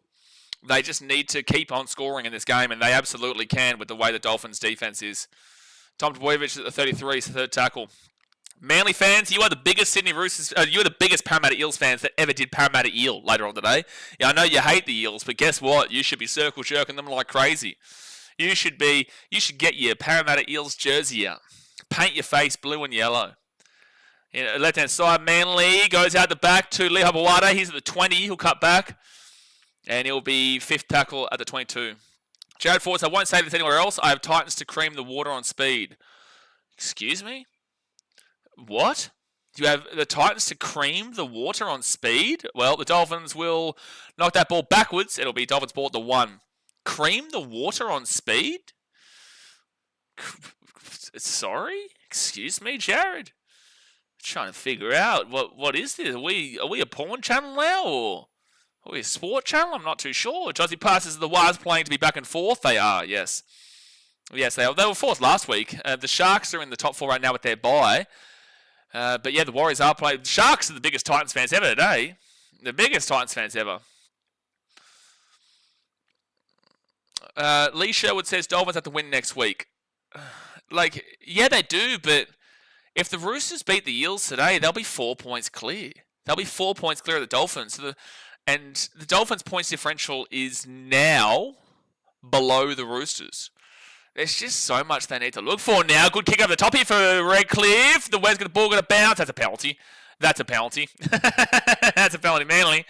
they just need to keep on scoring in this game, and they absolutely can with the way the Dolphins' defense is. Tom Dvojevic at the 33, third tackle. Manly fans, you are the biggest Sydney Roosters. You are the biggest Parramatta Eels fans that ever did Parramatta Eel later on today. Yeah, I know you hate the Eels, but guess what? You should be circle jerking them like crazy. You should get your Parramatta Eels jersey out. Paint your face blue and yellow. Left hand side, Manly goes out the back to Lee Harpawade. He's at the 20. He'll cut back. And he'll be fifth tackle at the 22. Jared Force, I won't say this anywhere else. I have Titans to cream the water on speed. Excuse me? What? Do you have the Titans to cream the water on speed? Well, the Dolphins will knock that ball backwards. It'll be Dolphins ball at the 1. Cream the water on speed? Sorry? Excuse me, Jared? Trying to figure out what is this? Are we a porn channel now, or... Are we a sport channel? I'm not too sure. Jossie passes the Wires playing to be back and forth. They are, yes. Yes, they are. They were fourth last week. The Sharks are in the top 4 right now with their bye. But yeah, the Warriors are playing. The Sharks are the biggest Titans fans ever today. The biggest Titans fans ever. Lee Sherwood says Dolphins have to win next week. Yeah, they do, but if the Roosters beat the Eels today, they'll be 4 points clear. They'll be 4 points clear of the Dolphins. And the Dolphins' points differential is now below the Roosters. There's just so much they need to look for now. Good kick over the top here for Redcliffe. The where's the ball going to bounce? That's a penalty. That's a penalty. That's a penalty, Manly.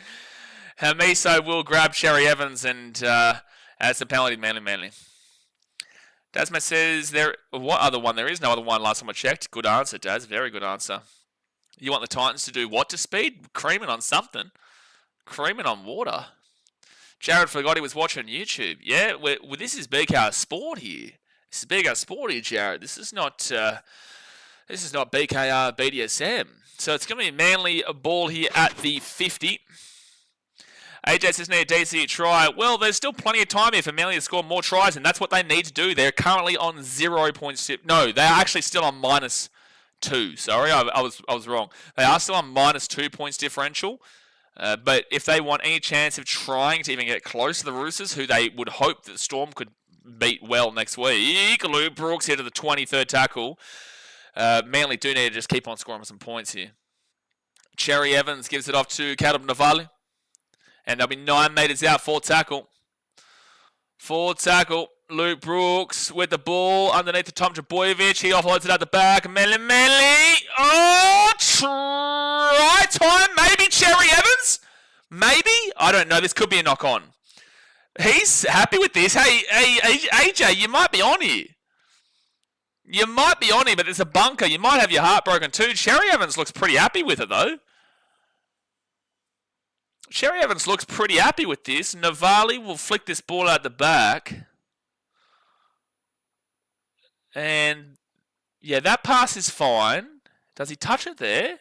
Miso will grab Cherry Evans, and that's a penalty, Manly. Dasma says, what other one? There is no other one last time I checked. Good answer, Daz. Very good answer. You want the Titans to do what to speed? Cream it on something. Cream it on water. Jared forgot he was watching YouTube. Yeah, this is BKR Sport here. This is BKR Sport here, Jared. This is not BKR BDSM. So it's going to be Manly a ball here at the 50. AJ says need a DC try. Well, there's still plenty of time here for Manly to score more tries, and that's what they need to do. They're currently on 0 points. No, they're actually still on -2. Sorry, I was wrong. They are still on -2 points differential. But if they want any chance of trying to even get close to the Roosters, who they would hope that the Storm could beat well next week, Luke Brooks here to the 23rd tackle. Manly do need to just keep on scoring some points here. Cherry Evans gives it off to Caleb Navali. And there'll be 9 metres out, 4 tackle. 4 tackle. Luke Brooks with the ball underneath to Tom Trbojevic. He offloads it at the back. Manly. Oh, try time. Maybe Cherry Evans? Maybe? I don't know. This could be a knock-on. He's happy with this. Hey, AJ, you might be on here. You might be on here, but there's a bunker. You might have your heart broken too. Cherry Evans looks pretty happy with it, though. Cherry Evans looks pretty happy with this. Navali will flick this ball out the back. And, yeah, that pass is fine. Does he touch it there?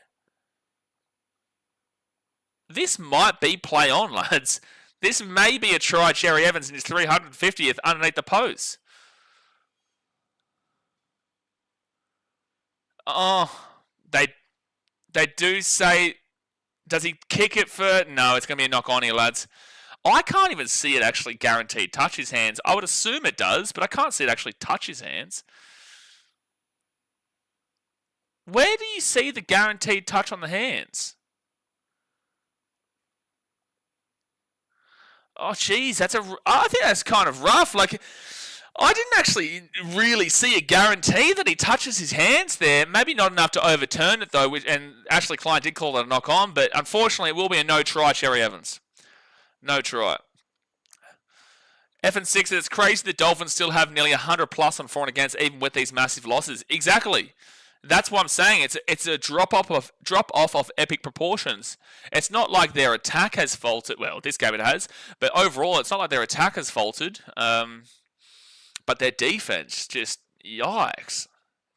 This might be play on, lads. This may be a try Cherry Evans in his 350th underneath the post. Oh, they do say, does he kick it for? No, it's going to be a knock on here, lads. I can't even see it actually guaranteed touch his hands. I would assume it does, but I can't see it actually touch his hands. Where do you see the guaranteed touch on the hands? Oh, geez, I think that's kind of rough. Like, I didn't actually really see a guarantee that he touches his hands there. Maybe not enough to overturn it, though. And Ashley Klein did call it a knock-on, but unfortunately, it will be a no-try, Cherry Evans. No try. F&6, it's crazy the Dolphins still have nearly 100 plus on for and against, even with these massive losses. Exactly. That's what I'm saying. It's a drop off of epic proportions. It's not like their attack has faltered. Well, this game it has, but overall, it's not like their attack has faltered. But their defense just yikes.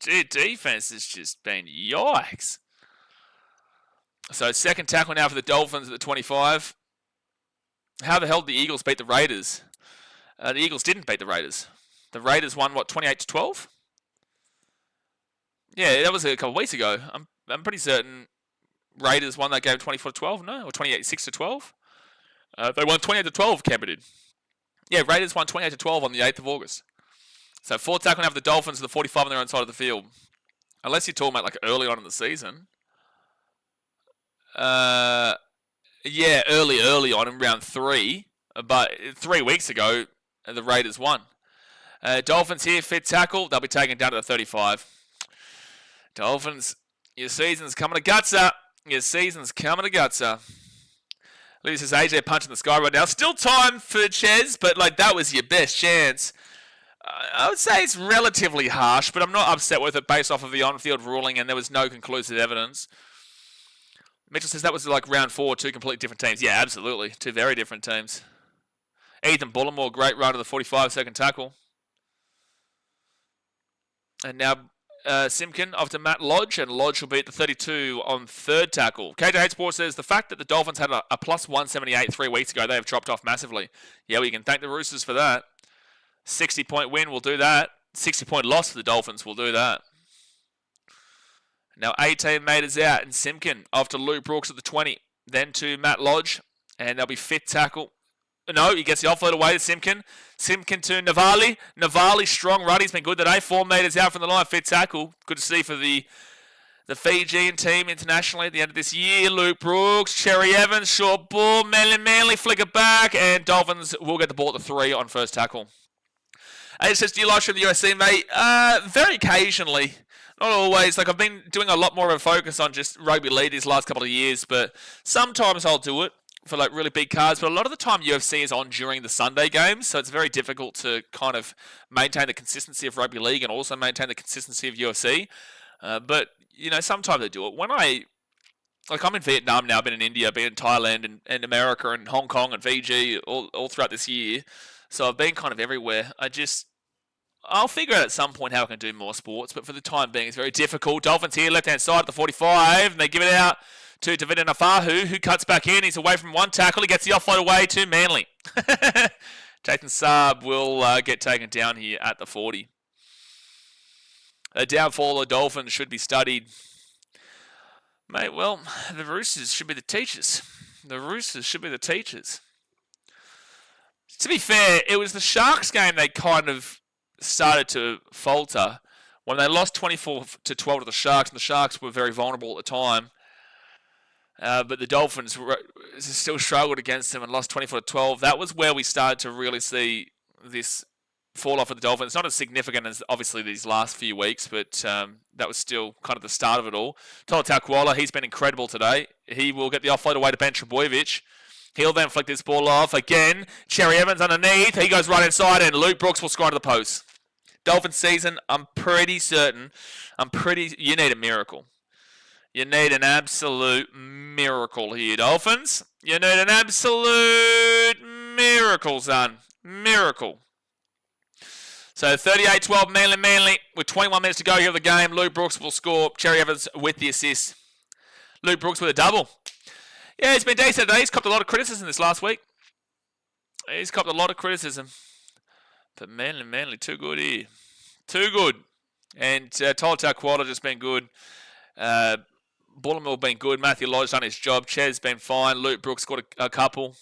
Their defense has just been yikes. So second tackle now for the Dolphins at the 25. How the hell did the Eagles beat the Raiders? The Eagles didn't beat the Raiders. The Raiders won, what, 28-12? Yeah, that was a couple of weeks ago. I'm pretty certain Raiders won that game 24-12, no? Or 28-6-12? They won 28-12, Canberra did. Yeah, Raiders won 28-12 on the 8th of August. So fourth tackle now for the Dolphins, the 45 on their own side of the field. Unless you're talking about like early on in the season. Yeah, early on in round 3. But 3 weeks ago, the Raiders won. Dolphins here, fifth tackle. They'll be taken down to the 35. Dolphins, your season's coming to gutser. Your season's coming to gutser. Lewis says AJ punching the sky right now. Still time for Ches, but like that was your best chance. I would say it's relatively harsh, but I'm not upset with it based off of the on-field ruling, and there was no conclusive evidence. Mitchell says that was like round 4, 2 completely different teams. Yeah, absolutely. 2 very different teams. Ethan Bullimore, great run to the 45, second tackle. And now Simpkin off to Matt Lodge, and Lodge will be at the 32 on third tackle. KJ Sports says the fact that the Dolphins had a plus 178 3 weeks ago, they have dropped off massively. Yeah, well, you can thank the Roosters for that. 60-point win will do that. 60-point loss for the Dolphins will do that. Now 18 metres out, and Simpkin off to Luke Brooks at the 20. Then to Matt Lodge, and they'll be fifth tackle. No, he gets the offload away to Simpkin. Simpkin to Navali. Navali, strong run. He's been good today. 4 metres out from the line, fifth tackle. Good to see for the Fijian team internationally at the end of this year. Luke Brooks, Cherry Evans, short ball. Manly flick it back, and Dolphins will get the ball at the 3 on first tackle. It says, do you live stream the UFC, mate? Very occasionally. Not always. Like, I've been doing a lot more of a focus on just rugby league these last couple of years, but sometimes I'll do it for like really big cards. But a lot of the time UFC is on during the Sunday games, so it's very difficult to kind of maintain the consistency of rugby league and also maintain the consistency of UFC. But, you know, sometimes I do it. When I'm in Vietnam now, I've been in India, I've been in Thailand and America and Hong Kong and Fiji all throughout this year. So I've been kind of everywhere. I'll figure out at some point how I can do more sports, but for the time being, it's very difficult. Dolphins here, left-hand side at the 45, and they give it out to Davida Nafahu, who cuts back in. He's away from one tackle. He gets the offload away to Manly. Jathan Saab will get taken down here at the 40. A downfall of the Dolphins should be studied. Mate, well, the Roosters should be the teachers. The Roosters should be the teachers. To be fair, it was the Sharks game they kind of started to falter when they lost 24-12 to the Sharks, and the Sharks were very vulnerable at the time. But the Dolphins still struggled against them and lost 24-12. That was where we started to really see this fall off of the Dolphins. Not as significant as obviously these last few weeks, but that was still kind of the start of it all. Tolutau, he's been incredible today. He will get the offload away to Ben Trebojevic. He'll then flick this ball off again. Cherry Evans underneath. He goes right inside, and Luke Brooks will score into the post. Dolphins season, I'm pretty certain. You need a miracle. You need an absolute miracle here, Dolphins. You need an absolute miracle, son. Miracle. So 38-12, Manly. With 21 minutes to go here of the game, Luke Brooks will score. Cherry Evans with the assist. Luke Brooks with a double. Yeah, it's been decent today. He's copped a lot of criticism this last week. He's copped a lot of criticism. But Manly, too good here. Too good. And Tolutau just been good. Bullemore been good. Matthew Lodge done his job. Ches been fine. Luke Brooks scored a couple.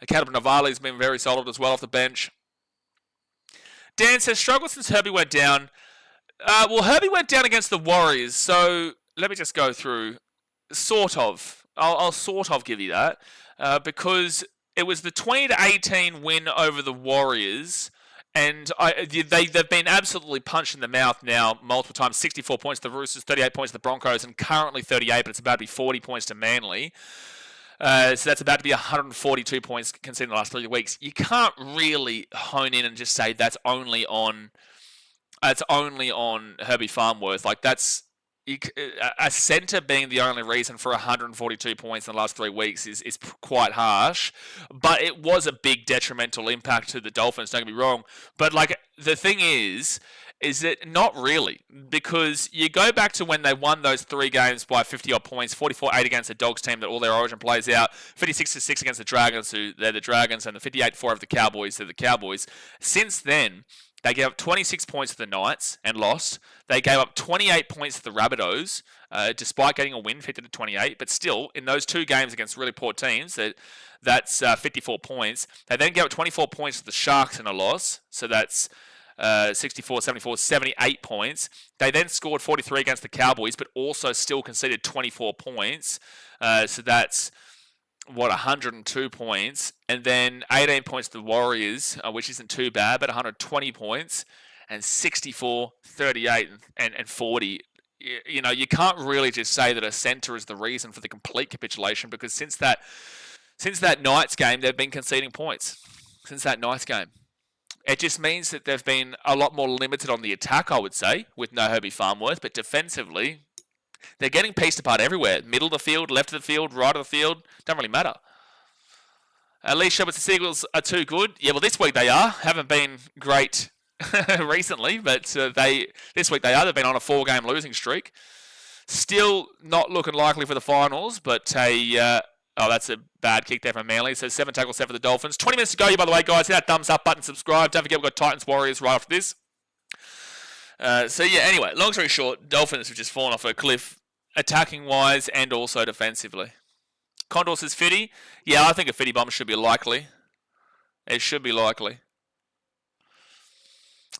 Kadab Navali's been very solid as well off the bench. Dan says, struggled since Herbie went down. Well, Herbie went down against the Warriors, so let me just go through. Sort of. I'll sort of give you that. Because it was the 20-18 win over the Warriors, and they've been absolutely punched in the mouth now multiple times. 64 points to the Roosters, 38 points to the Broncos, and currently 38, but it's about to be 40 points to Manly. So that's about to be 142 points conceded in the last 3 weeks. You can't really hone in and just say that's only on Herbie Farnworth. Like that's a centre being the only reason for 142 points in the last 3 weeks is quite harsh. But it was a big detrimental impact to the Dolphins. Don't get me wrong. But like the thing is that not really, because you go back to when they won those 3 games by 50-odd points, 44-8 against the Dogs team that all their origin plays out, 56-6 against the Dragons, who they're the Dragons, and the 58-4 of the Cowboys, they're the Cowboys. Since then, they gave up 26 points to the Knights and lost. They gave up 28 points to the Rabbitohs, despite getting a win, 50-28. But still, in those 2 games against really poor teams, that's 54 points. They then gave up 24 points to the Sharks in a loss, so that's 64, 74, 78 points. They then scored 43 against the Cowboys, but also still conceded 24 points. So that's, 102 points. And then 18 points to the Warriors, which isn't too bad, but 120 points. And 64, 38, and 40. You know, you can't really just say that a centre is the reason for the complete capitulation, because since that Knights game, they've been conceding points. Since that Knights game. It just means that they've been a lot more limited on the attack, I would say, with no Herbie Farnworth. But defensively, they're getting pieced apart everywhere. Middle of the field, left of the field, right of the field. Don't really matter. Alicia, but the Seagulls are too good. Yeah, well, this week they are. Haven't been great recently, but this week they are. They've been on a 4-game losing streak. Still not looking likely for the finals, but that's a bad kick there from Manly. So 7 tackles set for the Dolphins. 20 minutes to go, by the way, guys. Hit that thumbs up button, subscribe. Don't forget we've got Titans Warriors right after this. Anyway, long story short, Dolphins have just fallen off a cliff, attacking-wise and also defensively. Condor says Fitty. Yeah, I think a Fitty bomb should be likely. It should be likely.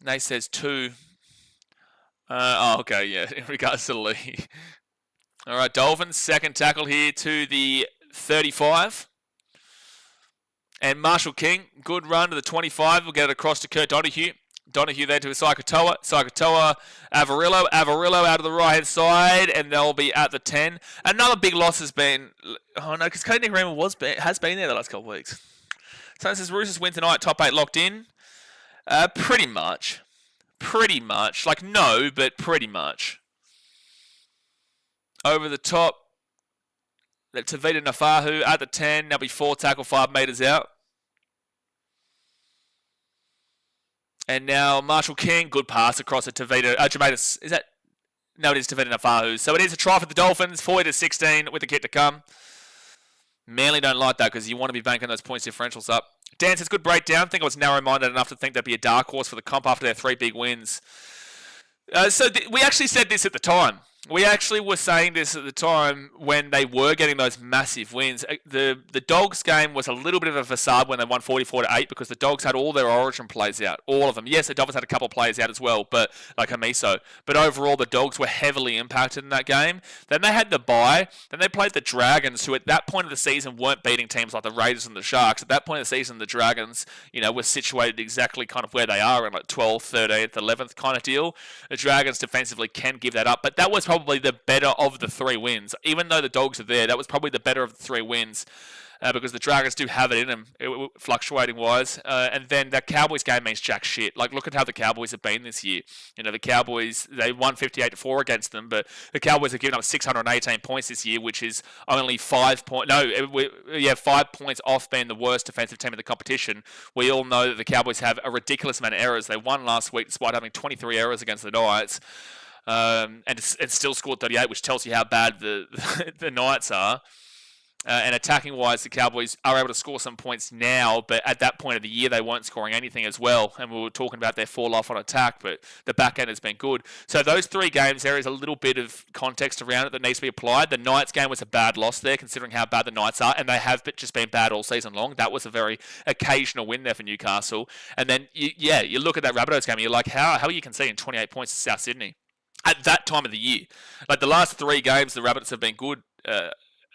Nate says 2. Okay, yeah, in regards to Lee. All right, Dolphins, second tackle here to the 35. And Marshall King, good run to the 25. We'll get it across to Kurt Donahue. Donahue there to Saikatoa. Avarillo out of the right-hand side, and they'll be at the 10. Another big loss has been... Oh, no, because Cody Nicarima has been there the last couple of weeks. So it says Roosters win tonight, top 8 locked in. Pretty much. Like, no, but pretty much. Over the top, Tavita Nafahu at the 10. Now be 4 tackle, 5 metres out. And now Marshall King, good pass across to Tavita. Jermaine, is that? No, it is Tavita Nafahu. So it is a try for the Dolphins, 40-16 with the kick to come. Manly don't like that because you want to be banking those points differentials up. Dan says, good breakdown. I think I was narrow-minded enough to think there'd be a dark horse for the comp after their 3 big wins. We actually said this at the time. We actually were saying this at the time when they were getting those massive wins. The Dogs game was a little bit of a facade when they won 44-8 because the Dogs had all their Origin players out, all of them. Yes, the Dolphins had a couple of players out as well, but like Hamiso. But overall, the Dogs were heavily impacted in that game. Then they had the bye. Then they played the Dragons, who at that point of the season weren't beating teams like the Raiders and the Sharks. At that point of the season, the Dragons, were situated exactly kind of where they are in like 12th, 13th, 11th kind of deal. The Dragons defensively can give that up, but that was probably the better of the three wins. Even though the Dogs are there, that was probably the better of the three wins because the Dragons do have it in them, fluctuating-wise. And then that Cowboys game means jack shit. Like, look at how the Cowboys have been this year. The Cowboys, they won 58-4 against them, but the Cowboys have given up 618 points this year, which is only 5 points. 5 points off being the worst defensive team in the competition. We all know that the Cowboys have a ridiculous amount of errors. They won last week despite having 23 errors against the Knights. And it still scored 38, which tells you how bad the Knights are. And attacking-wise, the Cowboys are able to score some points now, but at that point of the year, they weren't scoring anything as well. And we were talking about their fall-off on attack, but the back end has been good. So those three games, there is a little bit of context around it that needs to be applied. The Knights game was a bad loss there, considering how bad the Knights are, and they have just been bad all season long. That was a very occasional win there for Newcastle. And then, you look at that Rabbitohs game, and you're like, how are you conceding 28 points to South Sydney at that time of the year? Like, the last three games, the Rabbits have been good,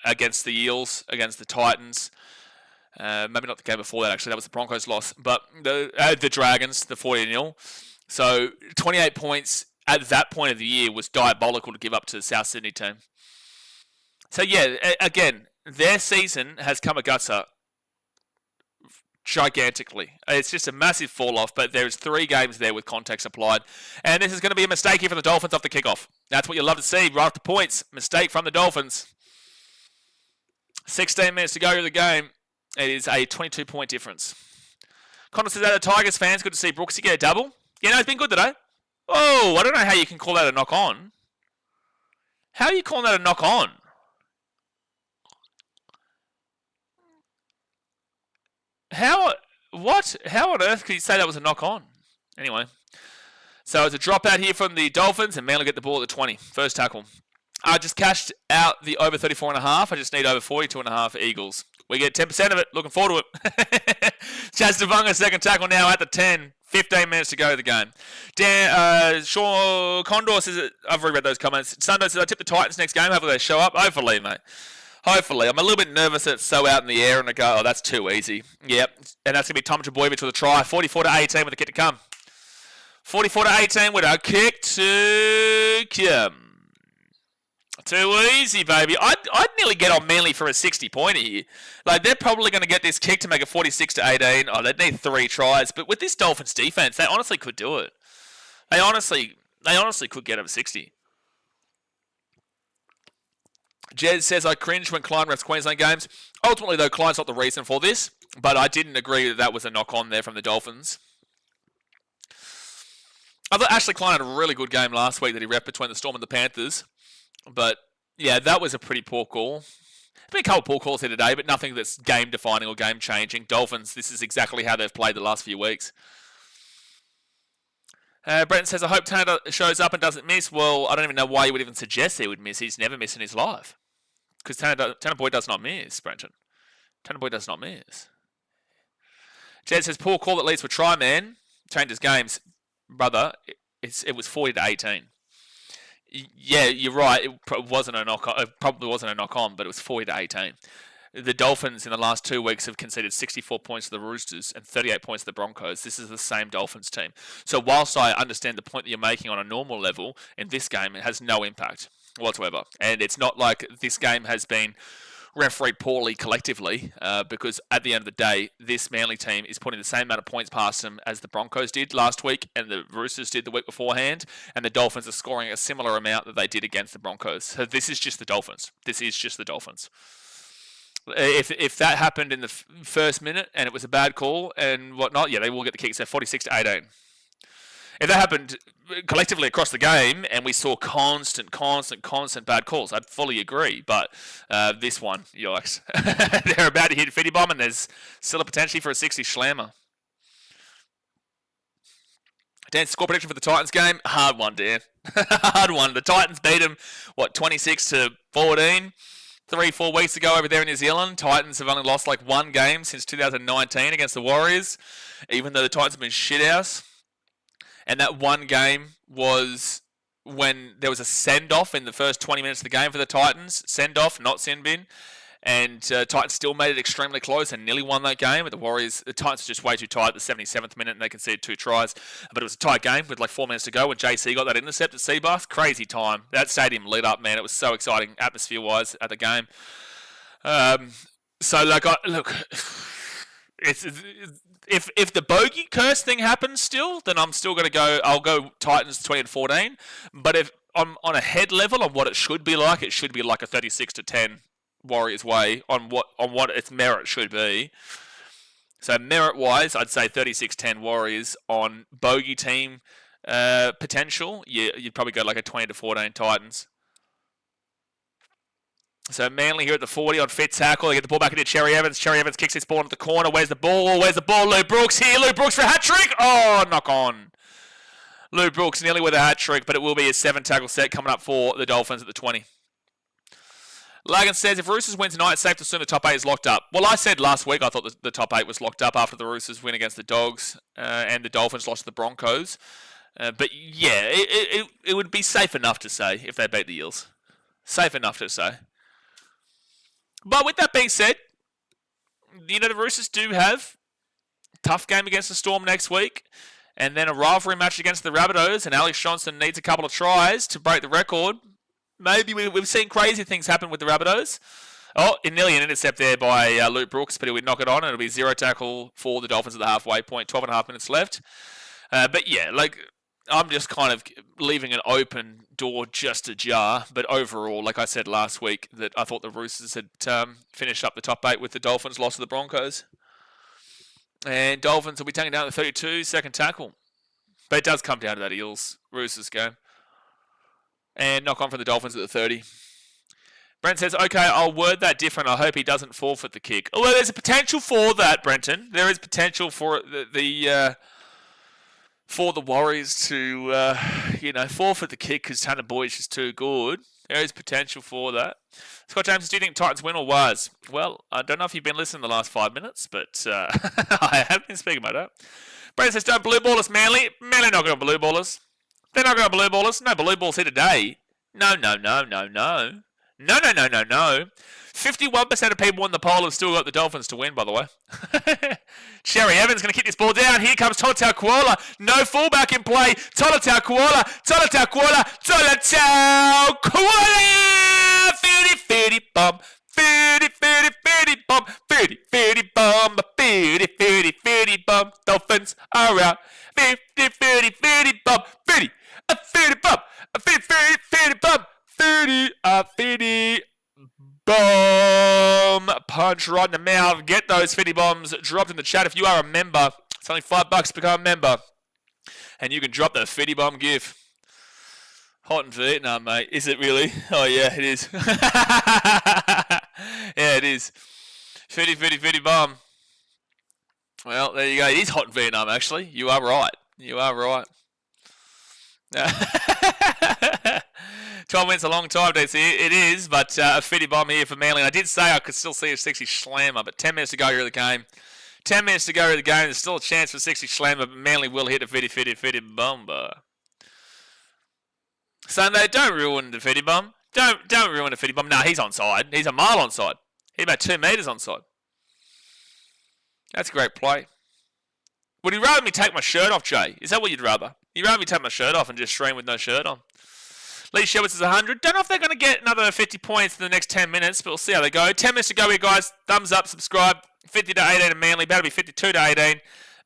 against the Eels, against the Titans. Maybe not the game before that, actually. That was the Broncos loss. But the Dragons, the 40-0. So 28 points at that point of the year was diabolical to give up to the South Sydney team. So, again, their season has come a gusser gigantically. It's just a massive fall-off, but there's three games there with context applied. And this is going to be a mistake here for the Dolphins off the kickoff. That's what you love to see, right off the points. Mistake from the Dolphins. 16 minutes to go to the game. It is a 22-point difference. Connor says, "Out of Tigers fans, good to see Brooksy get a double." It's been good today. Oh, I don't know how you can call that a knock-on. How are you calling that a knock-on? What? How on earth could you say that was a knock-on? Anyway. So it's a dropout here from the Dolphins, and Manly get the ball at the 20. First tackle. I just cashed out the over 34.5. I just need over 42.5 Eagles. We get 10% of it. Looking forward to it. Chaz Devunga, second tackle now at the 10. 15 minutes to go to the game. Sean Condor says, I've reread those comments. Sundo says, I tip the Titans next game. Hopefully they show up. Hopefully, mate. Hopefully. I'm a little bit nervous that it's so out in the air and I go, that's too easy. Yep. And that's going to be Tom Trbojevic with a try. 44-18 with the kick to come. 44-18 with a kick to come. Too easy, baby. I'd nearly get on Manly for a 60-pointer here. Like, they're probably going to get this kick to make it 46-18. Oh, they'd need 3 tries. But with this Dolphins defense, they honestly could do it. They honestly could get over 60. Jez says, I cringe when Klein refs Queensland games. Ultimately, though, Klein's not the reason for this. But I didn't agree that was a knock-on there from the Dolphins. I thought Ashley Klein had a really good game last week that he ref between the Storm and the Panthers. But, yeah, that was a pretty poor call. There's been a couple of poor calls here today, but nothing that's game-defining or game-changing. Dolphins, this is exactly how they've played the last few weeks. Brenton says, I hope Tanner shows up and doesn't miss. Well, I don't even know why you would even suggest he would miss. He's never missed in his life. Because Tanner Boyd does not miss, Brenton. Tanner Boyd does not miss. Jed says, poor call that leads to a try, man. Changes games. Brother, it was 40-18. Yeah, you're right. It wasn't a knock-on. It probably wasn't a knock-on, but it was 40-18. The Dolphins in the last 2 weeks have conceded 64 points to the Roosters and 38 points to the Broncos. This is the same Dolphins team. So whilst I understand the point that you're making on a normal level, in this game it has no impact whatsoever. And it's not like this game has been refereed poorly collectively, because at the end of the day, this Manly team is putting the same amount of points past them as the Broncos did last week and the Roosters did the week beforehand, and the Dolphins are scoring a similar amount that they did against the Broncos. So this is just the Dolphins. This is just the Dolphins. If that happened in the first minute and it was a bad call and whatnot, yeah, they will get the kick. So 46-18. If that happened collectively across the game and we saw constant bad calls, I'd fully agree. But this one, yikes. They're about to hit a 50 bomb and there's still a potential for a 60 slammer. Dan, score prediction for the Titans game? Hard one, Dan. Hard one. The Titans beat them, 26-14? 3-4 weeks ago over there in New Zealand. Titans have only lost like one game since 2019 against the Warriors, even though the Titans have been shithouse. And that one game was when there was a send-off in the first 20 minutes of the game for the Titans. Send-off, not sin bin. And Titans still made it extremely close and nearly won that game. But the Titans were just way too tight at the 77th minute and they conceded 2 tries. But it was a tight game with like 4 minutes to go when JC got that intercept at Seabath. Crazy time. That stadium lit up, man. It was so exciting atmosphere-wise at the game. If the bogey curse thing happens still, then I'm still going to go, I'll go Titans 20-14. But if I'm on a head level on what it should be like a 36-10 Warriors way on what its merit should be. So merit-wise, I'd say 36-10 Warriors. On bogey team potential, you'd probably go like a 20-14 Titans. So Manly here at the 40 on fit tackle. They get the ball back into Cherry Evans. Cherry Evans kicks his ball into the corner. Where's the ball? Lou Brooks here. Lou Brooks for a hat-trick. Oh, knock on. Lou Brooks nearly with a hat-trick, but it will be a 7-tackle set coming up for the Dolphins at the 20. Lagan says, if Roosters win tonight, it's safe to assume the top 8 is locked up. Well, I said last week I thought the top 8 was locked up after the Roosters win against the Dogs and the Dolphins lost to the Broncos. But yeah, it would be safe enough to say if they beat the Eels. Safe enough to say. But with that being said, the Roosters do have a tough game against the Storm next week. And then a rivalry match against the Rabbitohs. And Alex Johnson needs a couple of tries to break the record. Maybe we've seen crazy things happen with the Rabbitohs. Oh, nearly an intercept there by Luke Brooks, but he would knock it on, and it'll be 0 tackle for the Dolphins at the halfway point. 12.5 minutes left. But yeah, like I'm just kind of leaving an open door just ajar. But overall, like I said last week, that I thought the Roosters had finished up the top 8 with the Dolphins' loss to the Broncos. And Dolphins will be taking down the 32, second tackle. But it does come down to that Eels-Roosters game. And knock on for the Dolphins at the 30. Brent says, okay, I'll word that different. I hope he doesn't forfeit the kick. Well, there's a potential for that, Brenton. There is potential for for the Warriors to, forfeit the kick because Tanner Boyd's just too good. There is potential for that. Scott James, do you think Titans win or wise? Well, I don't know if you've been listening the last 5 minutes, but I have been speaking about that. Brent says, don't blue ball us, Manly. Manly not going to blue ball us. They're not going to blue ball us. No blue balls here today. No. 51% of people in the poll have still got the Dolphins to win, by the way. Cherry Evans going to kick this ball down. Here comes Tolotau Koala. No fullback in play. Tolotau Koala. 50 bum. 50 bum. 50 bum. Dolphins are out. 50 bum. 50 bum. 50 bum. 50 bomb punch right in the mouth. Get those 50 bombs dropped in the chat if you are a member. It's only $5 to become a member. And you can drop that 50 bomb gif. Hot in Vietnam, mate. Is it really? Oh, yeah, it is. Yeah, it is. 50 bomb. Well, there you go. It is hot in Vietnam, actually. You are right. 12 minutes a long time, DC. It is, but a 50 bomb here for Manly. And I did say I could still see a 60 slammer, but 10 minutes to go here in the game. 10 minutes to go here in the game. There's still a chance for 60 slammer, but Manly will hit a 50 bomber. Sunday, don't ruin the 50 bomb. Don't ruin the 50 bomb. Nah, he's onside. He's a mile onside. He's about 2 meters onside. That's a great play. Would you rather me take my shirt off, Jay? Is that what you'd rather? You'd rather me take my shirt off and just stream with no shirt on? Lee Shepherd is 100. Don't know if they're going to get another 50 points in the next 10 minutes, but we'll see how they go. 10 minutes to go here, guys. Thumbs up, subscribe. 50-18 in Manly. About to be 52-18.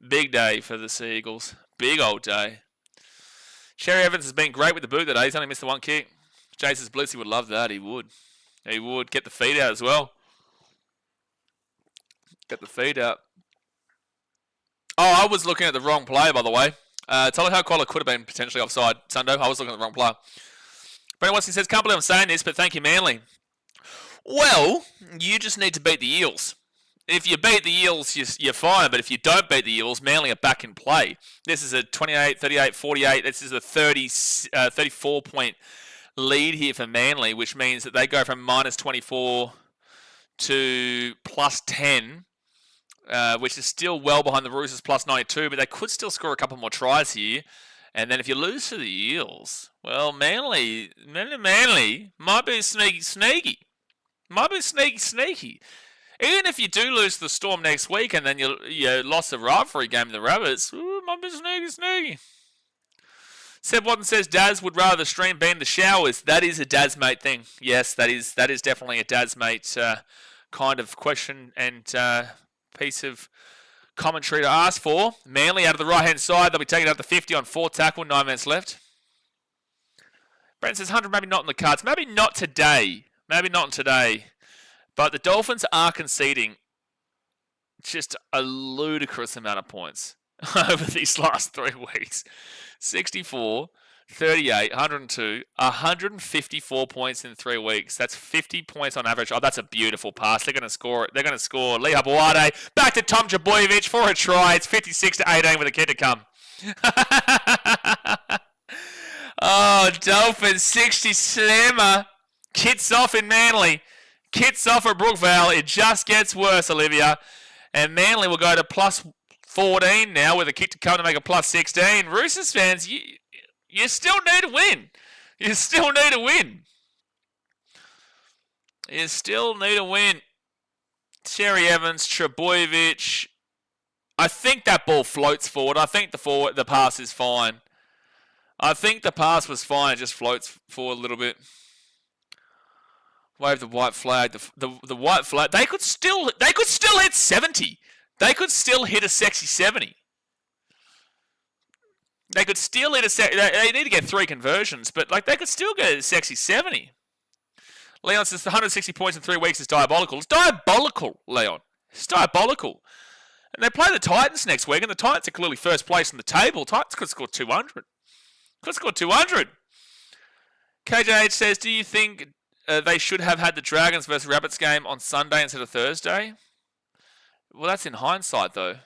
Big day for the Seagulls. Big old day. Cherry Evans has been great with the boot today. He's only missed the one kick. Jason's Blitzy would love that. He would. Get the feet out as well. Get the feet out. Oh, I was looking at the wrong play, by the way. Tolotau Koala could have been potentially offside Sunday. I was looking at the wrong player. Brendan Watson says, can't believe I'm saying this, but thank you, Manly. Well, you just need to beat the Eels. If you beat the Eels, you're fine. But if you don't beat the Eels, Manly are back in play. This is a 28, 38, 48. This is a 34-point lead here for Manly, which means that they go from minus 24 to plus 10, which is still well behind the Roosters plus 92, but they could still score a couple more tries here. And then if you lose to the Eels, well, Manly might be sneaky. Might be sneaky. Even if you do lose to the Storm next week and then you lost the rivalry game to the Rabbits, might be sneaky. Seb Watson says Daz would rather the stream be in the showers. That is a Daz mate thing. Yes, that is definitely a Daz mate kind of question and piece of commentary to ask for. Manly out of the right-hand side. They'll be taking out the 50 on 4 tackle, 9 minutes left. Brent says 100 maybe not in the cards. Maybe not today. But the Dolphins are conceding just a ludicrous amount of points over these last 3 weeks. 64, 38, 102, 154 points in 3 weeks. That's 50 points on average. Oh, that's a beautiful pass. They're going to score it. They're going to score. Lee Habuade back to Tom Jabojevic for a try. It's 56-18 with a kid to come. Oh, Dolphins 60 slammer. Kits off in Manly. Kits off at Brookvale. It just gets worse, Olivia. And Manly will go to plus 14 now with a kick to come to make a plus 16. Roosters fans, you still need to win. You still need to win. Cherry Evans, Trebojevic. I think that ball floats forward. I think the pass is fine. I think the pass was fine. It just floats forward a little bit. Wave the white flag. The white flag. They could still hit 70. They could still hit a sexy 70. They could still hit they need to get 3 conversions, but they could still get a sexy 70. Leon says the 160 points in 3 weeks is diabolical. It's diabolical, Leon. It's diabolical. And they play the Titans next week, and the Titans are clearly first place on the table. Titans could score 200. KJH says, do you think they should have had the Dragons versus Rabbits game on Sunday instead of Thursday? Well, that's in hindsight, though.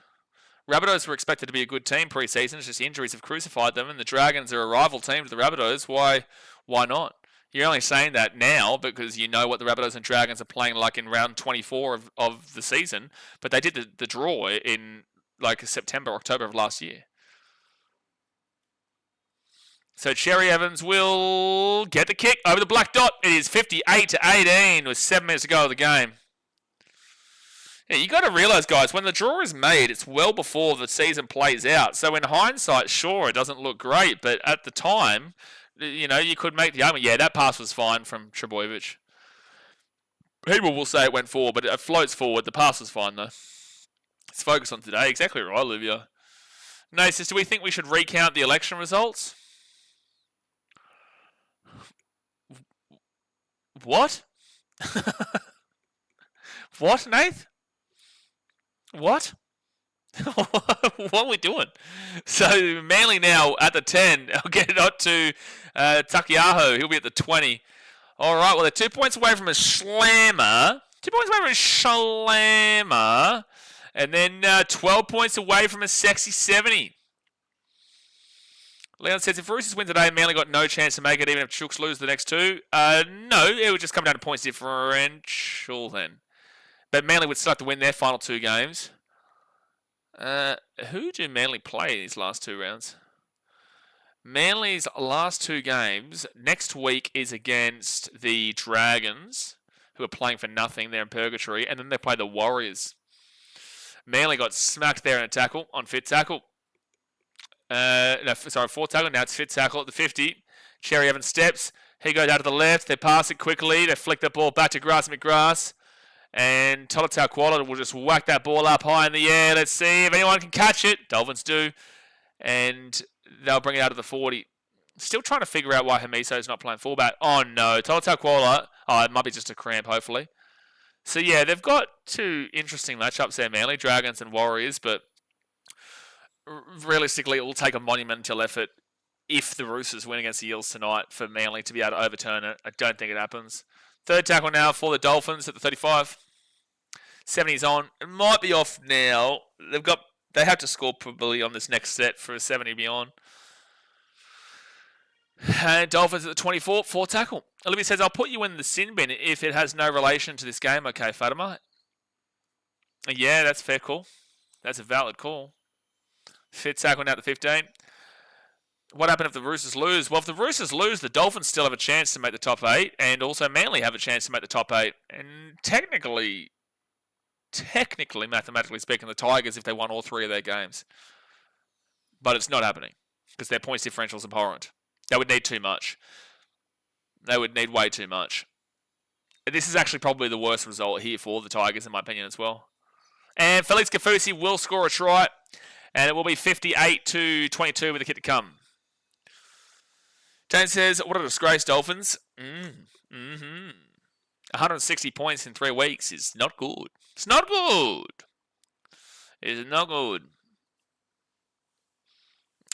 Rabbitohs were expected to be a good team pre-season. It's just injuries have crucified them, and the Dragons are a rival team to the Rabbitohs. Why not? You're only saying that now because you know what the Rabbitohs and Dragons are playing like in round 24 of the season, but they did the draw in September, October of last year. So Cherry Evans will get the kick over the black dot. It is 58-18 with 7 minutes to go of the game. Yeah, you got to realise, guys, when the draw is made, it's well before the season plays out. So in hindsight, sure, it doesn't look great, but at the time, you could make the argument, yeah, that pass was fine from Trebojevic. People will say it went forward, but it floats forward. The pass was fine, though. Let's focus on today. Exactly right, Olivia. No, says, do we think we should recount the election results? What? What, Nath? What? What are we doing? So Manly now at the 10. I'll get it out to Takiaho. He'll be at the 20. All right, well, they're 2 points away from a slammer. 2 points away from a slammer. And then 12 points away from a sexy 70. Leon says, if Roosters win today, Manly got no chance to make it, even if Chooks lose the next 2. No, it would just come down to points differential then. But Manly would start to win their final 2 games. Who do Manly play in these last 2 rounds? Manly's last 2 games next week is against the Dragons, who are playing for nothing. They're in purgatory. And then they play the Warriors. Manly got smacked there in a tackle, on fit tackle. Fourth tackle. Now it's fit tackle at the 50. Cherry Evans steps. He goes out to the left. They pass it quickly. They flick the ball back to Grass McGrath. And Tolutau Kuala will just whack that ball up high in the air. Let's see if anyone can catch it. Dolphins do. And they'll bring it out of the 40. Still trying to figure out why Hamiso's not playing fullback. Oh, no. Tolutau Kuala. Oh, it might be just a cramp, hopefully. So, yeah, they've got 2 interesting matchups there, Manly, Dragons and Warriors. But realistically, it will take a monumental effort if the Roosters win against the Eels tonight for Manly to be able to overturn it. I don't think it happens. Third tackle now for the Dolphins at the 35. 70's on. It might be off now. They have to score probably on this next set for a 70 to be on. And Dolphins at the 24, 4 tackle. Olivia says, I'll put you in the sin bin if it has no relation to this game. Okay, Fatima. Yeah, that's a fair call. That's a valid call. Fifth tackle now to 15. What happened if the Roosters lose? Well, if the Roosters lose, the Dolphins still have a chance to make the top 8, and also Manly have a chance to make the top 8. And technically, mathematically speaking, the Tigers, if they won all 3 of their games. But it's not happening, because their points differential is abhorrent. They would need too much. They would need way too much. This is actually probably the worst result here for the Tigers, in my opinion, as well. And Felix Kafusi will score a try, and it will be 58-22 with the kick to come. Jane says, what a disgrace, Dolphins. 160 points in 3 weeks is not good. It's not good. It's not good.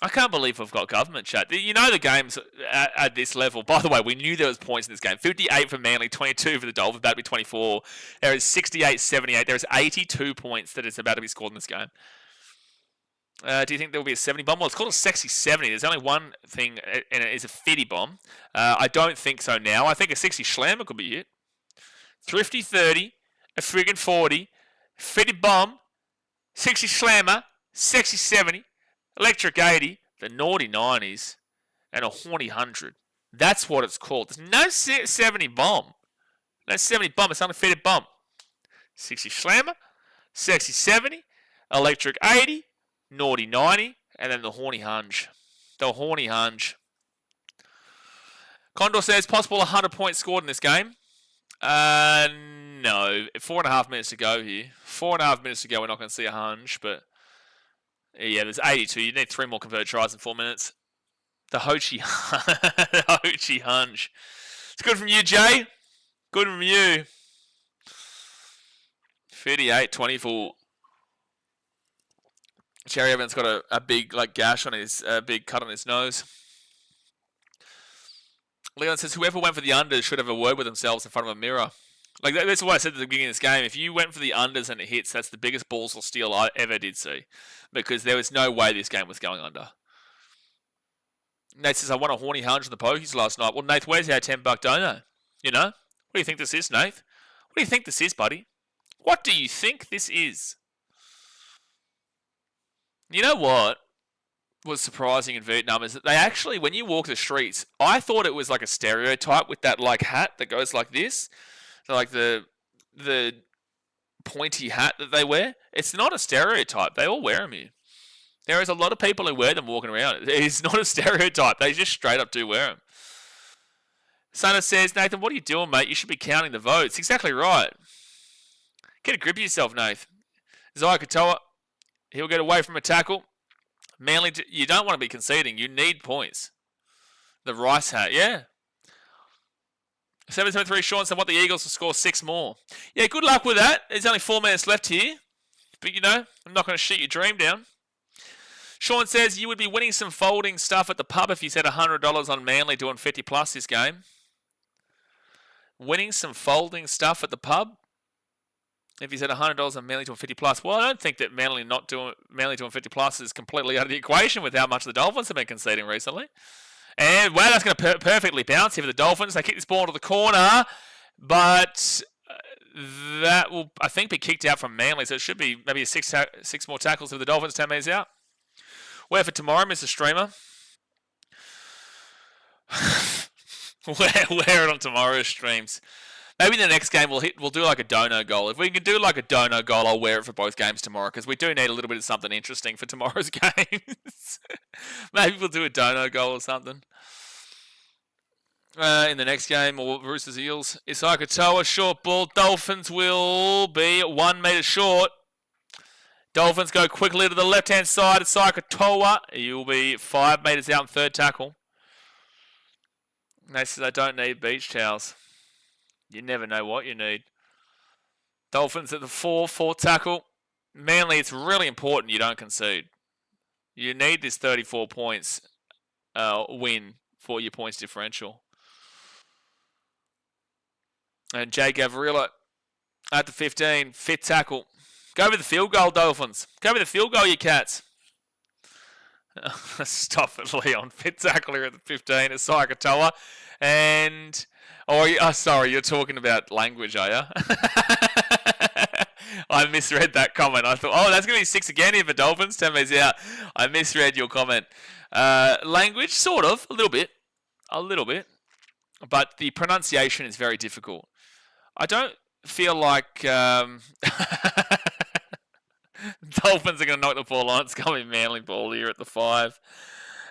I can't believe we've got government chat. You know the game's at this level. By the way, we knew there was points in this game. 58 for Manly, 22 for the Dolphins, about to be 24. There is 68-78. There is 82 points that is about to be scored in this game. Do you think there will be a 70 bomb? Well, it's called a sexy 70. There's only one thing, and it is a 50 bomb. I don't think so now. I think a 60 slammer could be it. Thrifty 30, a friggin' 40, 50 bomb, 60 slammer, sexy 70. Electric 80, the naughty 90s, and a horny 100. That's what it's called. There's no 70 bomb. No 70 bomb. It's only a fitted bomb. 60 slammer, sexy 70, electric 80, naughty 90, and then the horny hunch. The horny hunch. Condor says, possible 100 points scored in this game. No. 4.5 minutes to go here. 4.5 minutes to go. We're not going to see a hunch, but... yeah, there's 82. You need 3 more converted tries in 4 minutes. The Hochi hunch. It's good from you, Jay. Good from you. 38-24. Cherry Evans got a big gash on his big cut on his nose. Leon says whoever went for the unders should have a word with themselves in front of a mirror. That's what I said at the beginning of this game. If you went for the unders and it hits, that's the biggest balls or steal I ever did see. Because there was no way this game was going under. Nate says, I won a horny 100 in the pokies last night. Well, Nate, where's our $10 dono? You know? What do you think this is, Nate? What do you think this is, buddy? What do you think this is? You know what was surprising in Vietnam is that they actually, when you walk the streets, I thought it was like a stereotype with that hat that goes like this. So the pointy hat that they wear. It's not a stereotype. They all wear them here. There is a lot of people who wear them walking around. It's not a stereotype. They just straight up do wear them. Sana says, Nathan, what are you doing, mate? You should be counting the votes. Exactly right. Get a grip of yourself, Nath. Zaya Katoa, he'll get away from a tackle. Manly, you don't want to be conceding. You need points. The Rice hat, yeah. 773 Sean said, want the Eagles to score 6 more. Yeah, good luck with that. There's only 4 minutes left here. But, I'm not going to shoot your dream down. Sean says, you would be winning some folding stuff at the pub if you said $100 on Manly doing 50 plus this game. Winning some folding stuff at the pub? If you said $100 on Manly doing 50 plus. Well, I don't think that Manly doing 50 plus is completely out of the equation with how much the Dolphins have been conceding recently. And, wow, that's going to perfectly bounce here for the Dolphins. They kick this ball into the corner, but that will, I think, be kicked out from Manly. So it should be maybe six more tackles if the Dolphins 10 metres out. Where for tomorrow, Mr. Streamer? Wear it on tomorrow's streams. Maybe the next game we'll do like a dono goal. If we can do like a dono goal, I'll wear it for both games tomorrow because we do need a little bit of something interesting for tomorrow's games. Maybe we'll do a dono goal or something. In the next game, or Roosters Eels. Isai Katoa, short ball. Dolphins will be 1 metre short. Dolphins go quickly to the left-hand side. Isai Katoa, you'll be 5 metres out in third tackle. They says I don't need beach towels. You never know what you need. Dolphins at the 4th tackle. Manly, it's really important you don't concede. You need this 34 points win for your points differential. And Jay Gavrila, At the 15, fit tackle. Go with the field goal, Dolphins. Go with the field goal, you cats. Stop it, Leon. Fit tackle here at the 15 is Katoa. And... Oh, sorry, you're talking about language, are you? I misread that comment. I thought, oh, that's going to be 6 again here for Dolphins. Tempe's out. I misread your comment. Language, sort of. A little bit. But the pronunciation is very difficult. I don't feel like Dolphins are going to knock the ball on. It's going to be Manly ball here at the 5.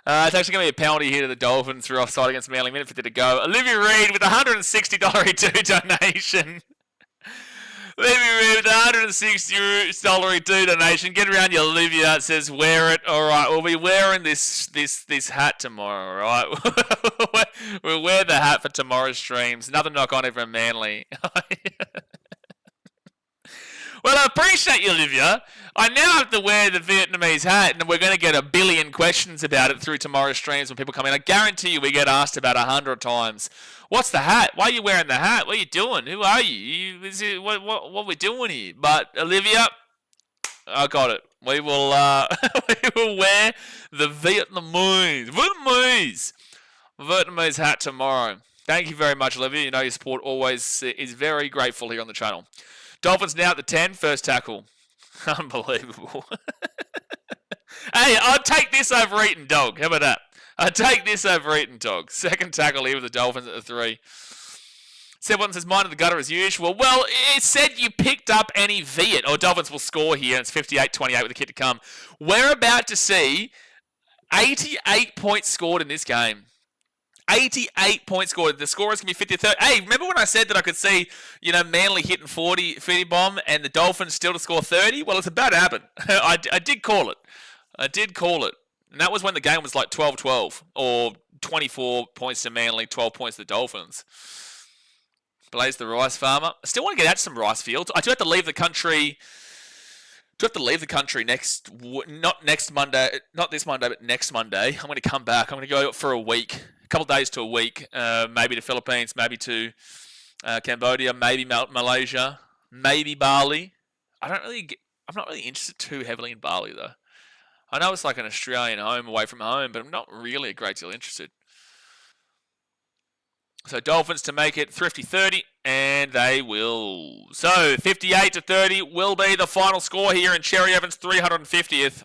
It's actually going to be a penalty here to the Dolphins for offside against Manly. Minute 50 to go. Olivia Reid with a $160 donation. Olivia Reid with a $160 donation. Get around you, Olivia. It says, wear it. All right, we'll be wearing this hat tomorrow, all right? We'll wear the hat for tomorrow's streams. Another knock on everyone Manly. Well, I appreciate you, Olivia. I now have to wear the Vietnamese hat, and we're going to get a billion questions about it through tomorrow's streams when people come in. I guarantee you we get asked about 100 times. What's the hat? Why are you wearing the hat? What are you doing? Who are you? What are we doing here? But, Olivia, I got it. We will we will wear the Vietnamese hat tomorrow. Thank you very much, Olivia. You know your support always is very grateful here on the channel. Dolphins now at the 10, first tackle. Unbelievable. Hey, I'll take this over Eaton Dog. How about that? I'll take this over Eaton Dog. Second tackle here with the Dolphins at the 3. Someone says, mine in the gutter as usual. Well, it said you picked up any Viet. Or Dolphins will score here, and it's 58-28 with a kick to come. We're about to see 88 points scored in this game. 88 points scored. The score is going to be 50-30. Hey, remember when I said that I could see, Manly hitting 40 bomb and the Dolphins still to score 30? Well, it's about to happen. I did call it. And that was when the game was like 12-12 or 24 points to Manly, 12 points to the Dolphins. Blaze the rice farmer. I still want to get out to some rice fields. I do have to leave the country... not this Monday, but next Monday. I'm going to come back. I'm going to go for a week. A couple of days to a week, maybe to Philippines, maybe to Cambodia, maybe Malaysia, maybe Bali. I'm not really interested too heavily in Bali though. I know it's like an Australian home away from home, but I'm not really a great deal interested. So Dolphins to make it thrifty 30, and they will. So 58-30 will be the final score here in Cherry Evans' 350th.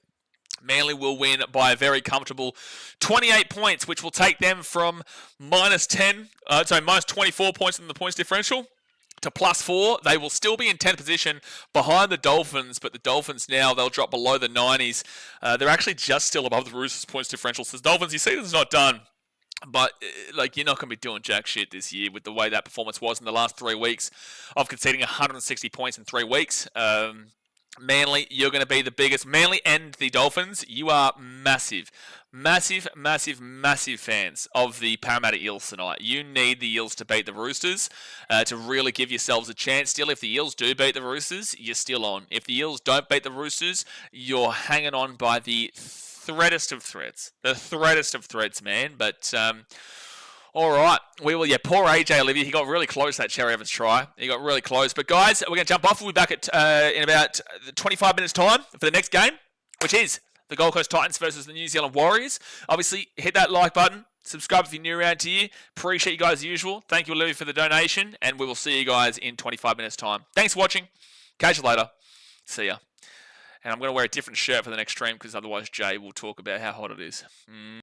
Manly will win by a very comfortable 28 points, which will take them from minus 24 points in the points differential to +4. They will still be in 10th position behind the Dolphins, but the Dolphins now, they'll drop below the 90s. They're actually just still above the Roosters' points differential. So the Dolphins, you see this is not done. But, you're not going to be doing jack shit this year with the way that performance was in the last 3 weeks of conceding 160 points in 3 weeks. Manly, you're going to be the biggest. Manly and the Dolphins, you are massive fans of the Parramatta Eels tonight. You need the Eels to beat the Roosters to really give yourselves a chance. Still, if the Eels do beat the Roosters, you're still on. If the Eels don't beat the Roosters, you're hanging on by the threadest of threads. The threadest of threads, man. But, all right. Poor AJ Olivia. He got really close, that Cherry Evans try. He got really close. But, guys, we're going to jump off. We'll be back in about 25 minutes' time for the next game, which is the Gold Coast Titans versus the New Zealand Warriors. Obviously, hit that like button. Subscribe if you're new around here. Appreciate you guys as usual. Thank you, Olivia, for the donation. And we will see you guys in 25 minutes' time. Thanks for watching. Catch you later. See ya. And I'm going to wear a different shirt for the next stream because otherwise Jay will talk about how hot it is.